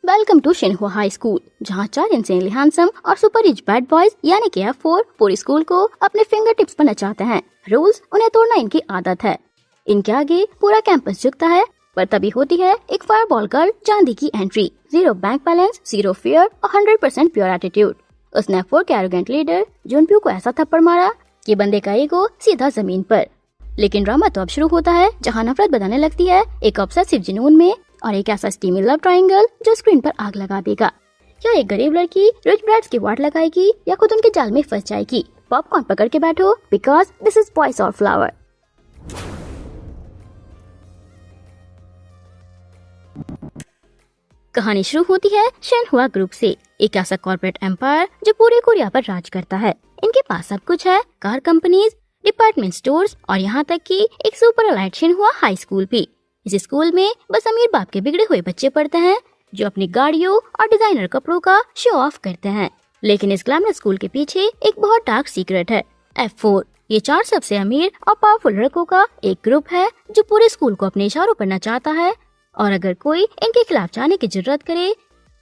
Welcome to Xinhua high school, जहाँ 4 insanely handsome और super rich bad boys यानी कि F4 पूरी स्कूल को अपने फिंगर टिप्स पर नचाते हैं। रूल्स उन्हें तोड़ना इनकी आदत है। इनके आगे पूरा कैंपस झुकता है, पर तभी होती है एक फायरबॉल गर्ल चांदी की एंट्री। 0 बैंक बैलेंस, 0 फियर और 100% प्योर एटीट्यूड। उसने F4 के एरोगेंट लीडर जुनप्यू को ऐसा थप्पड़ मारा कि बंदे का ईगो सीधा जमीन पर। लेकिन ड्रामा तो अब शुरू होता है, जहाँ नफरत बदलने लगती है एक ऑब्सेसिव जुनून में और एक ऐसा स्टीमी लव ट्रायंगल जो स्क्रीन पर आग लगा देगा। क्या एक गरीब लड़की रिच ब्राइड्स की वाट लगाएगी या खुद उनके जाल में फंस जाएगी? पॉपकॉर्न पकड़ के बैठो, बिकॉज दिस इज बॉयज और फ्लावर। कहानी शुरू होती है शिनहुआ ग्रुप से, एक ऐसा कॉर्पोरेट एम्पायर जो पूरे कोरिया पर राज करता है। इनके पास सब कुछ है, कार कंपनीज, डिपार्टमेंट स्टोर्स और यहाँ तक कि एक super elite Xinhua high school भी। इस स्कूल में बस अमीर बाप के बिगड़े हुए बच्चे पढ़ते हैं जो अपनी गाड़ियों और डिजाइनर कपड़ों का शो ऑफ करते हैं। लेकिन इस ग्लैमरस स्कूल के पीछे एक बहुत डार्क सीक्रेट है। F4 ये 4 सबसे अमीर और पावरफुल लड़कों का एक ग्रुप है जो पूरे स्कूल को अपने इशारों पर नचाता है, और अगर कोई इनके खिलाफ जाने की जरूरत करे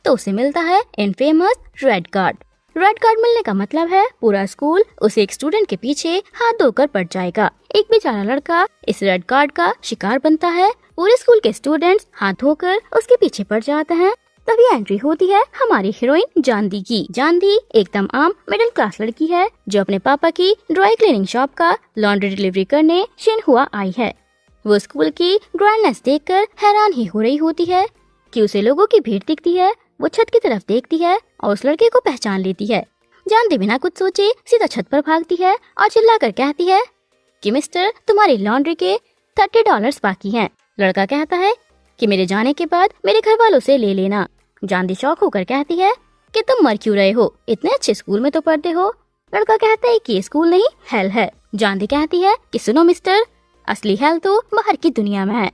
तो उसे मिलता है infamous red card. Red card मिलने का मतलब है पूरा स्कूल उसे एक स्टूडेंट के पीछे हाथ धोकर पड़ जाएगा। एक बेचारा लड़का इस रेड कार्ड का शिकार बनता है। पूरे स्कूल के स्टूडेंट्स हाथ धोकर उसके पीछे पड़ जाते हैं। तभी एंट्री होती है हमारी हीरोइन जानदी की। जानदी एकदम आम मिडिल क्लास लड़की है जो अपने पापा की ड्राई क्लीनिंग शॉप का लॉन्ड्री डिलीवरी करने शिनहुआ आई है। वो स्कूल की ग्रैंडनेस देखकर हैरान ही हो रही होती है कि उसे लोगों की भीड़ दिखती है। वो छत की तरफ देखती है और उस लड़के को पहचान लेती है। जानदी बिना कुछ सोचे सीधा छत पर भागती है और चिल्लाकर कहती है कि मिस्टर, तुम्हारी लॉन्ड्री के $30 बाकी हैं। लड़का कहता है कि मेरे जाने के बाद मेरे घर वालों से ले लेना। जानदी शौक होकर कहती है कि तुम मर क्यों रहे हो, इतने अच्छे स्कूल में तो पढ़ते हो। लड़का कहता है कि ये स्कूल नहीं हेल है। जानदी कहती है कि सुनो मिस्टर, असली हेल तो बाहर की दुनिया में है।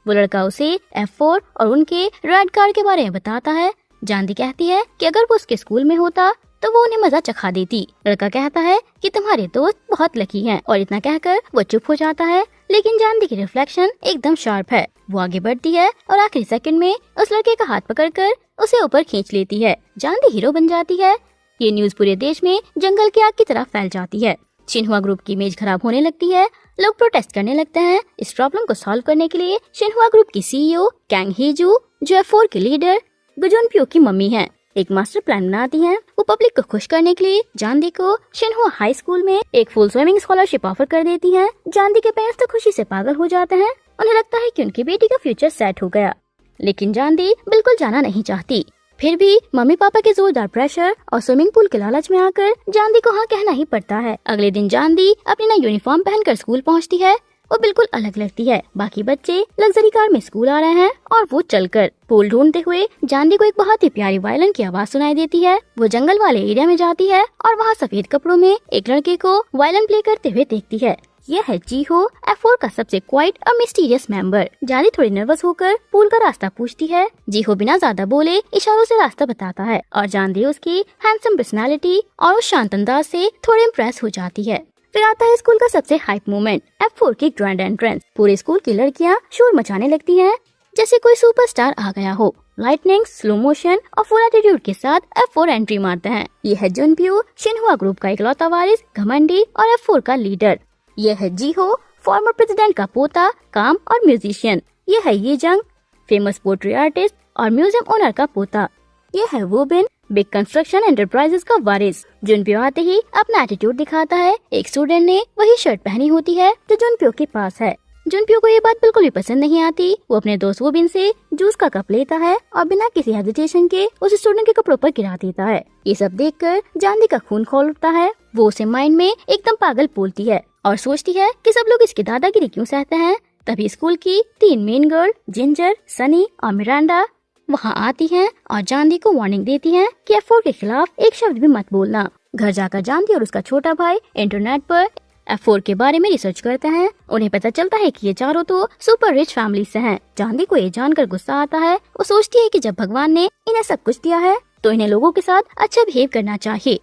वो लड़का उसे F4 और उनके रेड कार्ड के बारे में बताता है। जानदी कहती है कि अगर वो उसके स्कूल में होता तो वो उन्हें मजा चखा देती। लड़का कहता है कि तुम्हारे दोस्त बहुत लकी हैं, और इतना कहकर वो चुप हो जाता है। लेकिन जानदी की रिफ्लेक्शन एकदम शार्प है। वो आगे बढ़ती है और आखिरी सेकंड में उस लड़के का हाथ पकड़कर उसे ऊपर खींच लेती है। जानदी हीरो बन जाती है। ये न्यूज पूरे देश में जंगल की आग की तरह फैल जाती है। शिनहुआ ग्रुप की इमेज खराब होने लगती है। लोग प्रोटेस्ट करने लगते हैं। इस प्रॉब्लम को सॉल्व करने के लिए शिनहुआ ग्रुप की CEO कैंग हीजू, जो F4 के लीडर जुनप्यू की मम्मी है, एक मास्टर प्लान बनाती हैं। वो पब्लिक को खुश करने के लिए जानदी को शिनहुआ हाई स्कूल में एक फुल स्विमिंग स्कॉलरशिप ऑफर कर देती हैं। जानदी के पेरेंट्स तो खुशी से पागल हो जाते हैं। उन्हें लगता है कि उनकी बेटी का फ्यूचर सेट हो गया। लेकिन जानदी बिल्कुल जाना नहीं चाहती। फिर भी मम्मी पापा के जोरदार प्रेशर और स्विमिंग पूल के लालच में आकर जानदी को हाँ कहना ही पड़ता है। अगले दिन जानदी अपनी नई यूनिफॉर्म पहनकर स्कूल पहुंचती है। वो बिल्कुल अलग लगती है। बाकी बच्चे लग्जरी कार में स्कूल आ रहे हैं और वो चलकर पूल ढूंढते हुए जानदी को एक बहुत ही प्यारी वायलिन की आवाज सुनाई देती है। वो जंगल वाले एरिया में जाती है और वहाँ सफेद कपड़ों में एक लड़के को वायलिन प्ले करते हुए देखती है। यह है जीहो, F4 का सबसे क्वाइट और मिस्टीरियस मेंबर। जानदी थोड़ी नर्वस होकर पूल का रास्ता पूछती है। जीहो बिना ज्यादा बोले इशारों से रास्ता बताता है और जानदी उसकी हैंडसम पर्सनालिटी और उस शांत अंदाज से थोड़ी इम्प्रेस हो जाती है। फिर आता है स्कूल का सबसे हाइप मोमेंट, F4 की ग्रैंड एंट्रेंस। पूरे स्कूल की लड़कियां शोर मचाने लगती हैं जैसे कोई सुपरस्टार आ गया हो। लाइटनिंग, स्लो मोशन और फुल एटीट्यूड के साथ F4 एंट्री मारते हैं। ये है जुनप्यू, शिनहुआ ग्रुप का इकलौता वारिस, घमंडी और F4 का लीडर। ये है जीहो, फॉर्मर प्रेसिडेंट का पोता, काम और म्यूजिशियन। ये है ये जंग, फेमस पोट्री आर्टिस्ट और म्यूजियम ओनर का पोता। ये है वो बिन, बिग कंस्ट्रक्शन एंटरप्राइजेस का वारिस। जुनप्यो आते ही अपना एटीट्यूड दिखाता है। एक स्टूडेंट ने वही शर्ट पहनी होती है जो जुनप्यो के पास है। जुनप्यो को ये बात बिल्कुल भी पसंद नहीं आती। वो अपने दोस्त वो बिन से जूस का कप लेता है और बिना किसी हेजिटेशन के उस स्टूडेंट के कपड़ों पर गिरा देता है। ये सब देखकर जानदी का खून खौल उठता है। वो उसे माइंड में एकदम पागल बोलती है और सोचती है कि सब लोग इसकी दादागिरी क्यों सहते हैं। तभी स्कूल की 3 मेन गर्ल जिंजर, सनी और मिरांडा वहाँ आती हैं और जानदी को वार्निंग देती हैं कि F4 के खिलाफ एक शब्द भी मत बोलना। घर जाकर जानदी और उसका छोटा भाई इंटरनेट पर F4 के बारे में रिसर्च करते हैं। उन्हें पता चलता है कि ये चारों तो सुपर रिच फैमिली से हैं। जानदी को ये जानकर गुस्सा आता है। वो सोचती है कि जब भगवान ने इन्हें सब कुछ दिया है तो इन्हें लोगों के साथ अच्छा बिहेव करना चाहिए।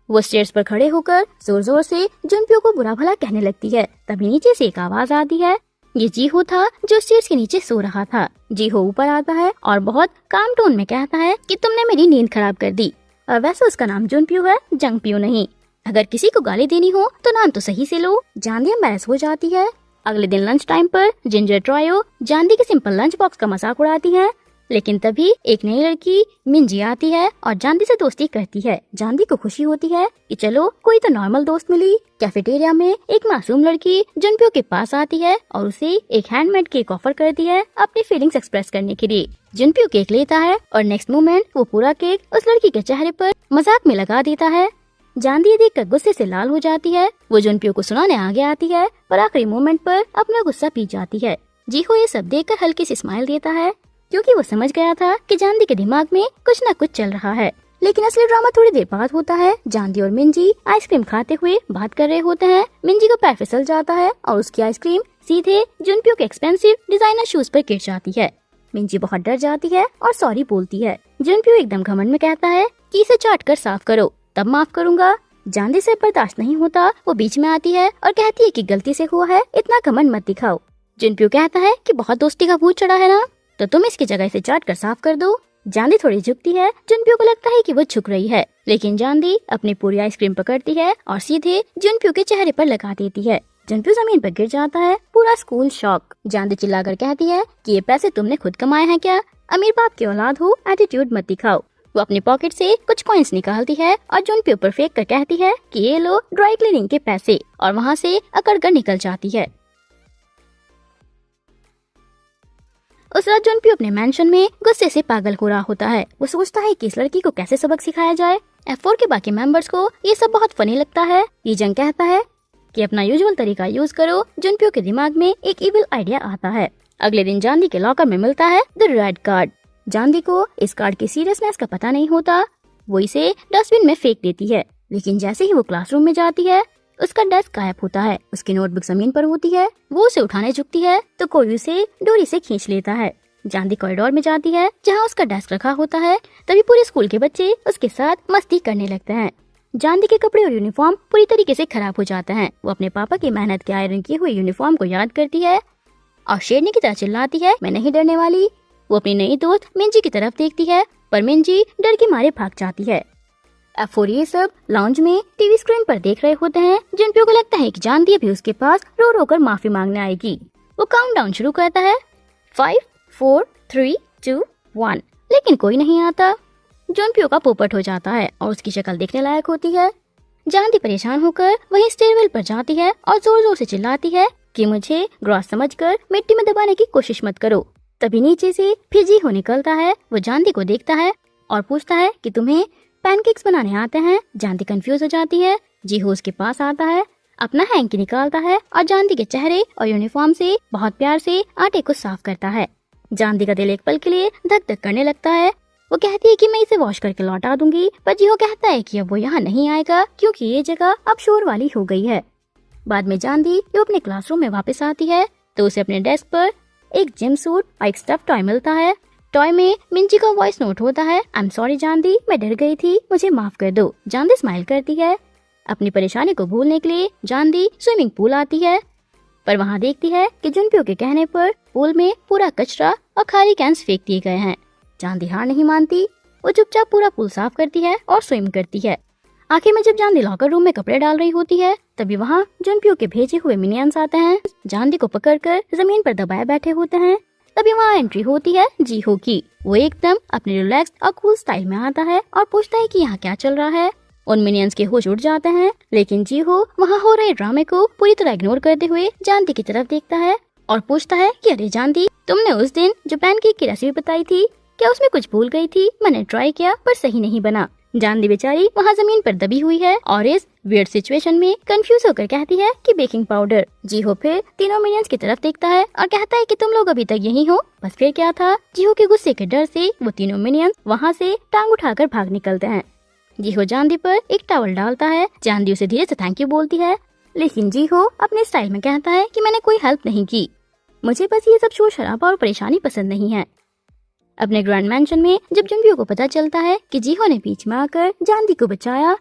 वो स्टेयर्स पर खड़े होकर जोर जोर से जुनप्यो को बुरा भला कहने लगती है। तभी नीचे से एक आवाज आती है ये जीहो था जो स्टेयर्स के नीचे सो रहा था। जीहो ऊपर आता है और बहुत काम टोन में कहता है कि तुमने मेरी नींद खराब कर दी। और वैसे उसका नाम जुनप्यो है, जंगप्यो नहीं। अगर किसी को गाली देनी हो तो नाम तो सही से लो। जांदी एम्बैरेस हो जाती है। अगले दिन लंच टाइम पर जिंजर ट्रायो जांदी के सिंपल लंच बॉक्स का मजाक उड़ाती है। लेकिन तभी एक नई लड़की मिंजी आती है और जांदी से दोस्ती करती है। जांदी को खुशी होती है कि चलो कोई तो नॉर्मल दोस्त मिली। कैफेटेरिया में एक मासूम लड़की जुनप्यो के पास आती है और उसे एक हैंडमेड केक ऑफर करती है अपनी फीलिंग्स एक्सप्रेस करने के लिए। जुनप्यो केक लेता है और नेक्स्ट मोमेंट वो पूरा केक उस लड़की के चेहरे पर मजाक में लगा देता है। जांदी देखकर गुस्से से लाल हो जाती है। वो जुनप्यो को सुनाने आगे आती है पर आखिरी मोमेंट पर अपना गुस्सा पी जाती है। जीहो ये सब देखकर हल्की सी स्माइल देता है क्योंकि वो समझ गया था कि जांदी के दिमाग में कुछ न कुछ चल रहा है। लेकिन असली ड्रामा थोड़ी देर बाद होता है। जांदी और मिंजी आइसक्रीम खाते हुए बात कर रहे होते हैं। मिंजी को पैर फिसल जाता है और उसकी आइसक्रीम सीधे जुनप्यो के एक्सपेंसिव डिजाइनर शूज पर गिर जाती है। मिंजी बहुत डर जाती है और सॉरी बोलती है। जुनप्यो एकदम घमंड में कहता है कि इसे चाट कर साफ करो तब माफ करूंगा। जांदी से बर्दाश्त नहीं होता, वो बीच में आती है और कहती है कि गलती से हुआ है, इतना घमंड मत दिखाओ। जुनप्यो कहता है कि बहुत दोस्ती का भूत चढ़ा है ना, तो तुम इसकी जगह इसे चाट कर साफ कर दो। जांदी थोड़ी झुकती है। जुनप्यो को लगता है कि वो झुक रही है, लेकिन जांदी अपनी पूरी आइसक्रीम पकड़ती है और सीधे जुनप्यो के चेहरे पर लगा देती है। जुनप्यो जमीन पर गिर जाता है। पूरा स्कूल शॉक। जांदी चिल्लाकर कहती है कि ये पैसे तुमने खुद कमाए हैं क्या? अमीर बाप की औलाद हो, एटीट्यूड मत दिखाओ। वो अपनी पॉकेट से कुछ कॉइन्स निकालती है और जुनप्यो पर फेंक कर कहती है कि ये लो ड्राई क्लीनिंग के पैसे, और वहाँ से अकड़कर निकल जाती है। उस रात जुनप्यो अपने मेंशन में गुस्से से पागल हो रहा होता है। वो सोचता है कि इस लड़की को कैसे सबक सिखाया जाए। F4 के बाकी मेंबर्स को ये सब बहुत फनी लगता है। लीजंग कहता है कि अपना यूजुअल तरीका यूज करो। जुनप्यो के दिमाग में एक इविल आइडिया आता है। अगले दिन जांदी के लॉकर में मिलता है द रेड कार्ड। जांदी को इस कार्ड की सीरियसनेस का पता नहीं होता। वो इसे डस्टबिन में फेंक देती है, लेकिन जैसे ही वो क्लासरूम में जाती है उसका डेस्क गायब होता है। उसकी नोटबुक जमीन पर होती है। वो उसे उठाने झुकती है तो कोई उसे डोरी से खींच लेता है। जांदी कॉरिडोर में जाती है जहाँ उसका डेस्क रखा होता है। तभी पूरे स्कूल के बच्चे उसके साथ मस्ती करने लगते हैं। जांदी के कपड़े और यूनिफॉर्म पूरी तरीके से खराब हो जाते हैं। वो अपने पापा की मेहनत के आयरन किए हुए यूनिफॉर्म को याद करती है और शेरनी की तरह चिल्लाती है, मैं नहीं डरने वाली। वो अपनी नई दोस्त मिंजी की तरफ देखती है पर मिंजी डर के मारे भाग जाती है। F4 ये सब लाउंज में टीवी स्क्रीन पर देख रहे होते हैं। जुनप्यो को लगता है कि जांदी भी उसके पास रो रो कर माफी मांगने आएगी। वो काउंटडाउन शुरू करता है 5, 4, 3, 2, 1, लेकिन कोई नहीं आता। जुनप्यो का पोपट हो जाता है और उसकी शक्ल देखने लायक होती है। जांदी परेशान होकर वहीं स्टेयरवेल पर जाती है और जोर जोर से चिल्लाती है कि मुझे ग्रॉस समझकर मिट्टी में दबाने की कोशिश मत करो। तभी नीचे से फिर जीहो निकलता है। वो जांदी को देखता है और पूछता है कि तुम्हें पैनकेक्स बनाने आते हैं? जांदी कंफ्यूज हो जाती है। जीहो उसके पास आता है, अपना हैंकी निकालता है और जांदी के चेहरे और यूनिफॉर्म से बहुत प्यार से आटे को साफ करता है। जांदी का दिल एक पल के लिए धक धक करने लगता है। वो कहती है कि मैं इसे वॉश करके लौटा दूंगी, पर जीहो कहता है कि अब वो यहाँ नहीं आएगा क्योंकि ये जगह अब शोर वाली हो गई है। बाद में जांदी जो अपने क्लासरूम में वापस आती है तो उसे अपने डेस्क पर एक जिम सूट और एक स्टफ टॉय मिलता है। टॉय में मिंजी का वॉइस नोट होता है, आई एम सॉरी जांदी, मैं डर गई थी, मुझे माफ कर दो। जांदी स्माइल करती है। अपनी परेशानी को भूलने के लिए जांदी स्विमिंग पूल आती है, पर वहाँ देखती है कि जुनप्यो के कहने पर पूल में पूरा कचरा और खाली कैंस फेंक दिए गए हैं। जांदी हार नहीं मानती। वो चुपचाप पूरा पूल साफ करती है और स्विम करती है। आखिर में जब जांदी लॉकर रूम में कपड़े डाल रही होती है तभी वहाँ जुनप्यो के भेजे हुए मिनियंस आते हैं। जांदी को पकड़कर जमीन पर दबाए बैठे होते हैं। तभी वहाँ एंट्री होती है जीहो की। वो एकदम अपने रिलैक्स और कूल स्टाइल में आता है और पूछता है कि यहाँ क्या चल रहा है। उन मिनियंस के होश उड़ जाते हैं, लेकिन जीहो वहाँ हो रहे ड्रामे को पूरी तरह इग्नोर करते हुए जांदी की तरफ देखता है और पूछता है कि अरे जांदी, तुमने उस दिन जो पैनकेक की रेसिपी बताई थी क्या उसमें कुछ भूल गई थी? मैंने ट्राई किया पर सही नहीं बना। जांदी बेचारी वहाँ जमीन पर दबी हुई है और इस वियर्ड सिचुएशन में कंफ्यूज होकर कहती है कि बेकिंग पाउडर। जीहो फिर तीनों मिनियंस की तरफ देखता है और कहता है कि तुम लोग अभी तक यही हो। बस फिर क्या था, जीहो के गुस्से के डर से वो तीनों मिनियंस वहाँ से टांग उठाकर भाग निकलते हैं। जीहो जांदी पर एक टॉवल डालता है। जांदी उसे धीरे से थैंक यू बोलती है, लेकिन जीहो अपने स्टाइल में कहता है कि मैंने कोई हेल्प नहीं की, मुझे बस ये सब शोर शराबा और परेशानी पसंद नहीं है। अपने ग्रैंड मैंशन में जब जुनप्यो को पता चलता है कि जीहो ने बीच में आकर जांदी को बचाया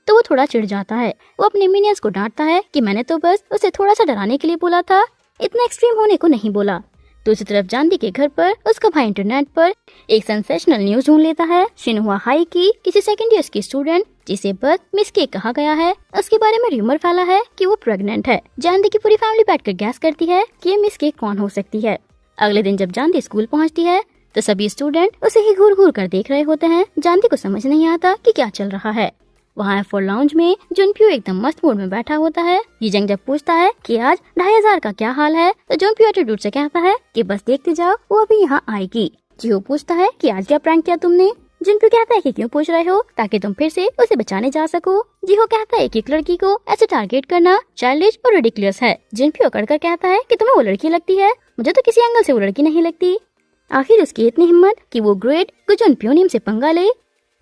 तो वो थोड़ा चिढ़ जाता है। वो अपने मिनियंस को डांटता है कि मैंने तो बस उसे थोड़ा सा डराने के लिए बोला था, इतना एक्सट्रीम होने को नहीं बोला। दूसरी तरफ जानवी के घर पर उसका भाई इंटरनेट पर एक सेंसेशनल न्यूज ढूंढ लेता है। शिनहुआ हाई की किसी सेकंड ईयर की स्टूडेंट जिसे बस मिस के कहा गया है, उसके बारे में रूमर फैला है कि वो प्रेग्नेंट है। जानवी की पूरी फैमिली बैठकर गैस करती है कि ये मिस के कौन हो सकती है। अगले दिन जब जानवी स्कूल पहुंचती है तो सभी स्टूडेंट उसे ही घूर घूर कर देख रहे होते हैं। जानवी को समझ नहीं आता कि क्या चल रहा है। वहाँ F4 लाउंज में जुनप्यो एकदम मस्त मूड में बैठा होता है। ये जंग जब पूछता है कि आज 2500 का क्या हाल है तो जुनप्यो एटीट्यूड से कहता है कि बस देखते जाओ, वो अभी यहाँ आएगी। जिहो पूछता है कि आज क्या प्रैंक किया तुमने। जुनप्यो कहता है कि क्यों पूछ रहे हो, ताकि तुम फिर से उसे बचाने जा सको। जिहो कहता है कि एक लड़की को ऐसे टारगेट करना चाइल्डिश और रिडिकुलस है। जुनप्यो अकड़कर कहता है कि तुम्हें वो लड़की लगती है, मुझे तो किसी एंगल से वो लड़की नहीं लगती। आखिर उसकी इतनी हिम्मत कि वो ग्रेट जुनप्यो नेम से पंगा ले।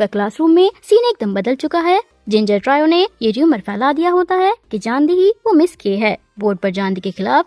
पर क्लासरूम में सीन एकदम बदल चुका है। जिंजर ट्रायो ने ये रूमर फैला दिया होता है कि जानवी ही वो मिस के है। बोर्ड पर जानवी के खिलाफ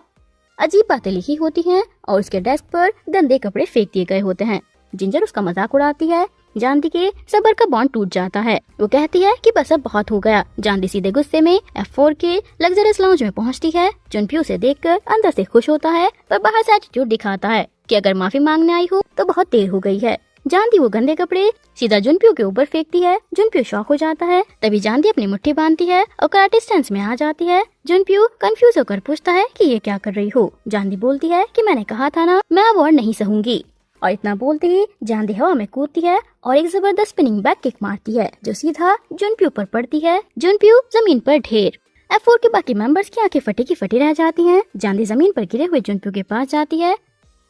अजीब बातें लिखी होती हैं और उसके डेस्क पर गंदे कपड़े फेंक दिए गए होते हैं। जिंजर उसका मजाक उड़ाती है। जानवी के सब्र का बॉन्ड टूट जाता है। वो कहती है कि बस अब बहुत हो गया। जानवी सीधे गुस्से में F4 के लग्जरियस लाउंज में पहुंचती है। जुनप्यो उसे देखकर अंदर से खुश होता है, पर बाहर से एटीट्यूड दिखाता है कि अगर माफी मांगने आई हो तो बहुत देर हो गई है। जानवी वो गंदे कपड़े सीधा जुनप्यो के ऊपर फेंकती है। जुनप्यो शॉक हो जाता है। तभी जानवी अपनी मुट्ठी बांधती है और कराटे स्टैंस में आ जाती है। जुनप्यो कंफ्यूज होकर पूछता है कि ये क्या कर रही हो। जानवी बोलती है कि मैंने कहा था ना, मैं अब और नहीं सहूंगी। और इतना बोलते ही जानवी हवा में कूदती है और एक जबरदस्त स्पिनिंग बैक किक मारती है जो सीधा जुनप्यो पर पड़ती है। जुनप्यो जमीन पर ढेर। F4 के बाकी मेंबर्स की आंखें फटी की फटी रह जाती हैं। जानवी जमीन पर गिरे हुए जुनप्यो के पास जाती है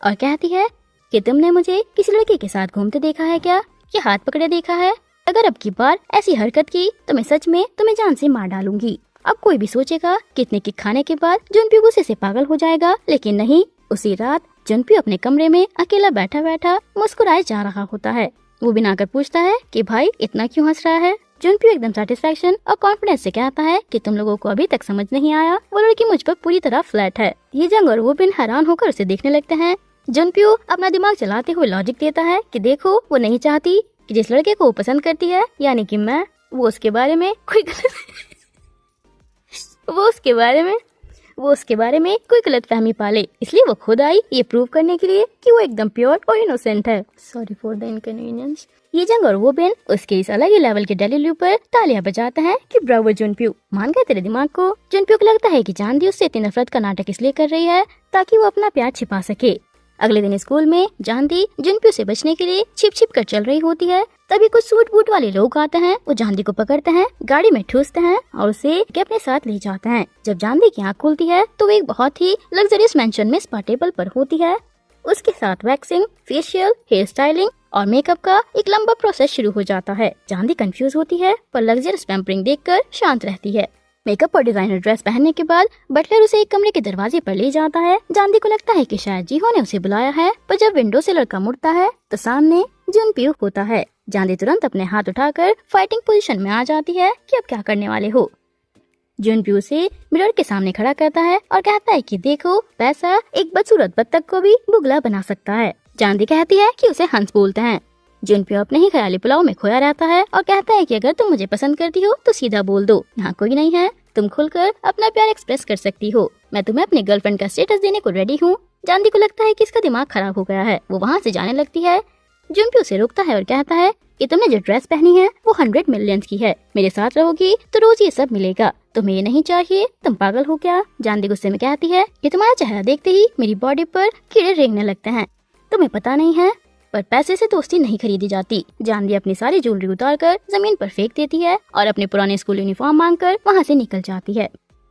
और कहती है कि तुमने मुझे किसी लड़के के साथ घूमते देखा है क्या, ये हाथ पकड़े देखा है? अगर अब की बार ऐसी हरकत की तो मैं सच में तुम्हें जान से मार डालूंगी। अब कोई भी सोचेगा कितने किक खाने के बाद जुनप्यो गुस्से से पागल हो जाएगा, लेकिन नहीं। उसी रात जुनप्यो अपने कमरे में अकेला बैठा बैठा मुस्कुराए जा रहा होता है। वो बिना कर पूछता है कि भाई इतना क्यों हंस रहा है। जुनप्यो एकदम सेटिस्फेक्शन और कॉन्फिडेंस से कहता है कि तुम लोगों को अभी तक समझ नहीं आया, वो लड़की मुझ पर पूरी तरह फ्लैट है। ये जंग और वो बिन हैरान होकर उसे देखने लगते हैं। जुनप्यो अपना दिमाग चलाते हुए लॉजिक देता है कि देखो, वो नहीं चाहती कि जिस लड़के को वो पसंद करती है, यानी कि मैं, वो उसके बारे में कोई गलत फहमी पाले। इसलिए वो खुद आई ये प्रूव करने के लिए कि वो एकदम प्योर और इनोसेंट है। Sorry for the inconvenience. ये जंग और वो बिन उसके इस अलग ही लेवल के डेलील्यू पर तालियां बजाता है कि ब्रावो जुनप्यो, मान गए तेरे दिमाग को। जुनप्यो को लगता है कि जानवी उससे इतनी नफरत का नाटक इसलिए कर रही है ताकि वो अपना प्यार छिपा सके। अगले दिन स्कूल में जानवी जुनप्यो से बचने के लिए छिप छिप कर चल रही होती है। तभी कुछ सूट बूट वाले लोग आते हैं। वो जानवी को पकड़ते हैं, गाड़ी में ठूसते हैं और उसे अपने साथ ले जाते हैं। जब जानवी की आँख खुलती है तो वो एक बहुत ही लग्जरियस मेंशन में स्पा टेबल पर होती है। उसके साथ वैक्सिंग, फेशियल, हेयर स्टाइलिंग और मेकअप का एक लंबा प्रोसेस शुरू हो जाता है। जानवी कंफ्यूज होती है पर लग्जरियस पैम्परिंग देखकर शांत रहती है। मेकअप और डिजाइनर ड्रेस पहनने के बाद बटलर उसे एक कमरे के दरवाजे पर ले जाता है। जानवी को लगता है कि शायद जीहो ने उसे बुलाया है, पर जब विंडो से लड़का मुड़ता है तो सामने जुनप्यो होता है। जानवी तुरंत अपने हाथ उठाकर फाइटिंग पोजीशन में आ जाती है कि अब क्या करने वाले हो। जुनप्यो से मिरर के सामने खड़ा करता है और कहता है कि देखो, पैसा एक बदसूरत बत्तख को भी बुगला बना सकता है। जानवी कहती है कि उसे हंस बोलते हैं। जुनप्यो अपने ही ख्याली पुलाव में खोया रहता है और कहता है कि अगर तुम मुझे पसंद करती हो तो सीधा बोल दो, यहाँ कोई नहीं है, तुम खुलकर अपना प्यार एक्सप्रेस कर सकती हो। मैं तुम्हें अपनी गर्लफ्रेंड का स्टेटस देने को रेडी हूँ। जानवी को लगता है कि इसका दिमाग खराब हो गया है। वो वहाँ से जाने लगती है। जुनप्यो उसे रोकता है और कहता है कि तुमने जो ड्रेस पहनी है वो 100 मिलियन की है। मेरे साथ रहोगी तो रोज ये सब मिलेगा। तुम्हें ये नहीं चाहिए, तुम पागल हो क्या? जानवी गुस्से में कहती है कि तुम्हारा चेहरा देखते ही मेरी बॉडी पर कीड़े रेंगने लगते हैं। तुम्हें पता नहीं है, पर पैसे से दोस्ती नहीं खरीदी जाती। जानवी अपनी सारी ज्वेलरी उतारकर जमीन पर फेंक देती है और अपने पुराने स्कूल यूनिफॉर्म मांगकर वहाँ से निकल जाती है।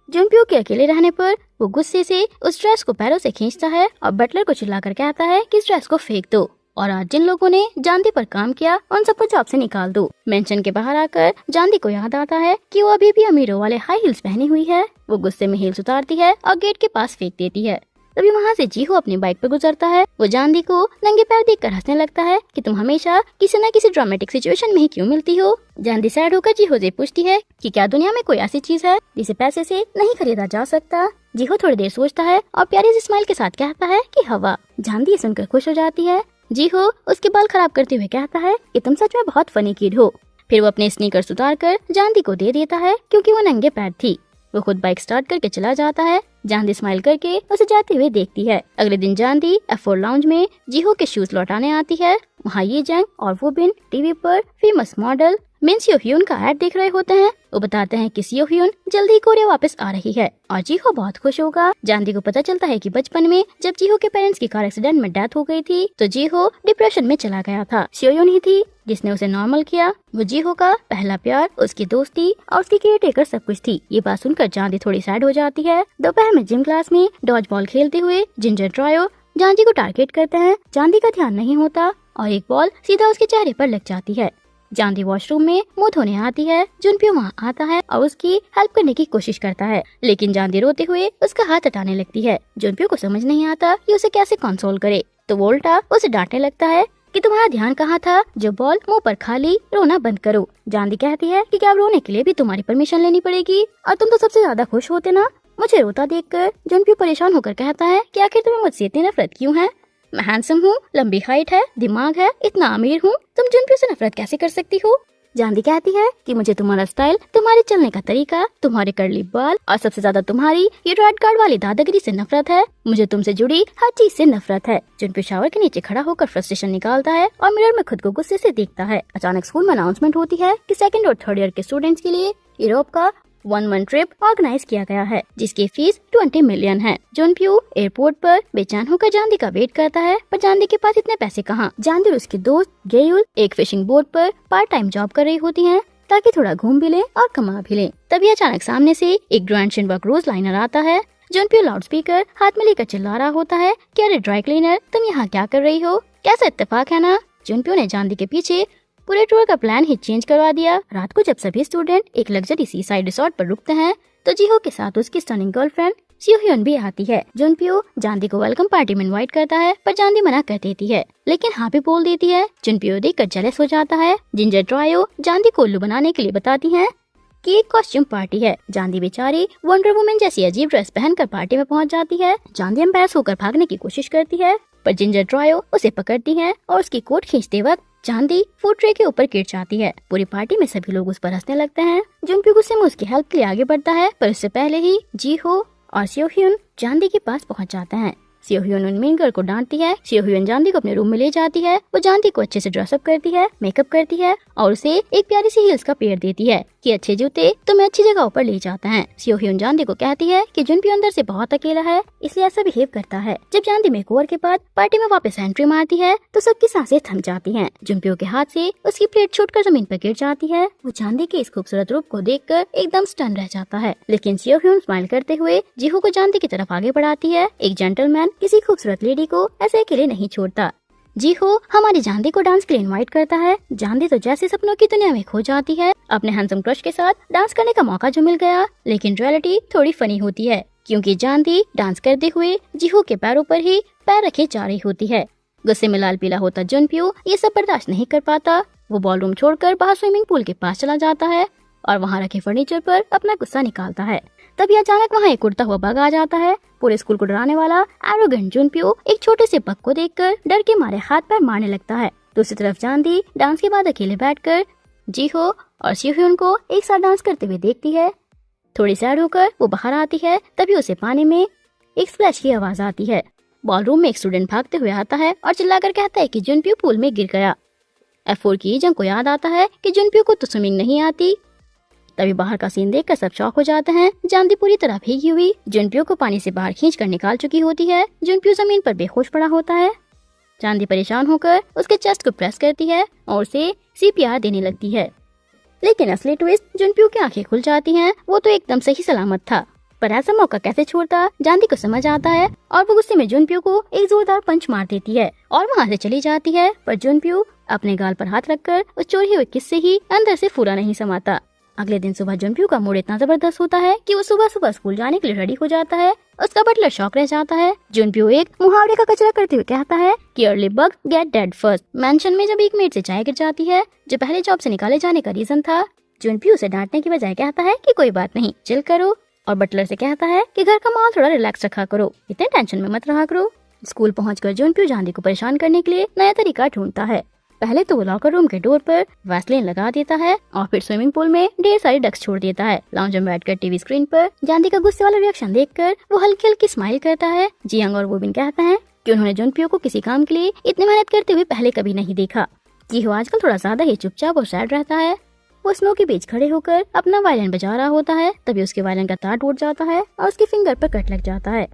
जुनप्यो के अकेले रहने पर वो गुस्से से उस ड्रेस को पैरों से खींचता है और बटलर को चिल्लाकर कहता है कि इस ड्रेस को फेंक दो और आज जिन लोगों ने जानवी पर काम किया उन सबको जॉब से निकाल दो। मेंशन के बाहर आकर जानवी को याद आता है कि वो अभी भी अमीरों वाले हाई हील्स पहनी हुई है। वो गुस्से में हील्स उतारती है और गेट के पास फेंक देती है। तभी वहाँ से जीहो अपनी बाइक पर गुजरता है। वो जानवी को नंगे पैर देखकर हंसने लगता है कि तुम हमेशा किसी न किसी ड्रामेटिक सिचुएशन में ही क्यों मिलती हो। जानवी सैड होकर जीहो से पूछती है कि क्या दुनिया में कोई ऐसी चीज है जिसे पैसे से नहीं खरीदा जा सकता। जीहो थोड़ी देर सोचता है और प्यारी सी स्माइल के साथ कहता है कि हवा। जानवी सुनकर खुश हो जाती है। जीहो उसके बाल खराब करते हुए कहता है कि तुम सच में बहुत फनी किड हो। फिर वो अपने स्नीकर्स उतार कर जानवी को दे देता है क्योंकि वो नंगे पैर थी। वो खुद बाइक स्टार्ट करके चला जाता है। जानदी स्माइल करके उसे जाते हुए देखती है। अगले दिन जानदी F4 लाउंज में जीहो के शूज लौटाने आती है। वहाँ ये जंग और वो बिन टीवी पर फेमस मॉडल मिन सियो ह्यून का ऐड देख रहे होते हैं। वो बताते हैं कि सियो ह्यून जल्दी कोरिया वापस आ रही है और जीहो बहुत खुश होगा। जानदी को पता चलता है कि बचपन में जब जीहो के पेरेंट्स की कार एक्सीडेंट में डेथ हो गई थी तो जीहो डिप्रेशन में चला गया था। सियो ह्यून ही थी जिसने उसे नॉर्मल किया। वो जीहो का पहला प्यार, उसकी दोस्ती और उसकी केयर टेकर सब कुछ थी। ये बात सुनकर जानदी थोड़ी सैड हो जाती है। दोपहर में जिम क्लास में डॉज बॉल खेलते हुए जिंजर ट्रायो जानदी को टारगेट करते हैं। जानदी का ध्यान नहीं होता और एक बॉल सीधा उसके चेहरे पर लग जाती है। जानदी वॉशरूम में मुंह धोने आती है। जुनप्यो वहाँ आता है और उसकी हेल्प करने की कोशिश करता है, लेकिन जानदी रोते हुए उसका हाथ हटाने लगती है। जुनप्यो को समझ नहीं आता कि उसे कैसे कंसोल करे, तो वो उल्टा उसे डांटने लगता है कि तुम्हारा ध्यान कहाँ था, जो बॉल मुंह पर खाली, रोना बंद करो। जानदी कहती है कि क्या रोने के लिए भी तुम्हारी परमिशन लेनी पड़ेगी, और तुम तो सबसे ज्यादा खुश होते ना। मुझे रोता देखकर जुनप्यो परेशान होकर कहता है कि आखिर तुम्हें मुझसे इतनी नफरत क्यों है। मैं हैंडसम हूँ, लंबी हाइट है, दिमाग है, इतना अमीर हूँ, तुम जुनप्यो से नफरत कैसे कर सकती हो। जानदी कहती है कि मुझे तुम्हारा स्टाइल, तुम्हारे चलने का तरीका, तुम्हारे कर्ली बाल और सबसे ज्यादा तुम्हारी ये रेड कार्ड वाली दादागिरी से नफरत है। मुझे तुमसे जुड़ी हर चीज से नफरत है। जुनप्यो शावर के नीचे खड़ा होकर फ्रस्ट्रेशन निकालता है और मिरर में खुद को गुस्से से देखता है। अचानक स्कूल में अनाउंसमेंट होती है कि सेकंड और थर्ड ईयर के स्टूडेंट्स के लिए यूरोप का 1 मंथ ट्रिप ऑर्गेनाइज किया गया है, जिसकी फीस 20 मिलियन है। जुनप्यो एयरपोर्ट पर बेचैन होकर जानदी का वेट करता है, पर जानदी के पास इतने पैसे कहाँ। जानदी और उसकी दोस्त गेयुल एक फिशिंग बोट पर पार्ट टाइम जॉब कर रही होती हैं ताकि थोड़ा घूम भी लें और कमा भी लें। तभी अचानक सामने से एक ग्रैंड शिनवा क्रूज लाइनर आता है। जुनप्यो लाउड स्पीकर हाथ में लेकर चिल्ला रहा होता है कि अरे ड्राई क्लीनर, तुम यहाँ क्या कर रही हो, कैसा इत्तेफाक है ना। जुनप्यो ने जानदी के पीछे पूरे टूर का प्लान ही चेंज करवा दिया। रात को जब सभी स्टूडेंट एक लग्जरी सी साइड रिसोर्ट पर रुकते हैं तो जीहो के साथ उसकी स्टनिंग गर्लफ्रेंड सियो ह्यून भी आती है। जुनप्यो जानदी को वेलकम पार्टी में इनवाइट करता है, पर जानदी मना कर देती है, लेकिन हाँ भी बोल देती है। जुनप्यो देखकर जेलस हो जाता है। जिंजर ट्रायो जानदी को उल्लू बनाने के लिए बताती है कि एक कॉस्ट्यूम पार्टी है। जानदी बेचारी वंडर वुमन जैसी अजीब ड्रेस पहनकर पार्टी में पहुंच जाती है। जानदी एम्बैरेस होकर भागने की कोशिश करती है, पर जिंजर ट्रायो उसे पकड़ती है और उसकी कोट खींचते वक्त जानदी फूड ट्रे के ऊपर गिर जाती है। पूरी पार्टी में सभी लोग उस पर हंसने लगते हैं। जुनप्यो गुस्से में उसकी हेल्प के लिए आगे बढ़ता है, पर उससे पहले ही जीहो और सियो ह्यून जानदी के पास पहुंच जाते हैं। सियो ह्यून उन मीन गर्ल को डांटती है। सियो ह्यून जानदी को अपने रूम में ले जाती है। वो जानदी को अच्छे से ड्रेसअप करती है, मेकअप करती है और उसे एक प्यारी सी हील्स का पेड़ देती है कि अच्छे जूते तुम्हें अच्छी जगह पर ले जाते हैं। सियो ह्यून जानदी को कहती है कि जुनप्यो अंदर से बहुत अकेला है, इसलिए ऐसा बिहेव करता है। जब जानदी मेकओवर के बाद पार्टी में वापस एंट्री मारती है तो सबकी सांसें थम जाती हैं। जुनप्यो के हाथ से उसकी प्लेट छूटकर जमीन पर गिर जाती है। वो जानदी के इस खूबसूरत रूप को देखकर एकदम स्टन रह जाता है, लेकिन सियो ह्यून स्माइल करते हुए जीहो को जानदी की तरफ आगे बढ़ाती है। एक जेंटलमैन किसी खूबसूरत लेडी को ऐसे अकेले नहीं छोड़ता। जीहो हमारी जानदी को डांस के लिए इनवाइट करता है। जानदी तो जैसे सपनों की दुनिया में खो जाती है। अपने हैंडसम क्रश के साथ डांस करने का मौका जो मिल गया, लेकिन रियलिटी थोड़ी फनी होती है, क्योंकि जानदी डांस करते हुए जीहो के पैरों पर ही पैर रखे जा रही होती है। गुस्से में लाल पीला होता जुनप्यो ये सब बर्दाश्त नहीं कर पाता। वो बॉलरूम छोड़कर बाहर स्विमिंग पूल के पास चला जाता है और वहाँ रखे फर्नीचर पर अपना गुस्सा निकालता है। तभी अचानक वहाँ एक उड़ता हुआ बग आ जाता है। पूरे स्कूल को डराने वाला एरोगेंट जुनप्यो एक छोटे से बग को देखकर डर के मारे हाथ पैर मारने लगता है। दूसरी तरफ जानदी डांस के बाद अकेले बैठकर जीहो और सियो ह्यून को एक साथ डांस करते हुए देखती है। थोड़ी सैड होकर वो बाहर आती है, तभी उसे पानी में एक स्प्लैश की आवाज आती है। बॉलरूम में एक स्टूडेंट भागते हुए आता है और चिल्लाकर कहता है कि जुनप्यो पूल में गिर गया। F4 की जंग को याद आता है कि जुनप्यो को तो स्विमिंग नहीं आती। तभी बाहर का सीन देखकर सब शॉक हो जाते हैं। जानदी पूरी तरह भीगी हुई जुनप्यो को पानी से बाहर खींचकर निकाल चुकी होती है। जुनप्यो जमीन पर बेहोश पड़ा होता है। जानदी परेशान होकर उसके चेस्ट को प्रेस करती है और उसे CPR देने लगती है, लेकिन असली ट्विस्ट, जुनप्यो की आंखें खुल जाती हैं। वो तो एकदम सही सलामत था, पर ऐसा मौका कैसे छोड़ता। जानदी को समझ आता है और वो गुस्से में जुनप्यो को एक जोरदार पंच मार देती है और वहाँ से चली जाती है। पर जुनप्यो अपने गाल पर हाथ रखकर उस चोरी हुए किस्से ही अंदर से पूरा नहीं समाता। अगले दिन सुबह जुनप्यो का मूड इतना जबरदस्त होता है कि वो सुबह सुबह स्कूल जाने के लिए रेडी हो जाता है। उसका बटलर शॉक रह जाता है। जुनप्यो एक मुहावरे का कचरा करते हुए कहता है कि early bug get dead first. Mention में जब एक मेड से चाय गिर जाती है, जो पहले जॉब से निकाले जाने का रीजन था, जुनप्यो उसे डांटने की बजाय कहता है कि कोई बात नहीं, चिल करो, और बटलर से कहता है कि घर का माहौल थोड़ा रिलैक्स रखा करो, इतने टेंशन में मत रहा करो। स्कूल पहुंचकर जुनप्यो जानदी को परेशान करने के लिए नया तरीका ढूंढता है। पहले तो वो लॉकर रूम के डोर पर वैसलीन लगा देता है और फिर स्विमिंग पूल में ढेर सारी डक्स छोड़ देता है। लाउंज में बैठकर टीवी स्क्रीन पर जानदी का गुस्से वाला रिएक्शन देखकर वो हल्की हल्की स्माइल करता है। जियांग और वोबिन कहते हैं कि उन्होंने जुनप्यो को किसी काम के लिए इतनी मेहनत करते हुए पहले कभी नहीं देखा। जीहो आजकल थोड़ा ज्यादा ही चुपचाप और सैड रहता है। वो स्नो के बीच खड़े होकर अपना वायलिन बजा रहा होता है, तभी उसके वायलिन का तार टूट जाता है और उसके फिंगर पर कट लग जाता है।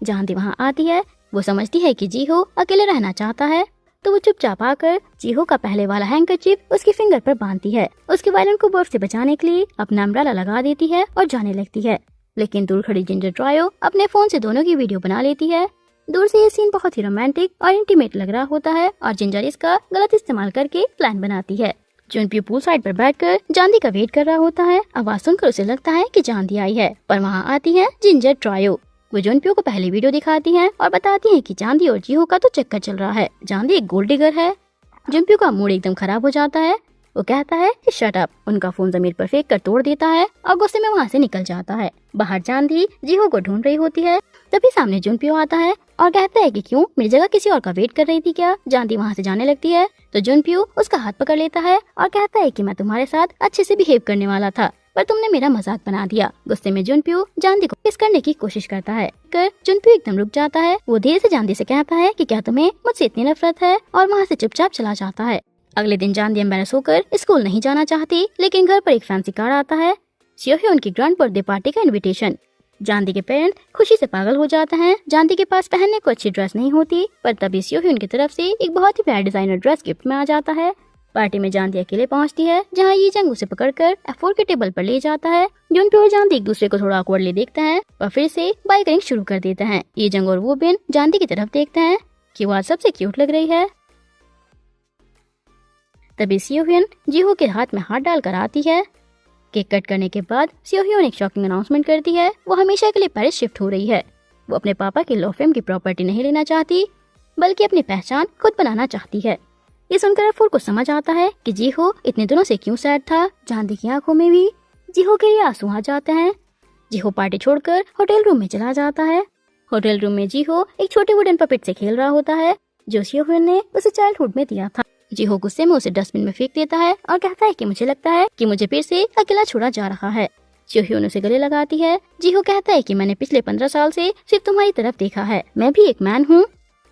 जानदी वहाँ आती है। वो समझती है कि जीहो अकेले रहना चाहता है, तो वो चुपचाप आकर जीहो का पहले वाला हैंकरचीफ उसके फिंगर पर बांधती है। उसके वायलिन को बर्फ से बचाने के लिए अपना अम्ब्रेला लगा देती है और जाने लगती है। लेकिन दूर खड़ी जिंजर ट्रायो अपने फोन से दोनों की वीडियो बना लेती है। दूर से ये सीन बहुत ही रोमांटिक और इंटीमेट लग रहा होता है और जिंजर इसका गलत इस्तेमाल करके प्लान बनाती है। जुनप्यो पूल साइड पर बैठकर जानदी का वेट कर रहा होता है। आवाज सुनकर उसे लगता है कि जानदी आई है, पर वहाँ आती है जिंजर ट्रायो। वो जुनप्यो को पहले वीडियो दिखाती हैं और बताती हैं कि जानदी और जीहो का तो चक्कर चल रहा है। जानदी एक गोल्ड डिगर है। जुनप्यो का मूड एकदम खराब हो जाता है। वो कहता है कि शट अप। उनका फोन जमीन पर फेंक कर तोड़ देता है और गुस्से में वहाँ से निकल जाता है। बाहर जानदी जीहो को ढूंढ रही होती है, तभी सामने जुनप्यो आता है और कहता है कि क्यों, मेरी जगह किसी और का वेट कर रही थी क्या। जानदी वहाँ से जाने लगती है तो जुनप्यो उसका हाथ पकड़ लेता है और कहता है कि मैं तुम्हारे साथ अच्छे से बिहेव करने वाला था, पर तुमने मेरा मजाक बना दिया। गुस्से में जुनप्यो जानदी को किस करने की कोशिश करता है। जुनप्यो एकदम रुक जाता है। वो धीरे से जानदी से कहता है कि क्या तुम्हें मुझसे इतनी नफरत है, और वहाँ से चुपचाप चला जाता है। अगले दिन जानदी एम्बैरेस होकर स्कूल नहीं जाना चाहती, लेकिन घर पर एक फैंसी कार्ड आता है। सियोह्योन की ग्रैंड बर्थडे पार्टी का इनविटेशन। जानदी के पेरेंट्स खुशी से पागल हो जाते हैं। जानदी के पास पहनने को अच्छी ड्रेस नहीं होती, पर तभी सियोह्योन की तरफ से एक बहुत ही प्यारा डिजाइनर ड्रेस गिफ्ट में आ जाता है। पार्टी में जानदी अकेले पहुंचती है, जहां ये जंग उसे पकड़कर F4 के टेबल पर ले जाता है। जुनप्यो और जानदी एक दूसरे को थोड़ा ऑकवर्डली देखते हैं और फिर से बाइकरिंग शुरू कर देते हैं। ये जंग और वोबिन जानदी की तरफ देखते हैं कि वो आज सबसे क्यूट लग रही है। तभी सियोह्योन जीहो के हाथ में हाथ डालकर आती है। केक कट करने के बाद सियोह्योन एक शॉकिंग अनाउंसमेंट करती है। वो हमेशा के लिए पेरिस शिफ्ट हो रही है। वो अपने पापा की लॉ फर्म की प्रॉपर्टी नहीं लेना चाहती, बल्कि अपनी पहचान खुद बनाना चाहती है। ये सुनकर F4 को समझ आता है कि जीहो इतने दिनों से क्यों सैड था। जानदी की आंखों में भी जीहो के लिए आंसू आ जाते हैं। जीहो पार्टी छोड़कर होटल रूम में चला जाता है। होटल रूम में जीहो एक छोटे वुडन पपेट से खेल रहा होता है, जो सियोह्योन ने उसे चाइल्डहुड में दिया था। जीहो गुस्से में उसे डस्टबिन में फेंक देता है और कहता है कि मुझे लगता है कि मुझे फिर से अकेला छोड़ा जा रहा है। सियोह्योन उसे गले लगाती है। जीहो कहता है कि मैंने पिछले 15 साल से सिर्फ तुम्हारी तरफ देखा है, मैं भी एक मैन हूँ।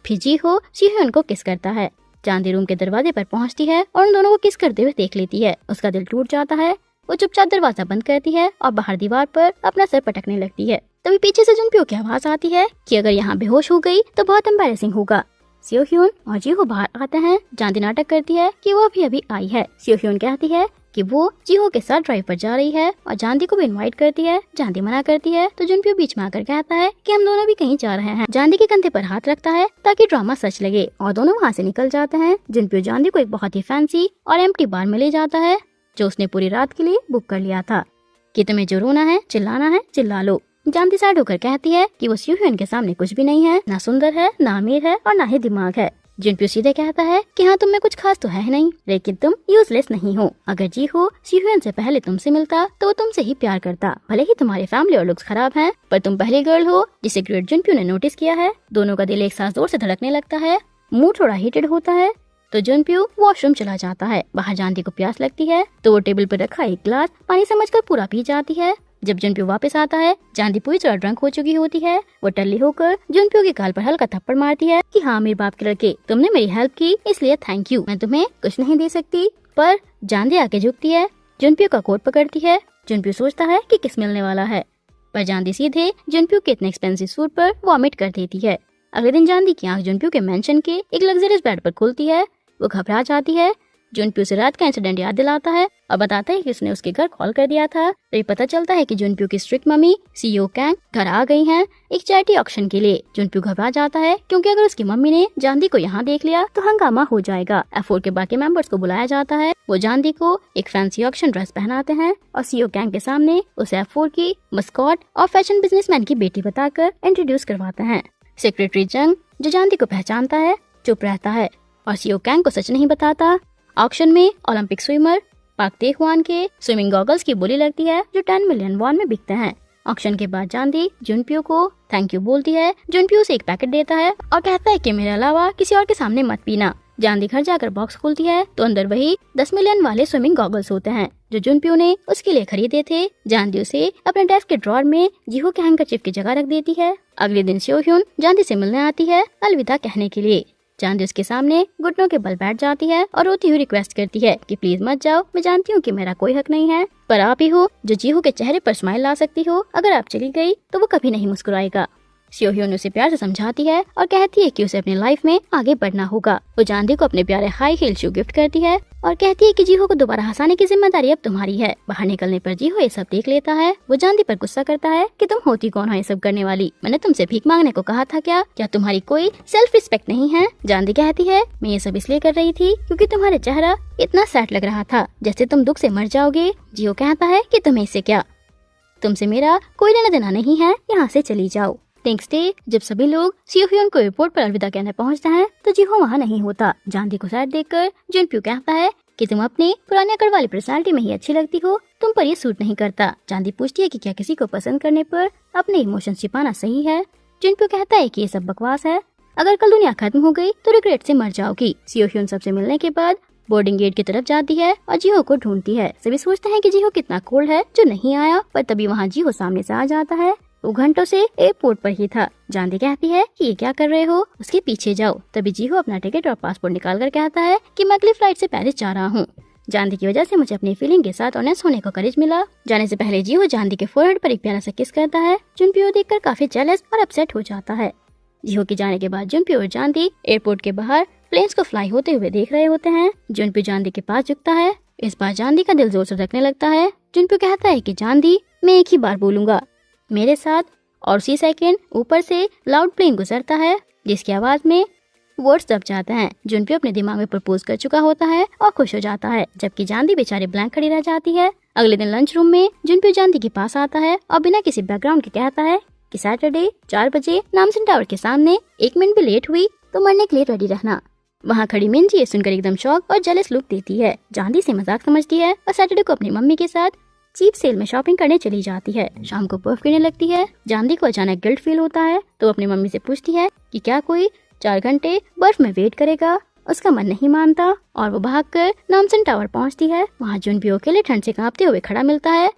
फिर जीहो सियोह्योन को किस करता है। जानदी रूम के दरवाजे पर पहुंचती है और उन दोनों को किस करते हुए देख लेती है। उसका दिल टूट जाता है। वो चुपचाप दरवाजा बंद करती है और बाहर दीवार पर अपना सर पटकने लगती है। तभी पीछे से जुनप्यो की आवाज आती है कि अगर यहाँ बेहोश हो गई तो बहुत एम्बैरेसिंग होगा। सियोह्योन और जीहो बाहर आते हैं। जानदी नाटक करती है कि वो अभी आई है। सियोह्योन कहती है कि वो जीहो के साथ ड्राइव पर जा रही है और जानदी को भी इनवाइट करती है। जानदी मना करती है तो जुनप्यो बीच में आकर कहता है कि हम दोनों भी कहीं जा रहे हैं। जानदी के कंधे पर हाथ रखता है ताकि ड्रामा सच लगे और दोनों वहाँ से निकल जाते हैं। जुनप्यो जानदी को एक बहुत ही फैंसी और एम्प्टी बार में ले जाता है, जो उसने पूरी रात के लिए बुक कर लिया था। कि तुम्हें जो रोना है, चिल्लाना है, चिल्ला लो। जानदी सैड होकर कहती है कि वो सियोह्योन के सामने कुछ भी नहीं है, ना सुंदर है, ना अमीर है और ना ही दिमाग है। जुनप्यो सीधे कहता है कि हाँ, तुम में कुछ खास तो है नहीं, लेकिन तुम यूजलेस नहीं हो। अगर जीहो सियोह्योन से पहले तुमसे मिलता तो वो तुमसे ही प्यार करता। भले ही तुम्हारी फैमिली और लुक्स खराब हैं, पर तुम पहली गर्ल हो जिसे ग्रेट जुनप्यो ने नोटिस किया है। दोनों का दिल एक साथ जोर से धड़कने लगता है। मूड थोड़ा हीटेड होता है तो जुनप्यो वॉशरूम चला जाता है। बाहर जानदी को प्यास लगती है तो वो टेबल पर रखा एक ग्लास पानी समझकर पूरा पी जाती है। जब जुनप्यो वापस आता है, जानदी पूरी तरह ड्रंक हो चुकी होती है। वो टल्ली होकर जुनप्यो के गाल पर हल्का थप्पड़ मारती है कि हाँ, मेरे बाप के लड़के, तुमने मेरी हेल्प की इसलिए थैंक यू, मैं तुम्हें कुछ नहीं दे सकती। पर जानदी आके झुकती है, जुनप्यो का कोट पकड़ती है। जुनप्यो सोचता है कि किस मिलने वाला है, पर जानदी सीधे जुनप्यो के इतने एक्सपेंसिव सूट पर वॉमिट कर देती है। अगले दिन जानदी की आंख जुनप्यो के मेंशन के एक लग्जरियस बेड पर खुलती है। वो घबरा जाती है। जुनप्यो से रात का इंसिडेंट याद दिलाता है और बताता है कि उसने उसके घर कॉल कर दिया था। तो ये पता चलता है कि जुनप्यो की स्ट्रिक्ट मम्मी सीईओ कैंग घर आ गई हैं एक चैरिटी ऑक्शन के लिए। जुनप्यो घबरा जाता है क्योंकि अगर उसकी मम्मी ने जानदी को यहाँ देख लिया तो हंगामा हो जाएगा। F4 के बाकी मेंबर्स को बुलाया जाता है। वो जानदी को एक फैंसी ऑक्शन ड्रेस पहनाते हैं और सीईओ कैंग के सामने उसे F4 की मस्कॉट और फैशन बिजनेसमैन की बेटी बताकर इंट्रोड्यूस करवाते हैं। सेक्रेटरी जंग, जो जानदी को पहचानता है, चुप रहता है और सीईओ कैंग को सच नहीं बताता। ऑक्शन में ओलंपिक स्विमर पाक तेहुआन के स्विमिंग गॉगल्स की बोली लगती है, जो 10 मिलियन वॉन में बिकते हैं। ऑक्शन के बाद जानदी जुनप्यो को थैंक यू बोलती है। जुनप्यो उसे एक पैकेट देता है और कहता है कि मेरे अलावा किसी और के सामने मत पीना। जानदी घर जाकर बॉक्स खोलती है तो अंदर वही 10 मिलियन वाले स्विमिंग गॉगल्स होते हैं जो जुनप्यो ने उसके लिए खरीदे थे। जानदी उसे अपने डेस्क के ड्रॉर में जीहो के हैंकरचीफ की जगह रख देती है। अगले दिन सेओह्यून जानदी से मिलने आती है अलविदा कहने के लिए। जानदी उसके सामने घुटनों के बल बैठ जाती है और रोती हुई रिक्वेस्ट करती है कि प्लीज मत जाओ, मैं जानती हूँ कि मेरा कोई हक नहीं है, पर आप ही हो जो जीहो के चेहरे पर स्माइल ला सकती हो। अगर आप चली गई तो वो कभी नहीं मुस्कुराएगा। सेओह्यून उसे प्यार से समझाती है और कहती है कि उसे अपनी लाइफ में आगे बढ़ना होगा। वो जानदी को अपने प्यारे हाई हील शू गिफ्ट करती है और कहती है कि जीहो को दोबारा हंसाने की जिम्मेदारी अब तुम्हारी है। बाहर निकलने पर जीहो ये सब देख लेता है। वो जानदी पर गुस्सा करता है कि तुम होती कौन हो ये सब करने वाली, मैंने तुमसे भीख मांगने को कहा था क्या तुम्हारी कोई सेल्फ रिस्पेक्ट नहीं है। जानदी कहती है मैं ये सब इसलिए कर रही थी क्योंकि तुम्हारा चेहरा इतना सैड लग रहा था, जैसे तुम दुख से मर जाओगे। जीहो कहता है कि तुम्हें इससे क्या, तुमसे मेरा कोई लेना देना नहीं है, यहाँ से चली जाओ। नेक्स्ट डे जब सभी लोग सेओह्यून को एयरपोर्ट पर अलविदा कहने पहुंचते हैं तो जीहो वहाँ नहीं होता। जानदी को सैड देखकर जुनप्यो कहता है कि तुम अपनी पुराने अकड़ वाली पर्सनालिटी में ही अच्छी लगती हो, तुम पर ये सूट नहीं करता। जानदी पूछती है कि क्या किसी को पसंद करने पर अपने इमोशंस छिपाना सही है। जुनप्यो कहता है कि ये सब बकवास है, अगर कल दुनिया खत्म हो गई तो रिग्रेट से मर जाओगी। सेओह्यून सबसे मिलने के बाद बोर्डिंग गेट की तरफ जाती है और जीहो को ढूंढती है। सभी सोचते हैं कि जीहो कितना कोल्ड है जो नहीं आया, पर तभी वहाँ जीहो सामने से आ जाता है। वो घंटों से एयरपोर्ट पर ही था। जानदी कहती है कि ये क्या कर रहे हो, उसके पीछे जाओ। तभी जीहो अपना टिकट और पासपोर्ट निकाल कर कहता है कि मैं अगली फ्लाइट से पेरिस जा रहा हूँ। जानदी की वजह से मुझे अपनी फीलिंग के साथ ऑनेस्ट होने का करेज मिला। जाने से पहले जीहो जानदी के फोरहेड पर एक प्यारा सा किस करता है। जुनप्यो देखकर काफी जेलस और अपसेट हो जाता है। जीहो के जाने के बाद जुनप्यो और जानदी एयरपोर्ट के बाहर प्लेन्स को फ्लाई होते हुए देख रहे होते हैं। जुनप्यो जानदी के पास झुकता है। इस बार जानदी का दिल जोर से धड़कने लगता है। जुनप्यो कहता है कि जानदी मैं एक ही बार बोलूंगा, मेरे साथ, और उसी सेकंड ऊपर से लाउड प्लेन गुजरता है जिसकी आवाज में वर्ड्स दब जाते हैं। जुनप्यो अपने दिमाग में प्रपोज कर चुका होता है और खुश हो जाता है, जबकि जानदी बेचारी ब्लैंक खड़ी रह जाती है। अगले दिन लंच रूम में जुनप्यो जानदी के पास आता है और बिना किसी बैकग्राउंड के कहता है कि सैटरडे 4 बजे नामसन टावर के सामने 1 मिनट भी लेट हुई तो मरने के लिए रेडी रहना। वहाँ खड़ी मिंजी ये सुनकर एकदम शॉक और जेलस लुक देती है। जानदी से मजाक समझती है और सैटरडे को अपनी मम्मी के साथ चीप सेल में शॉपिंग करने चली जाती है। शाम को बर्फ गिरने लगती है। जानदी को अचानक गिल्ट फील होता है तो अपनी मम्मी से पूछती है कि क्या कोई 4 घंटे बर्फ में वेट करेगा। उसका मन नहीं मानता और वो भागकर नामसन टावर पहुंचती है। वहाँ जुनप्यो अकेले ठंड से कांपते हुए खड़ा मिलता है।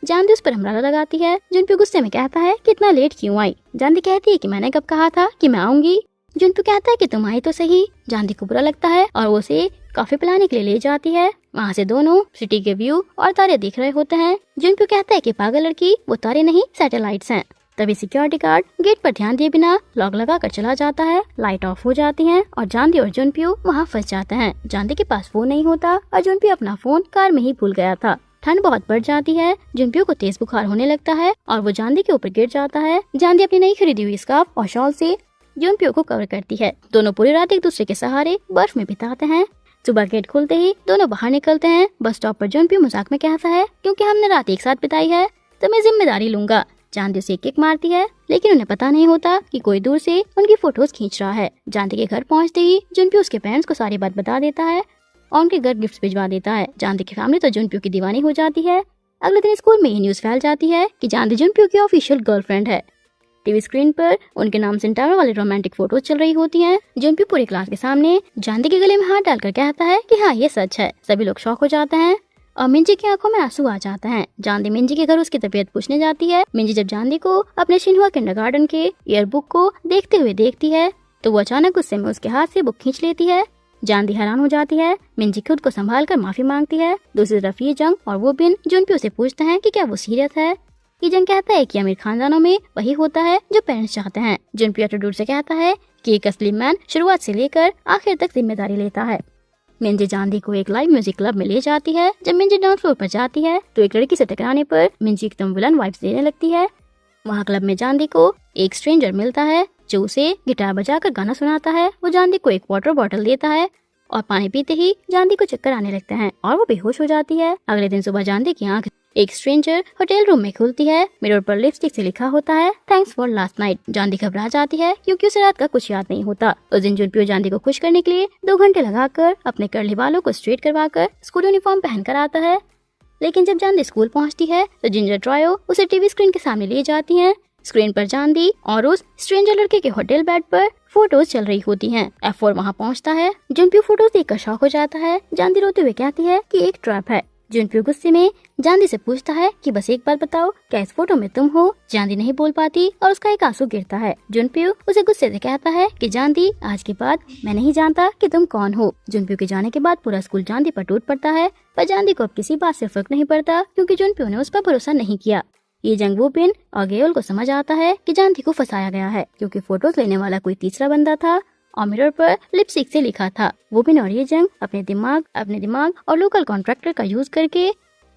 जानदी उस पर अम्ब्रेला लगाती है। जुनप्यो गुस्से में कहता है कि इतना लेट क्यों आई। जानदी कहती है कि मैंने कब कहा था कि मैं आऊंगी। जुनप्यो कहता है कि तुम आई तो सही। जानदी को बुरा लगता है और वो उसे कॉफी पिलाने के लिए ले जाती है। वहाँ से दोनों सिटी के व्यू और तारे देख रहे होते हैं। जुनप्यो कहता है कि पागल लड़की, वो तारे नहीं सैटेलाइट्स हैं। तभी सिक्योरिटी गार्ड गेट पर ध्यान दिए बिना लॉक लगा कर चला जाता है। लाइट ऑफ हो जाती है और जानदी और जुनप्यो वहाँ फंस जाते हैं। जानदी के पास फोन नहीं होता और जुनप्यो अपना फोन कार में ही भूल गया था। ठंड बहुत बढ़ जाती है। जुनप्यो को तेज बुखार होने लगता है और वो जानदी के ऊपर गिर जाता है। जानदी अपनी नई खरीदी हुई स्कार्फ और शॉल से जुनप्यो को कवर करती है। दोनों पूरी रात एक दूसरे के सहारे बर्फ में बिताते हैं। सुबह गेट खुलते ही दोनों बाहर निकलते हैं। बस स्टॉप पर जुनप्यो मजाक में कहता है क्योंकि हमने रात एक साथ बिताई है तो मैं जिम्मेदारी लूंगा। जानदी उसे किक मारती है लेकिन उन्हें पता नहीं होता कि कोई दूर से उनकी फोटोज खींच रहा है। जानदी के घर पहुंचते ही जुनप्यो उसके पेरेंट्स को सारी बात बता देता है और उनके घर गिफ्ट भिजवा देता है। जानदी की फैमिली तो जुनप्यो की दीवानी हो जाती है। अगले दिन स्कूल में ये न्यूज फैल जाती है कि जानदी जुनप्यो की ऑफिशियल गर्लफ्रेंड है। टीवी स्क्रीन पर उनके नामसन टावर वाले रोमांटिक फोटोज चल रही होती हैं। जुनप्यो पूरी क्लास के सामने जानदी के गले में हाथ डालकर कहता है कि हाँ ये सच है। सभी लोग शॉक हो जाते हैं और मिंजी की आंखों में आंसू आ जाते हैं। जानदी मिंजी के घर उसकी तबीयत पूछने जाती है। मिंजी जब जानदी को अपने शिन्हुआ किंडरगार्टन के ईयरबुक को देखते हुए देखती है तो वो अचानक गुस्से में उसके हाथ से बुक खींच लेती है। जानदी हैरान हो जाती है। मिंजी खुद को संभाल कर माफी मांगती है। दूसरी तरफ ये जंग और वो बिन जुनप्यो से पूछते हैं कि क्या वो सीरियस है। ये जंग कहता है कि अमीर खानदानों में वही होता है जो पेरेंट्स चाहते हैं। जुनप्यो एटीट्यूड से कहता है कि एक असली मैन शुरुआत से लेकर आखिर तक जिम्मेदारी लेता है। मिंजी जानदी को एक लाइव म्यूजिक क्लब में ले जाती है। जब मिंजी डांस फ्लोर पर जाती है तो एक लड़की से टकराने पर मिंजी एकदम विलन वाइब्स देने लगती है। वहाँ क्लब में जानदी को एक स्ट्रेंजर मिलता है जो उसे गिटार बजाकर गाना सुनाता है। वो जानदी को एक वाटर बॉटल देता है और पानी पीते ही जानदी को चक्कर आने लगते हैं और वो बेहोश हो जाती है। अगले दिन सुबह जानदी की आंख एक स्ट्रेंजर होटल रूम में खुलती है। मिरर पर लिपस्टिक से लिखा होता है थैंक्स फॉर लास्ट नाइट। जानदी घबरा जाती है क्योंकि उसे रात का कुछ याद नहीं होता। उस दिन जुनप्यो जानदी को खुश करने के लिए 2 घंटे लगाकर अपने कर्ली बालों को स्ट्रेट करवाकर स्कूल यूनिफॉर्म पहनकर आता है। लेकिन जब जानदी स्कूल पहुंचती है तो जिंजर ट्रायो उसे टीवी स्क्रीन के सामने ले जाती है। स्क्रीन पर जानवी और उस स्ट्रेंजर लड़के के होटल बेड पर फोटोज चल रही होती हैं। F4 वहाँ पहुँचता है। जुनप्यो फोटोज देखकर शॉक हो जाता है। जानवी रोते हुए कहती है कि एक ट्रैप है। जुनप्यो गुस्से में जानवी से पूछता है कि बस एक बात बताओ, क्या इस फोटो में तुम हो? जानवी नहीं बोल पाती और उसका एक आंसू गिरता है। जुनप्यो उसे गुस्से से कहता है कि जानवी, आज के बाद मैं नहीं जानता कि तुम कौन हो। जुनप्यो के जाने के बाद पूरा स्कूल जानवी पर टूट पड़ता है, पर जानवी को अब किसी बात से फर्क नहीं पड़ता क्योंकि जुनप्यो ने उस पर भरोसा नहीं किया। ये जंग वूबिन और गेओल को समझ आता है कि जानवी को फंसाया गया है क्योंकि फोटोज लेने वाला कोई तीसरा बंदा था और मिरर पर लिपस्टिक से लिखा था। वूबिन और ये जंग अपने दिमाग और लोकल कॉन्ट्रैक्टर का यूज करके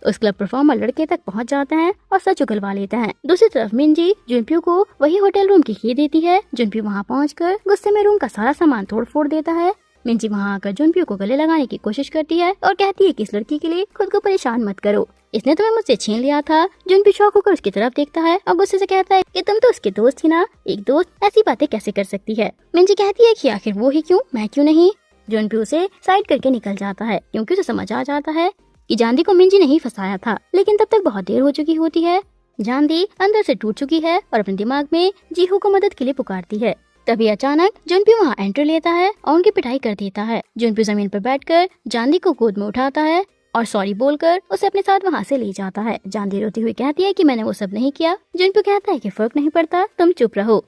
उस क्लब परफॉर्मर लड़के तक पहुंच जाते हैं और सच उगलवा लेते हैं। दूसरी तरफ मिंजी जुनप्यो को वही होटल रूम की की देती है। जुनप्यो वहां पहुंचकर गुस्से में रूम का सारा सामान तोड़ फोड़ देता है। मिंजी वहां आकर जुनप्यो को गले लगाने की कोशिश करती है और कहती है कि इस लड़की के लिए खुद को परेशान मत करो, इसने तुम्हें मुझसे छीन लिया था। जुनप्यो शौक होकर उसकी तरफ देखता है और गुस्से से कहता है कि तुम तो उसकी दोस्त थी ना, एक दोस्त ऐसी बातें कैसे कर सकती है। मिंजी कहती है कि आखिर वो ही क्यों, मैं क्यों नहीं। जुनप्यो उसे साइड करके निकल जाता है क्योंकि उसे समझ आ जाता है कि जानवी को मिंजी नहीं फंसाया था, लेकिन तब तक बहुत देर हो चुकी होती है। जानवी अंदर से टूट चुकी है और अपने दिमाग में जीहू को मदद के लिए पुकारती है। तभी अचानक जुनप्यो वहाँ एंट्री लेता है और उनकी पिटाई कर देता है। जुनप्यो जमीन पर बैठकर जानवी को गोद में उठाता है और सॉरी बोलकर उसे अपने साथ वहाँ से ले जाता है। जानवी रोती हुई कहती है कि मैंने वो सब नहीं किया। जुनप्यो कहता है कि फर्क नहीं पड़ता, तुम चुप रहो।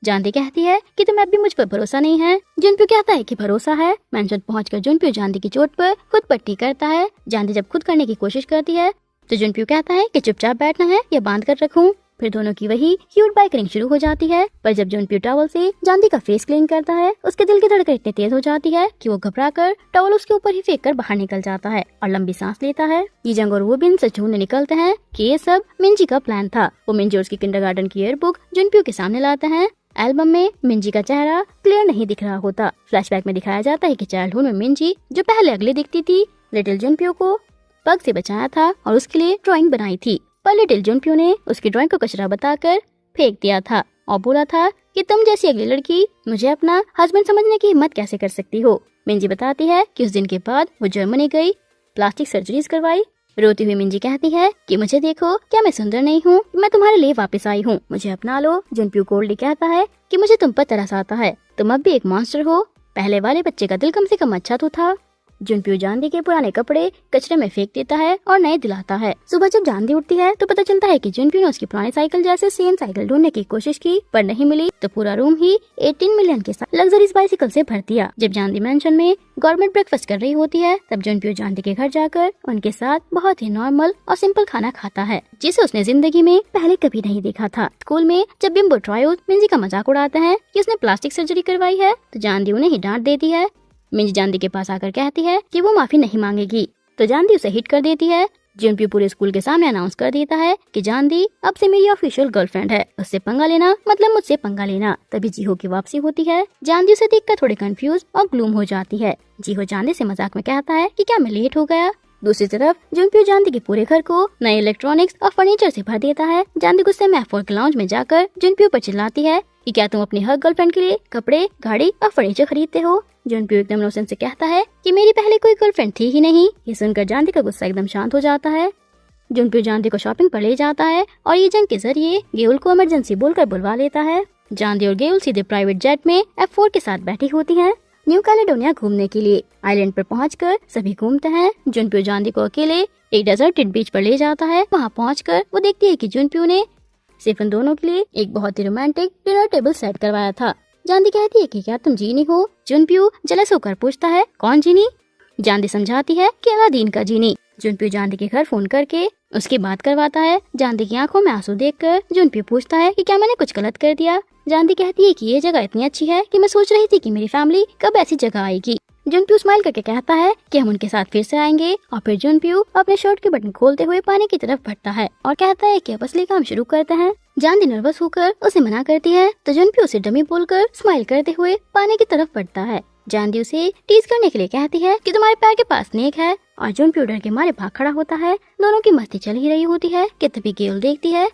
जानवी कहती है कि तुम्हें अब भी मुझ पर भरोसा नहीं है। जुनप्यो कहता है कि भरोसा है। मैंशन पहुंचकर जुनप्यो जानवी की चोट पर खुद पट्टी करता है। जानवी जब खुद करने की कोशिश करती है तो जुनप्यो कहता है कि चुपचाप बैठना है या बांध कर रखूं। फिर दोनों की वही क्यूट बाइकरिंग शुरू हो जाती है, पर जब जुनप्यो टॉवल से जानवी का फेस क्लीन करता है, उसके दिल की धड़कन इतनी तेज हो जाती है कि वो घबराकर टॉवल उसके ऊपर ही फेंक कर बाहर निकल जाता है और लंबी सांस लेता है। ये जंग और वूबिन सच ढूंढने निकलते हैं कि ये सब मिंजी का प्लान था। वो मिंजी और उसकी किंडरगार्टन की ईयरबुक जुनप्यो के सामने लाते हैं। एल्बम में मिंजी का चेहरा क्लियर नहीं दिख रहा होता। फ्लैशबैक में दिखाया जाता है कि चाइल्डहुड में मिंजी, जो पहले अगली दिखती थी, लिटिल जुनप्यो को पग से बचाया था और उसके लिए ड्राइंग बनाई थी, पर लिटिल जुनप्यो ने उसकी ड्राइंग को कचरा बताकर फेंक दिया था और बोला था कि तुम जैसी अगली लड़की मुझे अपना हस्बैंड समझने की हिम्मत कैसे कर सकती हो। मिंजी बताती है कि उस दिन के बाद वो जर्मनी गई, प्लास्टिक सर्जरीज करवाई। रोती हुई मिंजी कहती है कि मुझे देखो, क्या मैं सुंदर नहीं हूँ? मैं तुम्हारे लिए वापस आई हूँ, मुझे अपना लो। जुनप्यो कोल्डली कहता है कि मुझे तुम पर तरस आता है, तुम अब भी एक मॉन्स्टर हो। पहले वाले बच्चे का दिल कम से कम अच्छा तो था। जुनप्यो जानवी के पुराने कपड़े कचरे में फेंक देता है और नए दिलाता है। सुबह जब जानवी उठती है तो पता चलता है कि जुनप्यो ने उसकी पुरानी साइकिल जैसे सेम साइकिल ढूंढने की कोशिश की, पर नहीं मिली, तो पूरा रूम ही 18 मिलियन के साथ लग्जरीज बाइसिकल से भर दिया। जब जानवी मैंशन में गवर्नमेंट ब्रेकफास्ट कर रही होती है, तब जुनप्यो जानवी के घर जाकर उनके साथ बहुत ही नॉर्मल और सिंपल खाना खाता है, जिसे उसने जिंदगी में पहले कभी नहीं देखा था। स्कूल में जब बिम्बो ट्रायोस मिंजी का मजाक उड़ाते हैं कि उसने प्लास्टिक सर्जरी करवाई है, तो जानवी उन्हें ही डांट देती है। मिंजी जानवी के पास आकर कहती है कि वो माफी नहीं मांगेगी, तो जानवी उसे हिट कर देती है। जुनप्यो पूरे स्कूल के सामने अनाउंस कर देता है कि जानवी अब से मेरी ऑफिशियल गर्लफ्रेंड है, उससे पंगा लेना मतलब मुझसे पंगा लेना। तभी जीहो की वापसी होती है। जानवी उसे देखकर थोड़ी कंफ्यूज और ग्लूम हो जाती है। जीहो जानवी से मजाक में कहता है कि क्या मैं लेट हो गया। दूसरी तरफ जुनप्यो जानवी के पूरे घर को नए इलेक्ट्रॉनिक्स और फर्नीचर से भर देता है। जानवी गुस्से में F4 के लाउंज में जाकर जुनप्यो पर चिल्लाती है कि क्या तुम अपनी हर गर्लफ्रेंड के लिए कपड़े, गाड़ी और फर्नीचर खरीदते हो। जुनप्यो एकदम इनोसेंट से कहता है कि मेरी पहले कोई गर्लफ्रेंड थी ही नहीं। ये सुनकर जानवी का गुस्सा एकदम शांत हो जाता है। जुनप्यो जानवी को शॉपिंग पर ले जाता है और ये जंग के जरिए गेउल को इमरजेंसी बोलकर बुलवा लेता है। जानवी और गेउल सीधे प्राइवेट जेट में F4 के साथ बैठी होती हैं न्यू कैलेडोनिया घूमने के लिए। आइलैंड पर पहुंचकर सभी घूमते हैं। जुनप्यो जानवी को अकेले एक डेजर्टेड बीच पर ले जाता है। वहां पहुंचकर वो देखती है कि जुनप्यो ने सिर्फ उन दोनों के लिए एक बहुत ही रोमांटिक डिनर टेबल सेट करवाया था। जानवी कहती है कि क्या तुम जीनी हो? जुनप्यो जलस होकर पूछता है, कौन जीनी? जानवी समझाती है कि अलादीन का जीनी। जुनप्यो जानवी के घर फोन करके उसकी बात करवाता है। जानवी की आंखों में आंसू देखकर जुनप्यो पूछता है कि क्या मैंने कुछ गलत कर दिया। जानवी कहती है कि ये जगह इतनी अच्छी है कि मैं सोच रही थी कि मेरी फैमिली कब ऐसी जगह आएगी। जुनप्यो स्माइल करके कहता है कि हम उनके साथ फिर से आएंगे और फिर जुनप्यो अपने शर्ट के बटन खोलते हुए पानी की तरफ बढ़ता है और कहता है कि अब असली काम शुरू करते हैं। जानवी नर्वस होकर उसे मना करती है, तो जुनप्यो उसे डमी बोलकर स्माइल करते हुए पानी की तरफ बढ़ता है। जानवी उसे टीज करने के लिए कहती है कि तुम्हारे पैर के पास स्नेक है, और जुनप्यो डर के मारे भाग खड़ा होता है। दोनों की मस्ती चल ही रही होती है कि तभी गेउल देखती है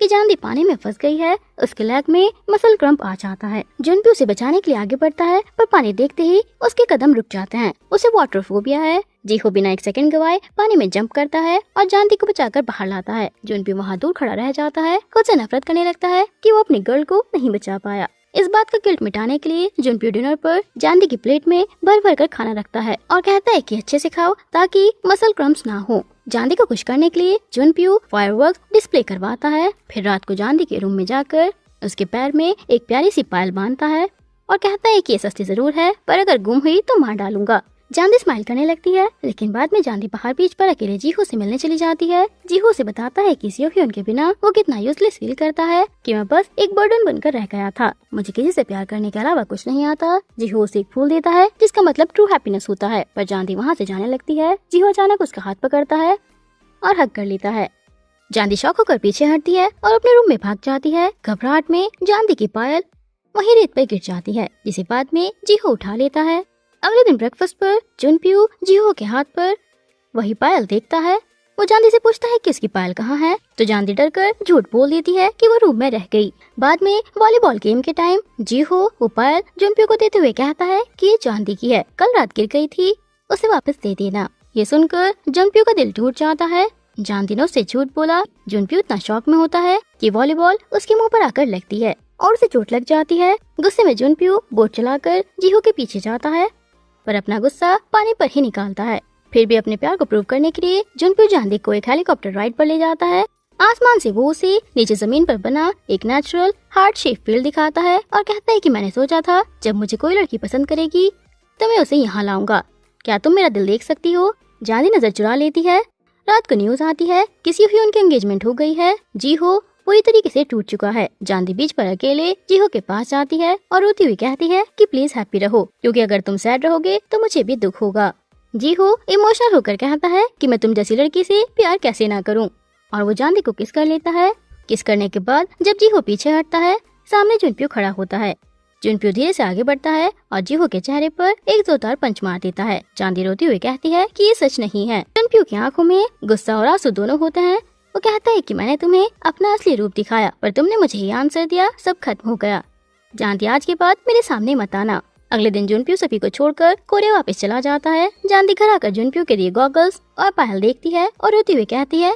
कि जानदी पानी में फंस गई है। उसके लेग में मसल क्रम्प आ जाता है। जुनप्यो उसे बचाने के लिए आगे बढ़ता है, पर पानी देखते ही उसके कदम रुक जाते हैं। उसे वाटर फोबिया है। जीहो बिना 1 सेकंड गवाए पानी में जंप करता है और जानदी को बचाकर बाहर लाता है। जुनप्यो वहाँ दूर खड़ा रह जाता है। खुद से नफरत करने लगता है कि वो अपनी गर्ल को नहीं बचा पाया। इस बात का गिल्ट मिटाने के लिए जुनप्यो डिनर पर जानदी की प्लेट में भर भर कर खाना रखता है और कहता है कि अच्छे से खाओ ताकि मसल क्रम्प्स ना हो। जानदी को खुश करने के लिए जुनप्यो फायरवर्क्स डिस्प्ले करवाता है। फिर रात को जानदी के रूम में जाकर उसके पैर में एक प्यारी सी पायल बांधता है और कहता है कि ये सस्ती जरूर है, पर अगर गुम हुई तो मार डालूंगा। जानदी स्माइल करने लगती है, लेकिन बाद में जानदी बाहर बीच पर अकेले जीहो से मिलने चली जाती है। जीहो से बताता है कि सियोह्योन के बिना वो कितना यूजलेस फील करता है, कि मैं बस एक बर्डन बनकर रह गया था, मुझे किसी से प्यार करने के अलावा कुछ नहीं आता। जीहो उसे एक फूल देता है जिसका मतलब ट्रू हैप्पीनेस होता है, पर जानदी वहाँ से जाने लगती है। जीहो अचानक उसका हाथ पकड़ता है और हग कर लेता है। जानदी शॉक होकर पीछे हटती है और अपने रूम में भाग जाती है। घबराहट में जानदी की पायल वहीं रेत पर गिर जाती है, जिसे बाद में जीहो उठा लेता है। अगले दिन ब्रेकफास्ट पर जुनप्यो जीहो के हाथ पर वही पायल देखता है। वो जानदी से पूछता है कि उसकी पायल कहाँ है, तो जानदी डरकर झूठ बोल देती है कि वो रूम में रह गई। बाद में वॉलीबॉल गेम के टाइम जीहो वो पायल जुनप्यो को देते हुए कहता है कि ये जानदी की है, कल रात गिर गई थी, उसे वापस दे देना। ये सुनकर जुनप्यो का दिल टूट जाता है। जानदी ने उससे झूठ बोला। जुनप्यो इतना शॉक में होता है कि वॉलीबॉल उसके मुंह पर आकर लगती है और उसे चोट लग जाती है। गुस्से में जुनप्यो बोट चलाकर जीहो के पीछे जाता है, पर अपना गुस्सा पानी पर ही निकालता है। फिर भी अपने प्यार को प्रूव करने के लिए जुनप्यो जानदी को एक हेलीकॉप्टर राइड पर ले जाता है। आसमान से वो उसे नीचे जमीन पर बना एक नेचुरल हार्ट शेप फील्ड दिखाता है और कहता है कि मैंने सोचा था जब मुझे कोई लड़की पसंद करेगी तो मैं उसे यहाँ लाऊंगा, क्या तुम मेरा दिल देख सकती हो। जानदी नजर चुरा लेती है। रात को न्यूज आती है कि सियोह्योन की एंगेजमेंट हो गई है। जीहो पूरी तरीके से टूट चुका है। जानदी बीच पर अकेले जीहो के पास जाती है और रोती हुई कहती है कि प्लीज हैप्पी रहो, क्योंकि अगर तुम सैड रहोगे तो मुझे भी दुख होगा। जीहो इमोशनल होकर कहता है कि मैं तुम जैसी लड़की से प्यार कैसे ना करूं, और वो जानदी को किस कर लेता है। किस करने के बाद जब जीहो पीछे हटता है, सामने जुनप्यो खड़ा होता है। जुनप्यो धीरे से आगे बढ़ता है और जीहो के चेहरे पर एक जोरदार पंच मार देता है। जानदी रोती हुई कहती है कि ये सच नहीं है। जुनप्यो की आंखों में गुस्सा और आंसू दोनों होते हैं। वो कहता है कि मैंने तुम्हें अपना असली रूप दिखाया, पर तुमने मुझे ये आंसर दिया, सब खत्म हो गया। जानदी आज के बाद मेरे सामने मत आना। अगले दिन जुनप्यो सभी को छोड़कर कोरिया वापस चला जाता है। जानदी घर आकर जुनप्यो के लिए गॉगल्स और पायल देखती है और रोती हुई कहती है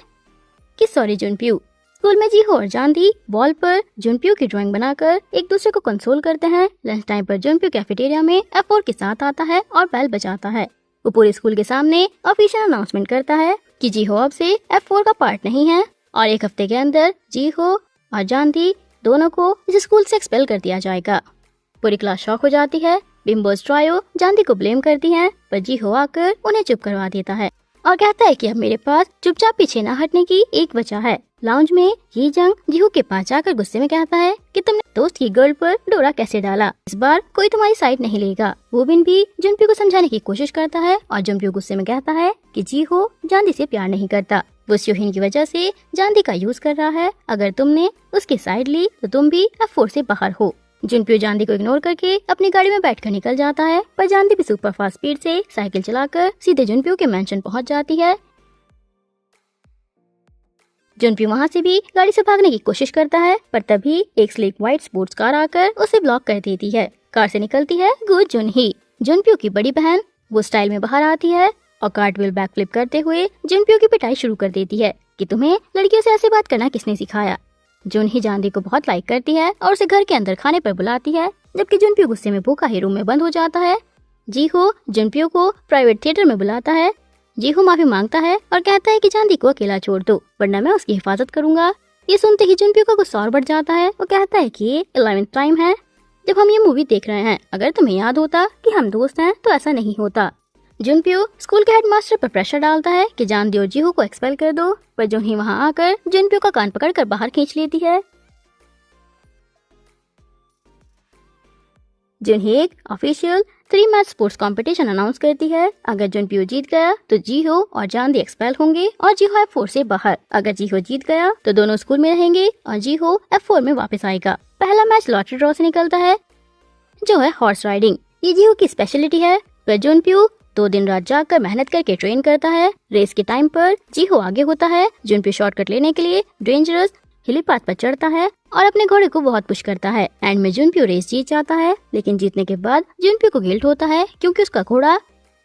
कि सॉरी जुनप्यो। स्कूल में जीहो और जानदी वॉल पर जुनप्यो की ड्राइंग बनाकर एक दूसरे को कंसोल करते हैं। लंच टाइम पर जुनप्यो कैफेटेरिया में F4 के साथ आता है और बेल बजाता है। वो पूरे स्कूल के सामने ऑफिशियल अनाउंसमेंट करता है कि जीहो अब से F4 का पार्ट नहीं है और 1 हफ्ते के अंदर जीहो और जानदी दोनों को इस स्कूल से एक्सपेल कर दिया जाएगा। पूरी क्लास शॉक हो जाती है। बिम्बोस ट्रायो जानदी को ब्लेम करती हैं, पर जीहो आकर उन्हें चुप करवा देता है और कहता है कि अब मेरे पास चुपचाप पीछे न हटने की एक वजह है। लाउंज में ये जंग जीहो के पास जाकर गुस्से में कहता है कि तुमने दोस्त की गर्ल पर डोरा कैसे डाला, इस बार कोई तुम्हारी साइड नहीं लेगा। वोबिन भी जुनप्यो को समझाने की कोशिश करता है और जुनप्यो गुस्से में कहता है कि जीहो जानदी से प्यार नहीं करता, वो सियोह्योन की वजह से जानदी का यूज कर रहा है। अगर तुमने उसकी साइड ली तो तुम भी F4 से बाहर हो। जुनप्यो जानदी को इग्नोर करके अपनी गाड़ी में बैठकर निकल जाता है, पर जानदी भी सुपर फास्ट स्पीड से साइकिल चलाकर सीधे जुनप्यो के मैंशन पहुंच जाती है। जुनप्यो वहां से भी गाड़ी से भागने की कोशिश करता है, पर तभी एक स्लीक व्हाइट स्पोर्ट्स कार आकर उसे ब्लॉक कर देती है। कार से निकलती है गु जुनही, जुनप्यो की बड़ी बहन। वो स्टाइल में बाहर आती है और कार्टविल बैक फ्लिप करते हुए जुनप्यो की पिटाई शुरू कर देती है कि तुम्हें लड़कियों से ऐसे बात करना किसने सिखाया। जुनही जानदी को बहुत लाइक करती है और उसे घर के अंदर खाने पर बुलाती है, जबकि जुनप्यो गुस्से में भूखा ही रूम में बंद हो जाता है। जीहो जुनप्यो को प्राइवेट थिएटर में बुलाता है। जीहो माफी मांगता है और कहता है कि जानदी को अकेला छोड़ दो, वरना मैं उसकी हिफाजत करूंगा। ये सुनते ही जुनप्यो का गुस्सा और बढ़ जाता है। वो कहता है कि ये 11th टाइम है जब हम ये मूवी देख रहे हैं, अगर तुम्हें याद होता कि हम दोस्त हैं तो ऐसा नहीं होता। जुनप्यो स्कूल के हेडमास्टर पर प्रेशर डालता है कि जानदी और जीहो को एक्सपेल कर दो, पर जुनही वहां आकर जुनप्यो का कान पकड़कर बाहर खींच लेती है। जुनही एक official 3 match sports competition announce करती है। अगर जुनप्यो जीत गया तो जीहो और जानदी एक्सपेल होंगे और जीहो F4 से बाहर। अगर जीहो जीत गया तो दोनों स्कूल में रहेंगे और जीहो F4 में वापस आएगा। पहला मैच लॉटरी ड्रॉ से निकलता है, जो है हॉर्स राइडिंग। ये जीहो की स्पेशलिटी है, पर जुनप्यो 2 दिन रात जाकर मेहनत करके ट्रेन करता है। रेस के टाइम पर जीहो आगे होता है। जुनप्यो शॉर्टकट लेने के लिए डेंजरस हेलीपैड पर चढ़ता है और अपने घोड़े को बहुत पुश करता है। एंड में जुनप्यो रेस जीत जाता है, लेकिन जीतने के बाद जुनप्यो को गिल्ट होता है क्योंकि उसका घोड़ा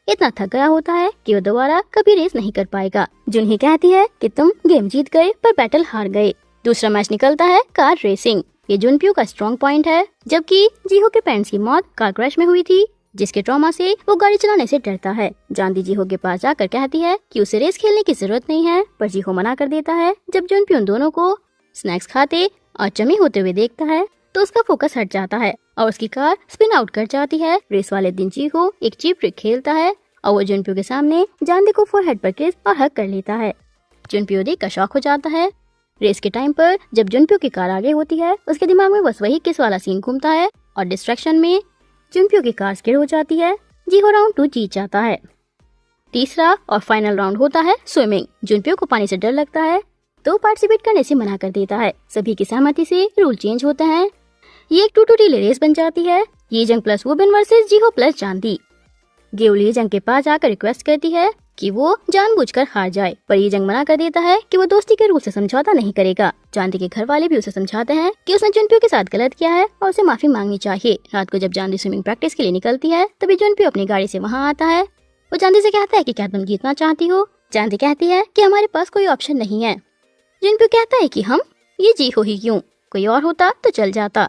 इतना थक गया होता है कि वो दोबारा कभी रेस नहीं कर पाएगा। जुनही कहती है कि तुम गेम जीत गए पर बैटल हार गए। दूसरा मैच निकलता है कार रेसिंग। ये जुनप्यो का स्ट्रॉन्ग पॉइंट है, जबकि जीहो के पेरेंट्स की मौत कार क्रैश में हुई थी, जिसके ट्रॉमा से वो गाड़ी चलाने से डरता है। जानदी जीहो के पास जाकर कहती है कि उसे रेस खेलने की जरूरत नहीं है, पर जीहो मना कर देता है। जब जुनप्यो उन दोनों को स्नैक्स खाते और चमी होते हुए देखता है तो उसका फोकस हट जाता है और उसकी कार स्पिन आउट कर जाती है। रेस वाले दिन जीहो एक चीप ट्रिक खेलता है और वो जुनप्यो के सामने जानदी को फोरहेड पर किस और हग कर लेता है। जुनप्यो देख कर शॉक हो जाता है। रेस के टाइम पर जब जुनप्यो की कार आगे होती है, उसके दिमाग में बस वही किस वाला सीन घूमता है और डिस्ट्रैक्शन में जुनप्यो की कार स्किड हो जाती है। जीहो राउंड 2 जीत जाता है। तीसरा और फाइनल राउंड होता है स्विमिंग। जुनप्यो को पानी से डर लगता है तो पार्टिसिपेट करने से मना कर देता है। सभी की सहमति से रूल चेंज होते हैं। ये एक 2-2 रिले रेस बन जाती है। ये जंग प्लस वुबेन वर्सेस जीहो प्लस जानदी। गेव ये जंग के पास आकर रिक्वेस्ट करती है कि वो जानबूझकर हार जाए, पर ये जंग मना कर देता है कि वो दोस्ती के रूल से समझौता नहीं करेगा। जानदी के घर वाले भी उसे समझाते हैं कि उसने जुनप्यो के साथ गलत किया है और उसे माफी मांगनी चाहिए। रात को जब जानदी स्विमिंग प्रैक्टिस के लिए निकलती है, तभी जुनप्यो अपनी गाड़ी से वहाँ आता है। वो जानदी से कहता है कि क्या तुम जीतना चाहती हो? जानदी कहती है कि हमारे पास कोई ऑप्शन नहीं है। जुनप्यो कहता है कि हम ये जीहो ही क्यों, कोई और होता तो चल जाता।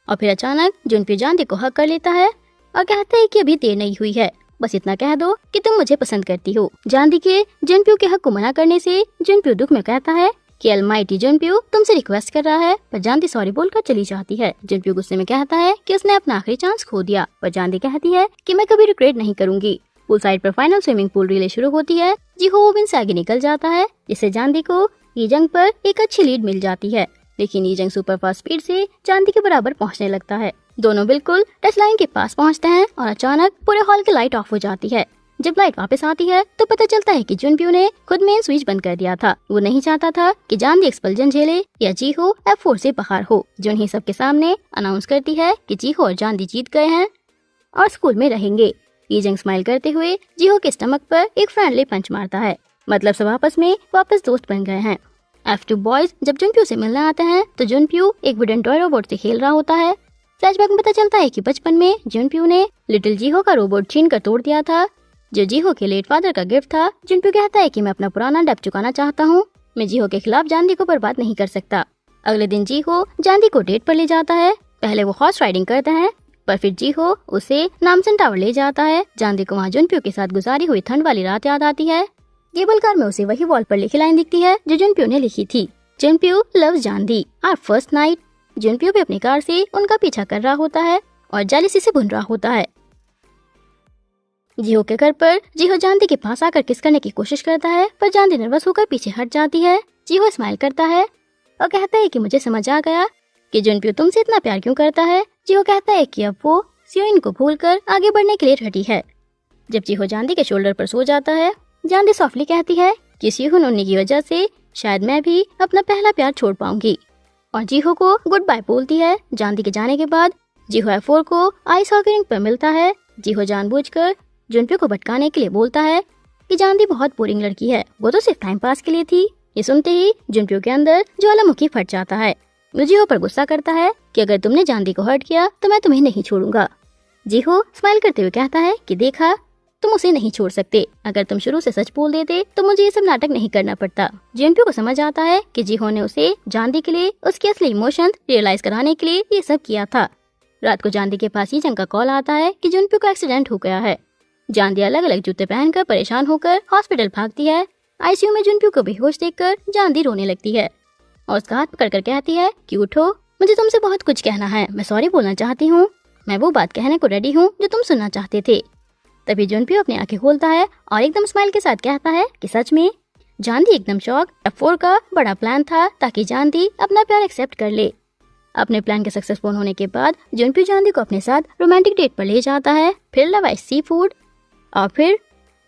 और फिर अचानक जुनप्यो जानदी को हक कर लेता है और कहता है कि अभी देर नहीं हुई है, बस इतना कह दो कि तुम मुझे पसंद करती हो। जानदी के जुनप्यो के हक को मना करने से जुनप्यो दुख में कहता है कि अलमाइटी जुनप्यो तुमसे रिक्वेस्ट कर रहा है, पर जानदी सॉरी बोलकर चली जाती है। जुनप्यो गुस्से में कहता है कि उसने अपना आखिरी चांस खो दिया, पर जानदी कहती है कि मैं कभी रिग्रेट नहीं करूंगी। पूल साइड पर फाइनल स्विमिंग पूल रिले शुरू होती है। जीहो वुबेन से आगे निकल जाता है, जिससे जानदी को ये जंग पर एक अच्छी लीड मिल जाती है, लेकिन ये जंग सुपर फास्ट स्पीड से जानदी के बराबर पहुंचने लगता है। दोनों बिल्कुल टच लाइन के पास पहुंचते हैं और अचानक पूरे हॉल की लाइट ऑफ हो जाती है। जब लाइट वापस आती है तो पता चलता है कि जुनप्यो ने खुद मेन स्विच बंद कर दिया था। वो नहीं चाहता था कि जानदी एक्सपल्जन झेले या जीहो F4 से बाहर हो। जुनही सबके सामने अनाउंस करती है कि जीहो और जानदी जीत गए हैं और स्कूल में रहेंगे। ये जंग स्माइल करते हुए जीहो के स्टमक पर एक फ्रेंडली पंच मारता है, मतलब सब आपस में वापस दोस्त बन गए हैं। F2 बॉयज जब जुनप्यो से मिलने आते हैं तो जुनप्यो एक वुडन टॉय रोबोट से खेल रहा होता है। फ्लैशबैक में पता चलता है कि बचपन में जुनप्यो ने लिटिल जीहो का रोबोट छीन कर तोड़ दिया था, जो जीहो के लेट फादर का गिफ्ट था। जुनप्यो कहता है कि मैं अपना पुराना डेब्ट चुकाना चाहता हूँ, मैं जीहो के खिलाफ जानदी को बर्बाद नहीं कर सकता। अगले दिन जीहो जानदी को डेट पर ले जाता है। पहले वो हॉर्स राइडिंग करते हैं, पर फिर जीहो उसे नामसन टावर ले जाता है। जानदी को वहाँ जुनप्यो के साथ गुजारी हुई ठंड वाली रात याद आती है। केबल कार में उसे वही वॉल पर लिखी लाइन दिखती है जो जुनप्यो ने लिखी थी, जुनप्यो लव्स जानदी, आवर फर्स्ट नाइट। जुनप्यो भी अपनी कार से उनका पीछा कर रहा होता है और जेलसी से भुन रहा होता है। जीहो के घर पर जीहो जानदी के पास आकर किस करने की कोशिश करता है, पर जानदी नर्वस होकर पीछे हट जाती है। जीहो स्माइल करता है और कहता है कि मुझे समझ आ गया कि जुनप्यो तुमसे इतना प्यार क्यों करता है। जीहो कहता है कि अब वो सियोइन को भूलकर आगे बढ़ने के लिए रेडी है। जब जीहो जानदी के शोल्डर पर सो जाता है, जानदी सॉफ्टली कहती है कि सियोन होने की वजह से शायद मैं भी अपना पहला प्यार छोड़ पाऊंगी, और जीहो को गुड बाय बोलती है। जानदी के जाने के बाद जीहो F4 को आइस हॉकी रिंक पर मिलता है। जीहो जानबूझकर जुनप्यो को भटकाने के लिए बोलता है कि जानदी बहुत बोरिंग लड़की है, वो तो सिर्फ टाइम पास के लिए थी। ये सुनते ही जुनप्यो के अंदर ज्वालामुखी फट जाता है। वो जीहो पर गुस्सा करता है कि अगर तुमने जानदी को हर्ट किया तो मैं तुम्हें नहीं छोड़ूंगा। जीहो स्माइल करते हुए कहता है कि देखा, तुम उसे नहीं छोड़ सकते। अगर तुम शुरू से सच बोल देते तो मुझे ये सब नाटक नहीं करना पड़ता। जुनप्यो को समझ आता है कि जीहो ने उसे जानदी के लिए उसके असली इमोशन रियलाइज कराने के लिए ये सब किया था। रात को जानदी के पास ये जंग का कॉल आता है कि जुनप्यो का एक्सीडेंट हो गया है। जानदी अलग अलग जूते पहनकर परेशान होकर हॉस्पिटल भागती है। आईसीयू में जुनप्यो को बेहोश देखकर जानदी रोने लगती है और उसका हाथ पकड़कर कहती है कि उठो, मुझे तुमसे बहुत कुछ कहना है, मैं सॉरी बोलना चाहती हूँ, मैं वो बात कहने को रेडी हूँ जो तुम सुनना चाहते थे। तभी जुनप्यो अपनी आंखें खोलता है और एकदम स्माइल के साथ कहता है कि सच में। जानदी एकदम शॉक। F4 का बड़ा प्लान था ताकि जानदी अपना प्यार एक्सेप्ट कर ले। अपने प्लान के सक्सेसफुल होने के बाद जुनप्यो जानदी को अपने साथ रोमांटिक डेट पर ले जाता है, फिर लवाइस सी फूड और फिर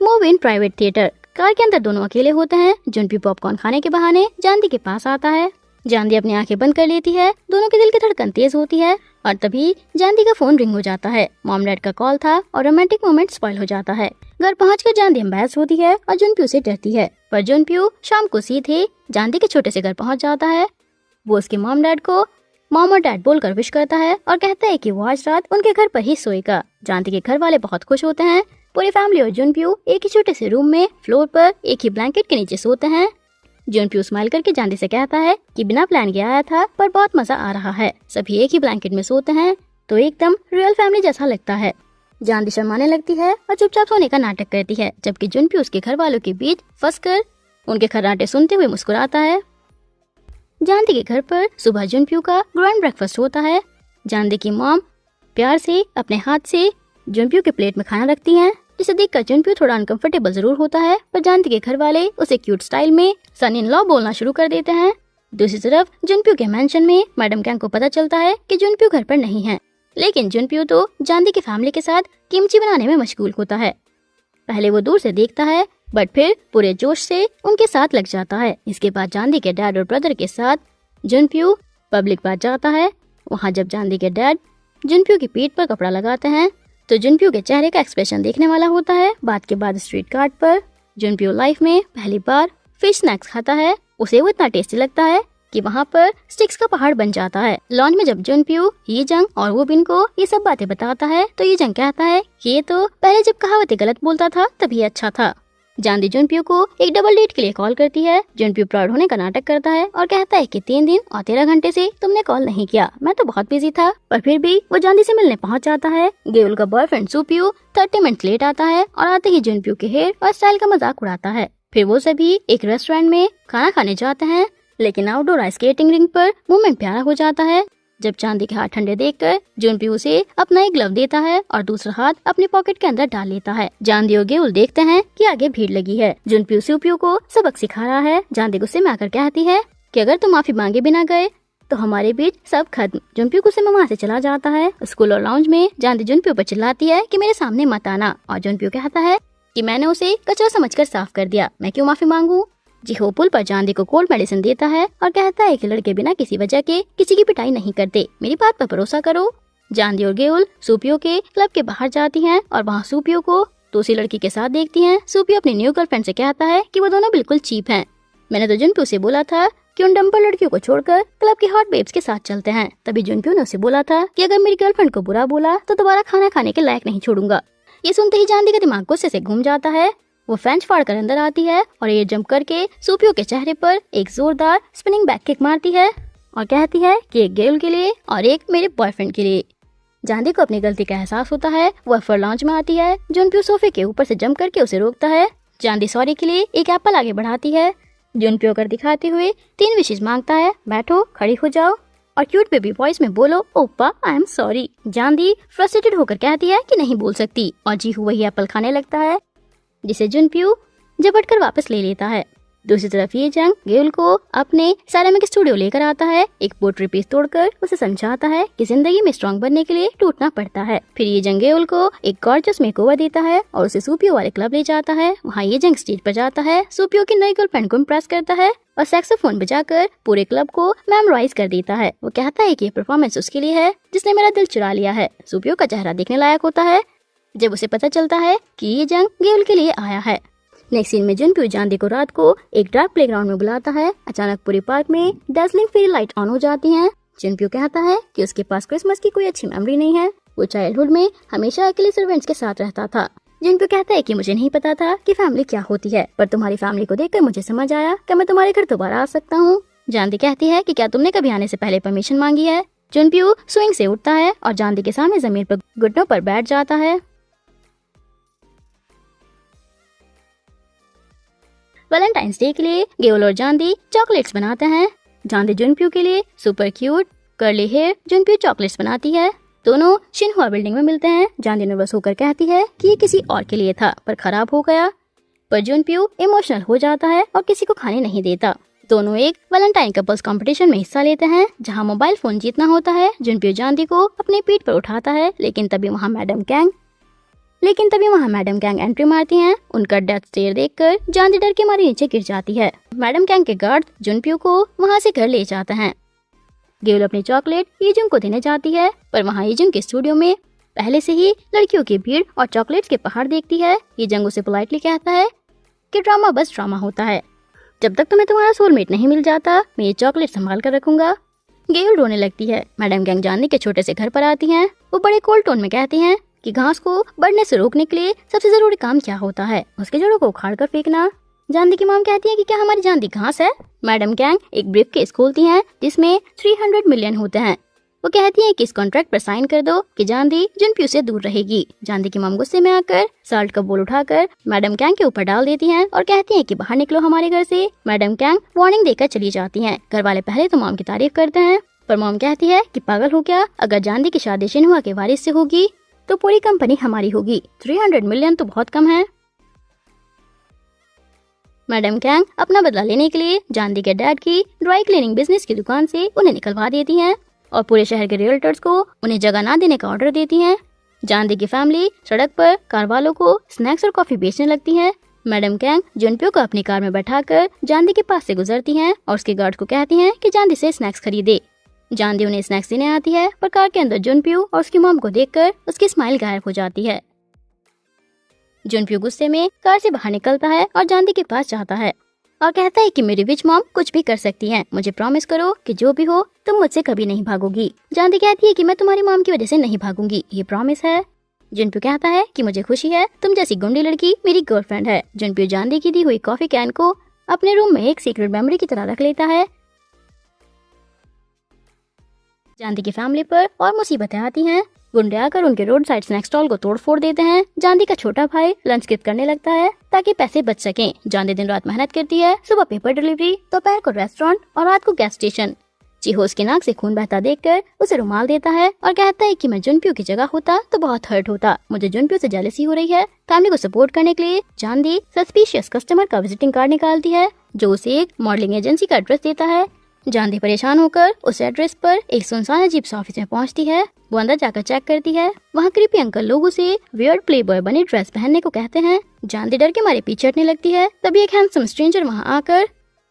move in private theatre. Car के अंदर दोनों अकेले होते हैं। जुनप्यो पॉपकॉर्न खाने के बहाने जानदी के पास आता है। जानदी अपनी आंखें बंद कर लेती है। दोनों के दिल की धड़कन तेज होती है और तभी जानदी का फोन रिंग हो जाता है। मॉम डैड का कॉल था और रोमांटिक मोमेंट स्पॉइल हो जाता है। घर पहुंचकर जानदी एम्बैरेस्ड होती है और जुनप्यो से डरती है, पर जुनप्यो शाम को सीधे जानदी के छोटे से घर पहुंच जाता है वो उसके मॉम और डैड बोलकर विश करता है और कहता है कि वो आज रात उनके घर पर ही सोएगा। जानती के घर वाले बहुत खुश होते हैं। पूरी फैमिली और जुनप्यू एक ही छोटे से रूम में फ्लोर पर एक ही ब्लैंकेट के नीचे सोते हैं। जुनप्यू स्माइल करके जानती से कहता है कि बिना प्लान किया आया था पर बहुत मजा आ रहा है। सभी एक ही ब्लैंकेट में सोते हैं तो एकदम रियल फैमिली जैसा लगता है। जानती शर्माने लगती है और चुपचाप सोने का नाटक करती है, जबकि जुनप्यू उसके घर वालों के बीच फंसकर उनके खर्राटे सुनते हुए मुस्कुराता है। जानती के घर पर सुबह जुनप्यू का ग्रैंड ब्रेकफास्ट होता है। जानती की मॉम प्यार से अपने हाथ से जुनप्यू के प्लेट में खाना रखती हैं, जिसे देखकर जुनप्यू थोड़ा अनकंफर्टेबल जरूर होता है, पर जानती के घर वाले उसे क्यूट स्टाइल में सन इन लॉ बोलना शुरू कर देते हैं। दूसरी तरफ जुनप्यू के मैंशन में मैडम कैंग को पता चलता है कि जुनप्यू घर पर नहीं है, लेकिन जुनप्यू तो जानती की फैमिली के साथ किमची बनाने में मशगूल होता है। पहले वो दूर से देखता है बट फिर पूरे जोश से उनके साथ लग जाता है। इसके बाद जानती के डैड और ब्रदर के साथ जुनप्यू पब्लिक बात जाता है। वहाँ जब जानती के डैड जुनप्यू की पीठ पर कपड़ा लगाते हैं तो जुनप्यू के चेहरे का एक्सप्रेशन देखने वाला होता है। बात के बाद स्ट्रीट कार्ट पर जुनप्यू लाइफ में पहली बार फिश स्नैक्स खाता है। उसे वो इतना टेस्टी लगता है कि वहाँ पर स्टिक्स का पहाड़ बन जाता है। लॉन्च में जब जुनप्यू ये जंग और वो बिन को ये सब बातें बताता है तो ये जंग कहता है कि ये तो पहले जब कहावतें गलत बोलता था तभी अच्छा था। जानती जुनप्यू को एक डबल डेट के लिए कॉल करती है। जुनप्यू प्राउड होने का नाटक करता है और कहता है कि 3 दिन और 13 घंटे से तुमने कॉल नहीं किया, मैं तो बहुत बिजी था। पर फिर भी वो जानती से मिलने पहुंच जाता है। गेउल का बॉयफ्रेंड सुप्यू 30 मिनट लेट आता है और आते ही जुनप्यू के हेयर और स्टाइल का मजाक उड़ाता है। फिर वो सभी एक रेस्टोरेंट में खाना खाने जाते हैं, लेकिन आउटडोर आइस स्केटिंग रिंग पर मूवमेंट प्यारा हो जाता है। जब चांदी के हाथ ठंडे देखकर जुनप्यू उसे अपना एक ग्लव देता है और दूसरा हाथ अपने पॉकेट के अंदर डाल लेता है। जानती और गेउल देखते हैं कि आगे भीड़ लगी है। जुनप्यू सुप्यू को सबक सिखा रहा है। जानती गुस्से में आकर कहती है कि अगर तुम माफी मांगे बिना गए तो हमारे बीच सब खत्म। जुनप्यू गुस्से में वहाँ से चला जाता है। स्कूल और लाउंज में जानती जुनप्यू पर चिल्लाती है कि मेरे सामने मत आना, और जुनप्यू कहता है कि मैंने उसे कचरा समझकर साफ कर दिया, मैं क्यों माफी मांगू। जी हो पुल पर जानती को कोल्ड मेडिसिन देता है और कहता है कि लड़के बिना किसी वजह के किसी की पिटाई नहीं करते, मेरी बात पर भरोसा करो। जानती और गेउल सुपियो के क्लब के बाहर जाती हैं और वहाँ सुपियो को दूसरी लड़की के साथ देखती हैं। सुपियो अपनी न्यू गर्लफ्रेंड से कहता है कि वो दोनों बिल्कुल चीप हैं। मैंने तो जुनप्यू से बोला था कि उन डम्पर लड़कियों को छोड़कर क्लब की हॉट बेब्स के साथ चलते हैं। तभी जुनप्यू ने उसे बोला था कि अगर मेरी गर्लफ्रेंड को बुरा बोला तो दोबारा खाना खाने के लायक नहीं छोड़ूंगा। ये सुनते ही जानती का दिमाग गुस्से से घूम जाता है। वो फ्रेंच फाड़ कर अंदर आती है और एयर जंप करके सुपियो के चेहरे पर एक जोरदार स्पिनिंग बैक किक मारती है और कहती है कि एक गेउल के लिए और एक मेरे बॉयफ्रेंड के लिए। जानती को अपनी गलती का एहसास होता है। वो फर लॉन्च में आती है। जुनप्यू सोफे के ऊपर से जंप करके उसे रोकता है। जानती सॉरी के लिए एक एप्पल आगे बढ़ाती है। जुनप्यू कर दिखाते हुए 3 विशेष मांगता है, बैठो, खड़ी हो जाओ और क्यूट बेबी वॉइस में बोलो, ओपा आई एम सॉरी। जानती फ्रस्ट्रेटेड होकर कहती है कि नहीं बोल सकती और जी हुआ वही एप्पल खाने लगता है, जिसे जुनप्यू झपट कर वापस ले लेता है। दूसरी तरफ ये जंग गेउल को अपने सेरामिक स्टूडियो लेकर आता है। एक पोट्री पीस तोड़कर उसे समझाता है कि जिंदगी में स्ट्रॉन्ग बनने के लिए टूटना पड़ता है। फिर ये जंग गेउल को एक गॉर्जियस मेकओवर देता है और उसे सुपियो वाले क्लब ले जाता है। वहाँ ये जंग स्टेज पर जाता है, सुपियो की नई गर्लफ्रेंड को इम्प्रेस करता है और सैक्सोफोन बजाकर पूरे क्लब को मेमोराइज कर देता है। वो कहता है कि ये परफॉर्मेंस उसके लिए है जिसने मेरा दिल चुरा लिया है। सुपियो का चेहरा देखने लायक होता है जब उसे पता चलता है कि ये जंग गेउल के लिए आया है। नेक्स्ट सीन में जुनप्यू जानती को रात को एक डार्क प्लेग्राउंड में बुलाता है। अचानक पूरे पार्क में डैज़लिंग फेरी लाइट ऑन हो जाती हैं। जुनप्यू कहता है कि उसके पास क्रिसमस की कोई अच्छी मेमोरी नहीं है। वो चाइल्डहुड में हमेशा अकेले सर्वेंट्स के साथ रहता था। जुनप्यू कहता है कि मुझे नहीं पता था कि फैमिली क्या होती है, पर तुम्हारी फैमिली को देखकर मुझे समझ आया कि मैं तुम्हारे घर दोबारा आ सकता हूँ। जानती कहती है कि क्या तुमने कभी आने से पहले परमिशन मांगी है। जुनप्यू स्विंग से उठता है और जानती के सामने जमीन पर घुटनों पर बैठ जाता है। वैलेंटाइंस डे के लिए गेउल और जानती चॉकलेट्स बनाते हैं। जानती जुनप्यू के लिए super cute curly hair Junpyo chocolates बनाती है। दोनों शिनहुआ बिल्डिंग में मिलते हैं। जानती नर्वस होकर कहती है कि ये किसी और के लिए था पर खराब हो गया, पर जुनप्यू इमोशनल हो जाता है और किसी को खाने नहीं देता। दोनों एक वैलेंटाइन कपल्स कंपटीशन में हिस्सा लेते हैं जहां मोबाइल फोन जीतना होता है। जुनप्यू जानती को अपने पीठ पर उठाता है, लेकिन तभी वहां मैडम कैंग एंट्री मारती हैं। उनका डेथ स्टेयर देखकर जानती डर के मारे नीचे गिर जाती है। मैडम कैंग के गार्ड जुनप्यू को वहां से घर ले जाते हैं। गेउल अपनी चॉकलेट यीजुंग को देने जाती है, पर वहां यीजुंग के स्टूडियो में पहले से ही लड़कियों की भीड़ और चॉकलेट्स के पहाड़ देखती है। यीजुंग उसे पोलाइटली कहता है कि ड्रामा बस ड्रामा होता है। जब तक तुम्हें तुम्हारा सोलमेट नहीं मिल जाता मैं ये चॉकलेट संभाल कर रखूंगा। गेहुल रोने लगती है। मैडम गैंग जानवी के छोटे से घर पर आती हैं। वो बड़े कोल्ड टोन में कहती हैं कि घास को बढ़ने से रोकने के लिए सबसे जरूरी काम क्या होता है, उसके जड़ों को उखाड़ कर फेंकना। जानवी की मॉम कहती है कि क्या हमारी जानवी घास है। मैडम गैंग एक ब्रीफकेस खोलती हैं जिसमें 300 मिलियन होते हैं। वो कहती है कि इस कॉन्ट्रैक्ट पर साइन कर दो कि जानवी जुनप्यू से दूर रहेगी। जानवी की मॉम गुस्से में आकर साल्ट का बोल उठाकर मैडम गैंग के ऊपर डाल देती हैं और कहती हैं कि बाहर निकलो हमारे घर से। मैडम गैंग वार्निंग देकर चली जाती हैं। घर वाले पहले तो मॉम की तारीफ करते हैं, पर मॉम कहती है कि पागल हो क्या, अगर जानवी की शादी शिन्हुआ के वारिस से होगी तो पूरी कंपनी हमारी होगी। 300 मिलियन तो बहुत कम है। मैडम गैंग अपना बदला लेने के लिए जानवी के डैड की ड्राई क्लीनिंग बिजनेस की दुकान से उन्हें निकलवा देती हैं और पूरे शहर के रियल्टर्स को उन्हें जगह ना देने का ऑर्डर देती हैं। जानवी की फैमिली सड़क पर कार वालों को स्नैक्स और कॉफी बेचने लगती है। मैडम गैंग जुनप्यू को अपनी कार में बैठाकर जानवी के पास से गुजरती हैं और उसके गार्ड को कहती हैं कि जानवी से स्नैक्स खरीदे। जानवी उन्हें स्नैक्स देने आती है, पर कार के अंदर जुनप्यू और उसकी मॉम को देखकर उसकी स्माइल गायब हो जाती है। जुनप्यू गुस्से में कार से बाहर निकलता है और जानवी के पास जाता है और कहता है कि मेरी विच मॉम कुछ भी कर सकती हैं, मुझे प्रॉमिस करो कि जो भी हो तुम मुझसे कभी नहीं भागोगी। जानवी कहती है कि मैं तुम्हारी मॉम की वजह से नहीं भागूंगी, ये प्रॉमिस है। जुनप्यू कहता है कि मुझे खुशी है, तुम जैसी गुंडी लड़की मेरी गर्लफ्रेंड है। जुनप्यू जानवी की दी हुई कॉफी कैन को अपने रूम में एक सीक्रेट मेमोरी की तरह रख लेता है। जानवी की फैमिली पर और मुसीबतें आती हैं। गुंडे आकर उनके रोड साइड स्नैक स्टॉल को तोड़ फोड़ देते हैं। जानवी का छोटा भाई लंच स्किप करने लगता है ताकि पैसे बच सकें। जानवी दिन रात मेहनत करती है, सुबह पेपर डिलीवरी, दोपहर को रेस्टोरेंट और रात को गैस स्टेशन। चीहो उसकी नाक से खून बहता देखकर उसे रुमाल देता है और कहता है कि मैं जुनप्यू की जगह होता तो बहुत हर्ट होता। मुझे जुनप्यू से जेलसी हो रही है। फैमिली को सपोर्ट करने के लिए जानवी सस्पिशियस कस्टमर का विजिटिंग कार्ड निकालती है जो उसे एक मॉडलिंग एजेंसी का एड्रेस देता है। जानवी परेशान होकर उस एड्रेस पर एक सुनसान अजीब सा ऑफिस में पहुंचती है। वो अंदर जाकर चेक करती है। वहाँ क्रीपी अंकल लोग उसे वियर्ड प्लेबॉय बनी ड्रेस पहनने को कहते हैं। जानवी डर के मारे पीछे हटने लगती है। तभी एक हैंडसम स्ट्रेंजर वहाँ आकर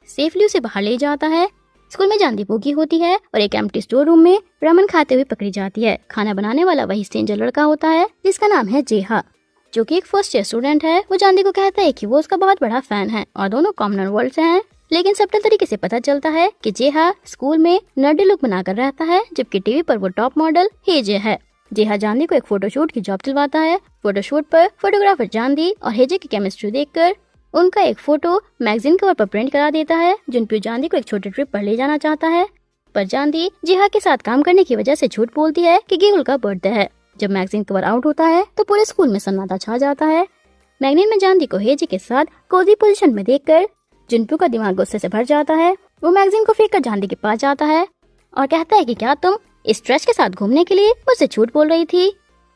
सेफली उसे बाहर ले जाता है। स्कूल में जानवी भूखी होती है और एक एम्प्टी स्टोर रूम में रमन खाते हुए पकड़ी जाती है। खाना बनाने वाला वही स्ट्रेंजर लड़का होता है जिसका नाम है जेहा, जो कि एक फर्स्ट ईयर स्टूडेंट है। वो जानवी को कहता है कि वो उसका बहुत बड़ा फैन है और दोनों कॉमनवेल्थ से हैं। लेकिन सबटल तरीके से पता चलता है कि जेहा स्कूल में नर्डी लुक बनाकर रहता है, जबकि टीवी पर वो टॉप मॉडल हेजे है। जेहा जानवी को एक फोटोशूट की जॉब दिलवाता है। फोटोशूट पर फोटोग्राफर जानवी और हेजे की केमिस्ट्री देखकर उनका एक फोटो मैगजीन कवर पर प्रिंट करा देता है। जुनप्यू जानवी को एक छोटे ट्रिप पर ले जाना चाहता है, पर जानवी जेहा के साथ काम करने की वजह से झूठ बोलती है कि गेहुल का बर्थडे है। जब मैगजीन कवर आउट होता है तो पूरे स्कूल में सन्नाटा छा जाता है। मैगजीन में जानवी को हेजे के साथ कोजी पोजीशन में देखकर जुनप्यू का दिमाग गुस्से से भर जाता है। वो मैगजीन को फेंक कर जानवी के पास जाता है और कहता है कि क्या तुम इस ड्रेस के साथ घूमने के लिए मुझसे झूठ बोल रही थी।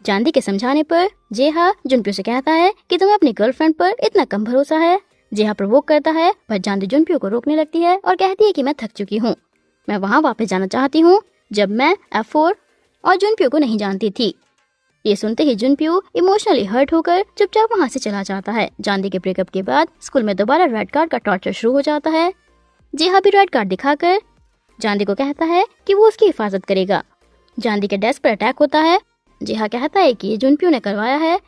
जानवी के समझाने पर जेहा जुनप्यू से कहता है कि तुम्हें अपनी गर्लफ्रेंड पर इतना कम भरोसा है। जेहा प्रोवोक करता है, पर जानवी जुनप्यू को रोकने लगती है और कहती है कि मैं थक चुकी हूँ, मैं वहाँ वापस जाना चाहती हूँ जब मैं F4 और जुनप्यू को नहीं जानती थी। ये सुनते ही जुनप्यू इमोशनली हर्ट होकर चुपचाप वहाँ से चला जाता है। जानवी के ब्रेकअप के बाद स्कूल में दोबारा रेड कार्ड का टॉर्चर शुरू हो जाता है। जेहा भी रेड कार्ड दिखाकर जानवी को कहता है कि वो उसकी हिफाजत करेगा। जानवी के डेस्क पर अटैक होता है। जेहा कहता है कि ये जुनप्यू ने करवाया है,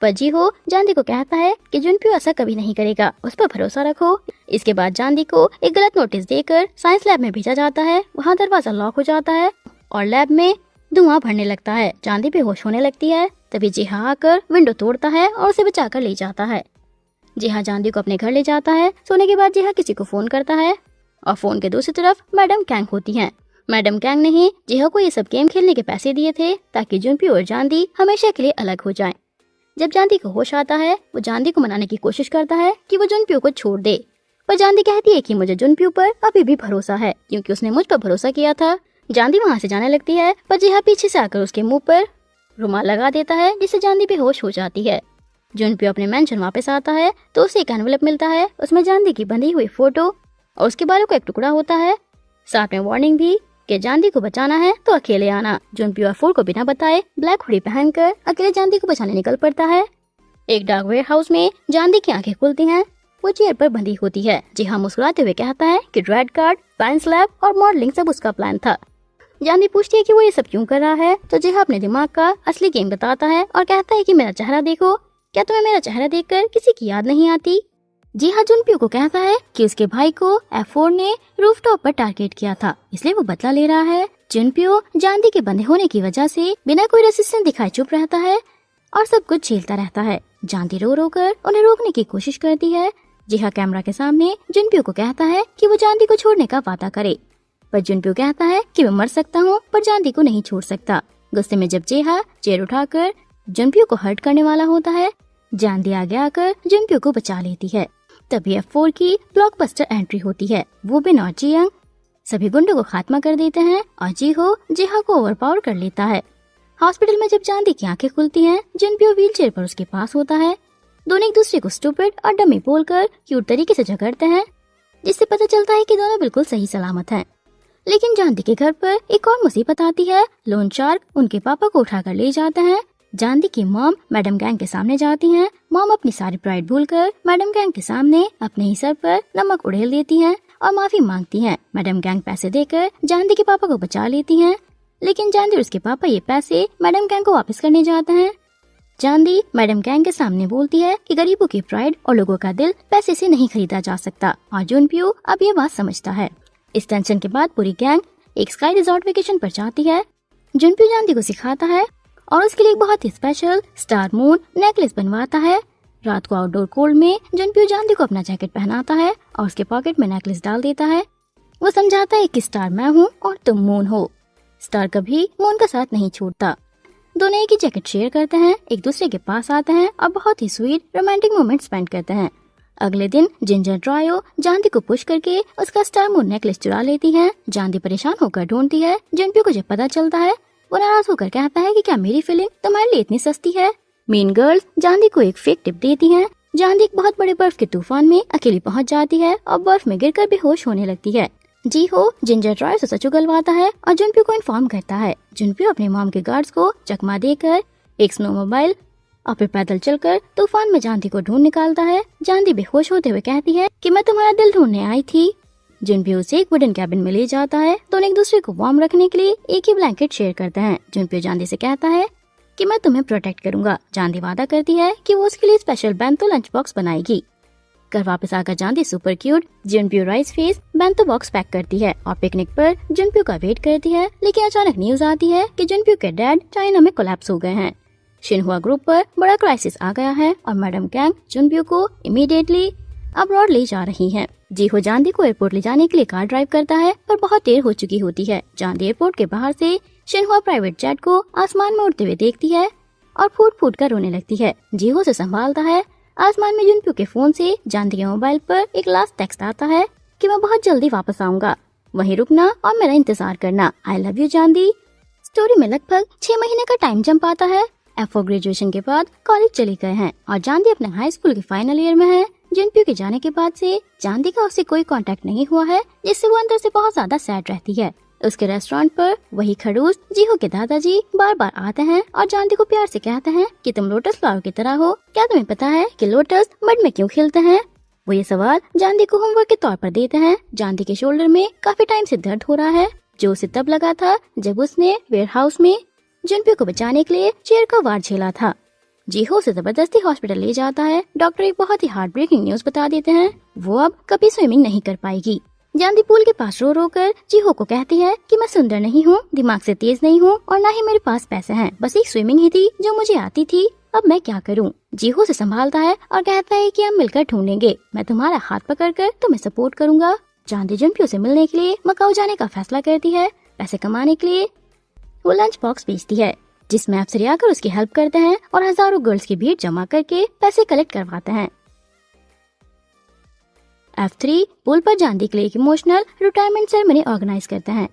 पर जीहो जानवी को कहता है कि जुनप्यू ऐसा कभी नहीं करेगा, उस पर भरोसा रखो। इसके बाद जानवी को एक गलत नोटिस देकर साइंस लैब में भेजा जाता है। वहाँ दरवाजा लॉक हो जाता है और लैब में धुआं भरने लगता है। जानवी बेहोश होने लगती है। तभी जेहा आकर विंडो तोड़ता है और उसे बचाकर ले जाता है। जेहा जानवी को अपने घर ले जाता है। सोने के बाद जेहा किसी को फोन करता है और फोन के दूसरी तरफ मैडम कैंग होती हैं। मैडम कैंग ने ही जेहा को ये सब गेम खेलने के पैसे दिए थे ताकि जुनप्यू और जानवी हमेशा के लिए अलग हो जाएं। जब जानवी को होश आता है, वो जानवी को मनाने की कोशिश करता है कि वो जुनप्यू को छोड़ दे, पर जानवी कहती है कि मुझे जुनप्यू पर अभी भी भरोसा है क्योंकि उसने मुझ पर भरोसा किया था। जानवी वहाँ से जाने लगती है, पर जेहा पीछे से आकर उसके मुंह पर रुमाल लगा देता है जिससे जानवी बेहोश हो जाती है। जुनप्यू अपने मेंशन वापस आता है तो उसे एक एनवेलप मिलता है। उसमें जानवी की बंधी हुई फोटो और उसके बालों का एक टुकड़ा होता है, साथ में वार्निंग भी कि जानवी को बचाना है तो अकेले आना। जुनप्यू F4 को बिना बताए ब्लैक हुडी पहनकर अकेले जानवी को बचाने निकल पड़ता है। एक डार्क वेयर हाउस में जानवी की आंखें खुलती हैं। वो चेयर पर बंधी होती है। जेहा मुस्कुराते हुए कहता है कि रेड कार्ड, साइंस लैब और मॉडलिंग सब उसका प्लान था। जानवी पूछती है कि वो ये सब क्यों कर रहा है, तो जेहा अपने दिमाग का असली गेम बताता है और कहता है कि मेरा चेहरा देखो, क्या तुम्हें मेरा चेहरा देखकर किसी की याद नहीं आती। जी हाँ, जुनप्यो को कहता है कि उसके भाई को F4 ने रूफटॉप पर टारगेट किया था, इसलिए वो बदला ले रहा है। जुनप्यो जांदी के बंधे होने की वजह से बिना कोई रेसिस्टेंस दिखाए चुप रहता है और सब कुछ झेलता रहता है। जांदी रो रो कर उन्हें रोकने की कोशिश करती है। जी हाँ, कैमरा के सामने जुनप्यो को कहता है कि वो जांदी को छोड़ने का वादा करे, पर जुनप्यो कहता है कि मैं मर सकता हूँ पर जांदी को नहीं छोड़ सकता। गुस्से में जब जेहा चेयर उठाकर जुनप्यो को हर्ट करने वाला होता है, जांदी आगे आकर जुनप्यो को बचा लेती है। तभी F4 की ब्लॉकबस्टर एंट्री होती है। वो बिन और जियंग सभी गुंडों को खात्मा कर देते हैं और जीहो जेहा को ओवरपावर कर लेता है। हॉस्पिटल में जब जांदी की आंखें खुलती हैं, जुनप्यो व्हीलचेयर पर उसके पास होता है। दोनों एक दूसरे को स्टूपिड और डमी बोलकर क्यूट तरीके से झगड़ते हैं, जिससे पता चलता है कि दोनों बिल्कुल सही सलामत हैं। लेकिन जांदी के घर पर एक और मुसीबत आती है। लोन शार्क उनके पापा को उठाकर ले जाते हैं। जांदी की मॉम मैडम गैंग के सामने जाती हैं। मॉम अपनी सारी प्राइड भूलकर मैडम गैंग के सामने अपने ही सर पर नमक उड़ेल देती हैं और माफी मांगती हैं। मैडम गैंग पैसे देकर जांदी के पापा को बचा लेती हैं, लेकिन जांदी और उसके पापा ये पैसे मैडम गैंग को वापस करने जाते हैं। जांदी मैडम गैंग के सामने बोलती है कि गरीबों की प्राइड और लोगों का दिल पैसे से नहीं खरीदा जा सकता, और जुनप्यो अब ये बात समझता है। इस टेंशन के बाद पूरी गैंग एक स्काई रिजॉर्ट वेकेशन पर जाती है। जुनप्यो जांदी को सिखाता है और उसके लिए एक बहुत ही स्पेशल स्टार मून नेकलेस बनवाता है। रात को आउटडोर कोल्ड में जुनप्यो जांदी को अपना जैकेट पहनाता है और उसके पॉकेट में नेकलेस डाल देता है। वो समझाता है कि स्टार मैं हूँ और तुम मून हो। स्टार कभी मून का साथ नहीं छोड़ता। दोनों एक ही जैकेट शेयर करते हैं, एक दूसरे के पास आते हैं और बहुत ही स्वीट रोमांटिक मोमेंट स्पेंड करते हैं। अगले दिन जिंजर ड्रायो जांदी को पुश करके उसका स्टार मून नेकलेस चुरा लेती है। जांदी परेशान होकर ढूंढती है। जुनप्यो को जब पता चलता है, वो नाराज होकर कहता है कि क्या मेरी फीलिंग तुम्हारे लिए इतनी सस्ती है। मीन गर्ल्स जांदी को एक फेक टिप देती हैं। जांदी एक बहुत बड़े बर्फ के तूफान में अकेली पहुंच जाती है और बर्फ में गिरकर बेहोश होने लगती है। जीहो जिंजर ड्रायो से सच उगलवाता है और जुनप्यो को इन्फॉर्म करता है। जुनप्यो अपने मॉम के गार्ड्स को चकमा देकर एक स्नोमोबाइल और फिर पैदल चलकर तूफान में जांदी को ढूंढ निकालता है। जांदी बेहोश होते हुए कहती है कि मैं तुम्हारा दिल ढूंढने आई थी। जुनप्यो उसे एक वुडन कैबिन में ले जाता है। दोनों एक दूसरे को वार्म रखने के लिए एक ही ब्लैंकेट शेयर करते हैं। जुनप्यो जांदी से कहता है कि मैं तुम्हें प्रोटेक्ट करूंगा। जांदी वादा करती है कि वो उसके लिए स्पेशल बेंतो लंच बॉक्स बनाएगी। घर वापस आकर Jandi super cute Junpyo rice face bento box pack करती है और पिकनिक पर जुनप्यो का वेट करती है। लेकिन अचानक न्यूज आती है कि जुनप्यो के डैड चाइना में कोलैप्स हो गए हैं। शिनहुआ ग्रुप पर बड़ा क्राइसिस आ गया है और मैडम गैंग जुनप्यो को इमीडिएटली अब्रॉड ले जा रही है। जीहो जांदी को एयरपोर्ट ले जाने के लिए कार ड्राइव करता है, पर बहुत देर हो चुकी होती है। जांदी एयरपोर्ट के बाहर से शिनहुआ प्राइवेट जेट को आसमान में उड़ते हुए देखती है और फूट फूट कर रोने लगती है। जीहो से संभालता है। आसमान में जुनप्यो के फोन से जांदी के मोबाइल पर एक लास्ट टेक्स्ट आता है कि मैं बहुत जल्दी वापस आऊंगा, वहीं रुकना और मेरा इंतजार करना। आई लव यू जांदी। स्टोरी में लगभग 6 महीने का टाइम जंप आता है। F4 ग्रेजुएशन के बाद कॉलेज चले गए हैं और जांदी अपने हाई स्कूल के फाइनल ईयर में है। जुनप्यो के जाने के बाद से जांदी का उससे कोई कांटेक्ट नहीं हुआ है, जिससे वो अंदर से बहुत ज्यादा सैड रहती है। उसके रेस्टोरेंट पर वही खड़ूस जीहो के दादाजी बार बार आते हैं और जांदी को प्यार से कहते हैं कि तुम लोटस फ्लावर की तरह हो। क्या तुम्हें पता है कि लोटस मड में क्यों खिलते हैं? वो ये सवाल जांदी को होमवर्क के तौर पर देते हैं। जांदी के शोल्डर में काफी टाइम से दर्द हो रहा है, जो उसे तब लगा था जब उसने वेयरहाउस में जुनप्यो को बचाने के लिए चेयर का वार झेला था। जीहो उसे जबरदस्ती हॉस्पिटल ले जाता है। डॉक्टर एक बहुत ही हार्ट ब्रेकिंग न्यूज बता देते हैं, वो अब कभी स्विमिंग नहीं कर पाएगी। जांदी पूल के पास रो रो कर जीहो को कहती है कि मैं सुंदर नहीं हूँ, दिमाग से तेज नहीं हूँ और न ही मेरे पास पैसे हैं, बस एक स्विमिंग ही थी जो मुझे आती थी, अब मैं क्या करूँ। जीहो से संभालता है और कहता है कि हम मिलकर ढूंढेंगे, मैं तुम्हारा हाथ पकड़कर तुम्हें सपोर्ट करूंगा। जांदी जुनप्यो से मिलने के लिए मकाऊ जाने का फैसला करती है। पैसे कमाने के लिए वो लंच बॉक्स बेचती है, जिसमें अफसर आकर उसकी हेल्प करते हैं और हजारों गर्ल्स की भीड़ जमा करके पैसे कलेक्ट करवाते हैं। F3 पुल पर जांदी के लिए एक इमोशनल रिटायरमेंट सेरेमनी ऑर्गेनाइज करते हैं।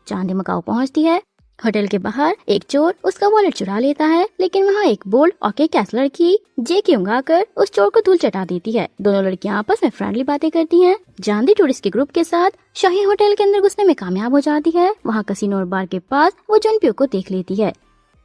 जांदी मकाऊ पहुंचती है। होटल के बाहर एक चोर उसका वॉलेट चुरा लेता है, लेकिन वहाँ एक बोल्ड और कैस लड़की जे क्योंग आकर उस चोर को धूल चटा देती है। दोनों लड़कियां आपस में फ्रेंडली बातें करती हैं। जांदी टूरिस्ट के ग्रुप के साथ शाही होटल के अंदर घुसने में कामयाब हो जाती है। वहाँ कसिनो और बार के पास वो जुनप्यो को देख लेती है।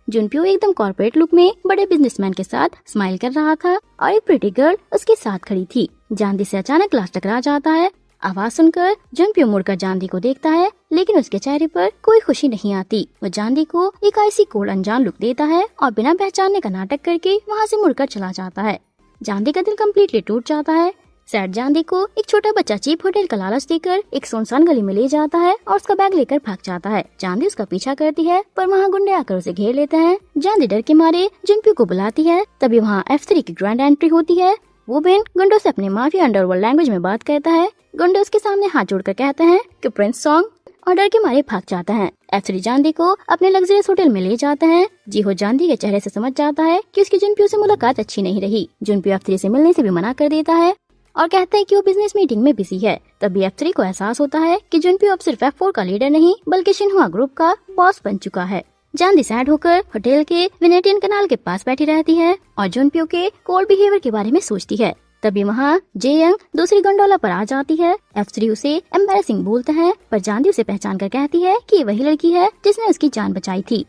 जुनप्यो एकदम कॉर्पोरेट लुक में बड़े बिजनेसमैन के साथ स्माइल कर रहा था और एक प्रिटी गर्ल उसके साथ खड़ी थी। जांदी से अचानक ग्लास टकरा जाता है आवाज सुनकर जुनप्यो मुड़कर जांदी को देखता है, लेकिन उसके चेहरे पर कोई खुशी नहीं आती। वो जांदी को एक आईसी कोड अनजान लुक देता है और बिना पहचानने का नाटक करके वहाँ से मुड़कर चला जाता है। जांदी का दिल कम्प्लीटली टूट जाता है। सैड जांदी को एक छोटा बच्चा चीप होटल का लालच देकर एक सुनसान गली में ले जाता है और उसका बैग लेकर भाग जाता है। जांदी उसका पीछा करती है, पर वहाँ गुंडे आकर उसे घेर लेते हैं। जांदी डर के मारे जुनप्यो को बुलाती है। तभी वहाँ F3 की ग्रैंड एंट्री होती है। वो बेन गुंडों से अपने माफिया अंडरवर्ल्ड लैंग्वेज में बात करता है। गुंडे उसके सामने हाथ जोड़कर कहते हैं कि प्रिंस सॉन्ग, और डर के मारे भाग जाता है। F3 जांदी को अपने लग्जरियस होटल में ले जाते हैं। जीहो जांदी के चेहरे से समझ जाता है कि उसकी जुनप्यो से मुलाकात अच्छी नहीं रही। जुनप्यो F3 से मिलने से भी मना कर देता है और कहता है कि वो बिजनेस मीटिंग में बिजी है। तभी F3 को एहसास होता है कि जुनप्यो अब सिर्फ F4 का लीडर नहीं बल्कि शिन्हुआ ग्रुप का बॉस बन चुका है। जांदी सैड होकर होटल के वेनेटियन कनाल के पास बैठी रहती है और जुनप्यो के कोल्ड बिहेवियर के बारे में सोचती है। तभी वहाँ जेयंग दूसरी गंडोला पर आ जाती है। F3 उसे एम्बैरेसिंग बोलते हैं, पर जांदी उसे पहचान कर कहती है कि ये वही लड़की है जिसने उसकी जान बचाई थी।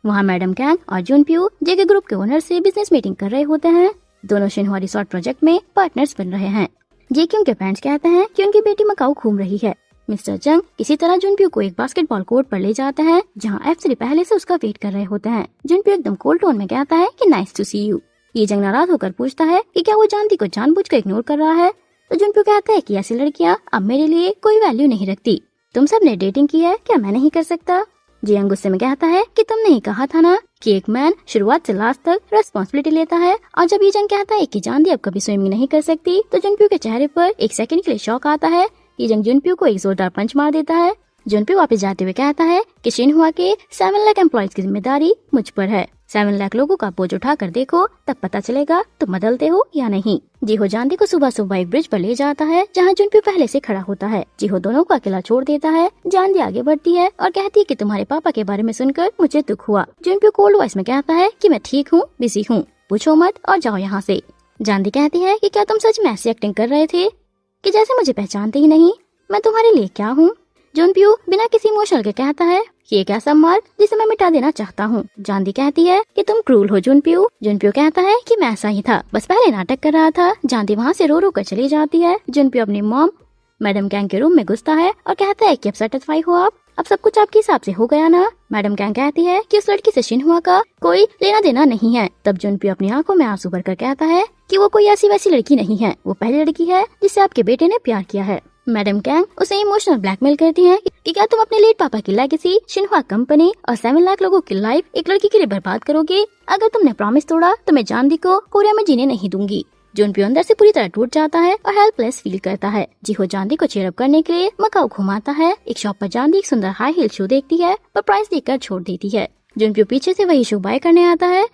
वहाँ मैडम कैंग और जुनप्यो जेके ग्रुप के ओनर से बिजनेस मीटिंग कर रहे होते हैं। दोनों शिन्हुआ रिसोर्ट प्रोजेक्ट में पार्टनर्स बन रहे हैं। जेके उनके पेरेंट्स कहते हैं कि उनकी बेटी मकाऊ घूम रही है। मिस्टर जंग किसी तरह जुनप्यो को एक बास्केटबॉल कोर्ट पर ले जाते हैं, जहाँ F3 पहले से उसका वेट कर रहे होते हैं। जुनप्यो एकदम कोल्ड टोन में कहता है कि नाइस टू सी यू। ये जंग नाराज होकर पूछता है कि क्या वो जांदी को जानबूझकर इग्नोर कर रहा है, तो जुनप्यो कहता है कि ऐसी लड़कियाँ अब मेरे लिए कोई वैल्यू नहीं रखती। तुम सब ने डेटिंग की है, क्या मैं नहीं कर सकता? जियांग गुस्से में कहता है कि तुमने ही कहा था ना कि एक मैन शुरुआत से लास्ट तक रेस्पॉन्सिबिलिटी लेता है। और जब ये जंग कहता है कि जांदी अब कभी स्विमिंग नहीं कर सकती, तो जुनप्यो के चेहरे पर एक सेकंड के लिए शॉक आता है। ये जंग जुनप्यो को एक जोरदार पंच मार देता है। जुनप्यो वापस जाते हुए कहता है कि शिन्हुआ के 7 लाख एम्प्लॉइज की जिम्मेदारी मुझ पर है। 7 लाख लोगों का बोझ उठा कर देखो, तब पता चलेगा तुम बदलते हो या नहीं। जीहो जांदी को सुबह सुबह एक ब्रिज पर ले जाता है, जहाँ जुनप्यो पहले से खड़ा होता है। जीहो दोनों को अकेला छोड़ देता है। जांदी आगे बढ़ती है और कहती है कि तुम्हारे पापा के बारे में सुनकर मुझे दुख हुआ। जुनप्यो कोल्ड वॉइस में कहता है कि मैं ठीक हूँ, बिजी हूँ, पूछो मत और जाओ यहाँ से। जांदी कहती है कि क्या तुम सच में ऐसी एक्टिंग कर रहे थे कि जैसे मुझे पहचानते ही नहीं? मैं तुम्हारे लिए क्या हूँ? जुनप्यो बिना किसी इमोशनल के कहता है कि एक ऐसा मार्क जिसे मैं मिटा देना चाहता हूँ। जांदी कहती है कि तुम क्रूल हो जुनप्यो। जुनप्यो कहता है कि मैं ऐसा ही था, बस पहले नाटक कर रहा था। जांदी वहाँ से रो रो कर चली जाती है। जुनप्यो अपनी मॉम मैडम कैंग के रूम में घुसता है और कहता है कि अब सेटिस्फाई हो आप, अब सब कुछ आपके हिसाब से हो गया ना? मैडम कैंग कहती है कि उस लड़की से शिन्हुआ का कोई लेना देना नहीं है। तब जुनप्यो अपनी आंखों में आंसू भरकर कहता है कि वो कोई ऐसी वैसी लड़की नहीं है, वो पहली लड़की है जिससे आपके बेटे ने प्यार किया है। मैडम कैंग उसे इमोशनल ब्लैकमेल करती हैं कि क्या तुम अपने लेट पापा की लेगेसी, शिन्हुआ कंपनी और 7 लाख लोगों की लाइफ एक लड़की के लिए बर्बाद करोगे? अगर तुमने प्रॉमिस तोड़ा तो मैं जांदी को कोरिया में जीने नहीं दूंगी। जुनप्यो अंदर से पूरी तरह टूट जाता है और हेल्पलेस फील करता है। जीहो जांदी को चीयर अप करने के लिए मकाऊ घुमाता है। एक शॉप पर जांदी एक सुंदर हाई हील शू देखती है, पर प्राइस देखकर छोड़ देती है। जुनप्यो पीछे से वही शू बाय करने आता है,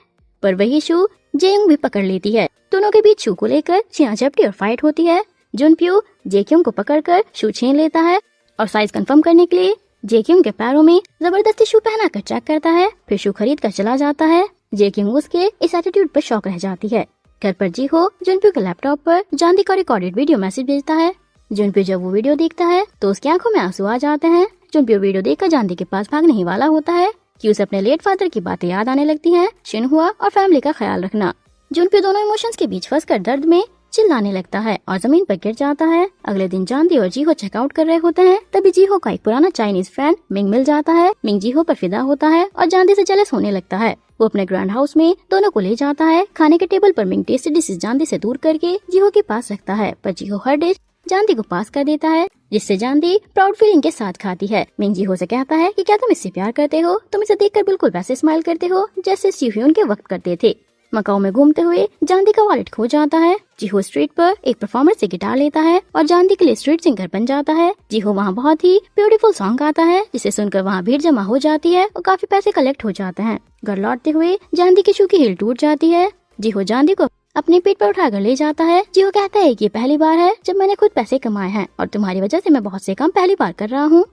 पर वही शू जेयोंग भी पकड़ लेती है। दोनों के बीच शू को लेकर झपटी और फाइट होती है। जुनप्यो जेक्योंग को पकड़कर शू छीन लेता है और साइज कंफर्म करने के लिए जेक्योंग के पैरों में जबरदस्ती शू पहनाकर चेक करता है। फिर शू खरीद कर चला जाता है। जेक्योंग उसके इस एटीट्यूड पर शौक रह जाती है। घर पर जीहो जुनप्यो के लैपटॉप पर जांदी का रिकॉर्डेड वीडियो मैसेज भेजता है। जुनप्यो जब वो वीडियो देखता है तो उसकी आंखों में आंसू आ जाते हैं। जुनप्यो वीडियो देखकर जांदी के पास भागने ही वाला होता है कि उसे अपने लेट फादर की बातें याद आने लगती हैं, शिन्हुआ और फैमिली का ख्याल रखना। जुनप्यो दोनों इमोशंस के बीच फंसकर दर्द में चिल्लाने लगता है और जमीन पर गिर जाता है। अगले दिन जांदी और जीहो चेकआउट कर रहे होते हैं, तभी जीहो का एक पुराना चाइनीज फ्रेंड मिंग मिल जाता है। मिंग जीहो पर फिदा होता है और जांदी से जेलस होने लगता है। वो अपने ग्रैंड हाउस में दोनों को ले जाता है। खाने के टेबल पर मिंग टेस्टी डिशेस जांदी से दूर करके जीहो के पास रखता है, पर जीहो हर डिश जांदी को पास कर देता है, जिससे जांदी प्राउड फीलिंग के साथ खाती है। मिंग जीहो से कहता है कि क्या तुम इससे प्यार करते हो? तुम इसे देखकर बिल्कुल वैसे स्माइल करते हो जैसे सीह्यून के वक्त करते थे। मकाऊ में घूमते हुए जांदी का वॉलेट खो जाता है। जीहो स्ट्रीट पर एक परफॉर्मर से गिटार लेता है और जांदी के लिए स्ट्रीट सिंगर बन जाता है। जीहो वहाँ बहुत ही ब्यूटीफुल सॉन्ग गाता है, जिसे सुनकर वहाँ भीड़ जमा हो जाती है और काफी पैसे कलेक्ट हो जाते हैं। घर लौटते हुए जांदी की शू की हील टूट जाती है। जीहो जांदी को अपने पीठ पर उठाकर ले जाता है। जीहो कहता है कि ये पहली बार है जब मैंने खुद पैसे कमाए हैं और तुम्हारी वजह से मैं बहुत से काम पहली बार कर रहा हूँ।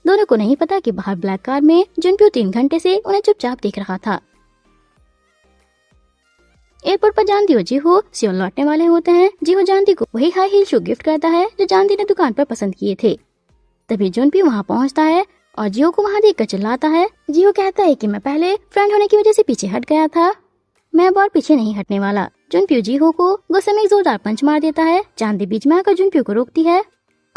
दोनों को नहीं पता कि बाहर ब्लैक कार में जुनप्यो 3 घंटे से उन्हें चुपचाप देख रहा था। एयरपोर्ट पर जांदी और जीहो सियोल लौटने वाले होते हैं। जीहो जांदी को वही हाई हील शू गिफ्ट करता है जो जांदी ने दुकान पर पसंद किए थे। तभी जुनप्यो वहाँ पहुँचता है और जीहो को वहाँ देखकर चिल्लाता है। जीहो कहता है कि मैं पहले फ्रेंड होने की वजह से पीछे हट गया था, मैं अब और पीछे नहीं हटने वाला। जुनप्यो जीहो को गुस्से में एक जोरदार पंच मार देता है। जांदी बीच में आकर जुनप्यो को रोकती है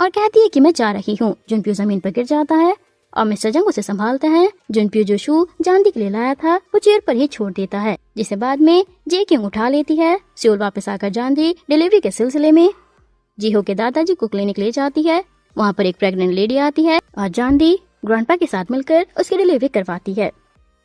और कहती है कि मैं जा रही हूँ। जुनप्यो जमीन पर गिर जाता है और मिस्टर जंग उसे संभालते हैं। जुनप्यो जो शू जांदी के लिए लाया था वो चेयर पर ही छोड़ देता है, जिसे बाद में जे क्योंग उठा लेती है। सियोल वापस आकर जांदी डिलीवरी के सिलसिले में जीहो के दादाजी को क्लिनिक ले जाती है। वहाँ पर एक प्रेग्नेंट लेडी आती है और जांदी ग्रैंडपा के साथ मिलकर उसकी डिलीवरी करवाती है।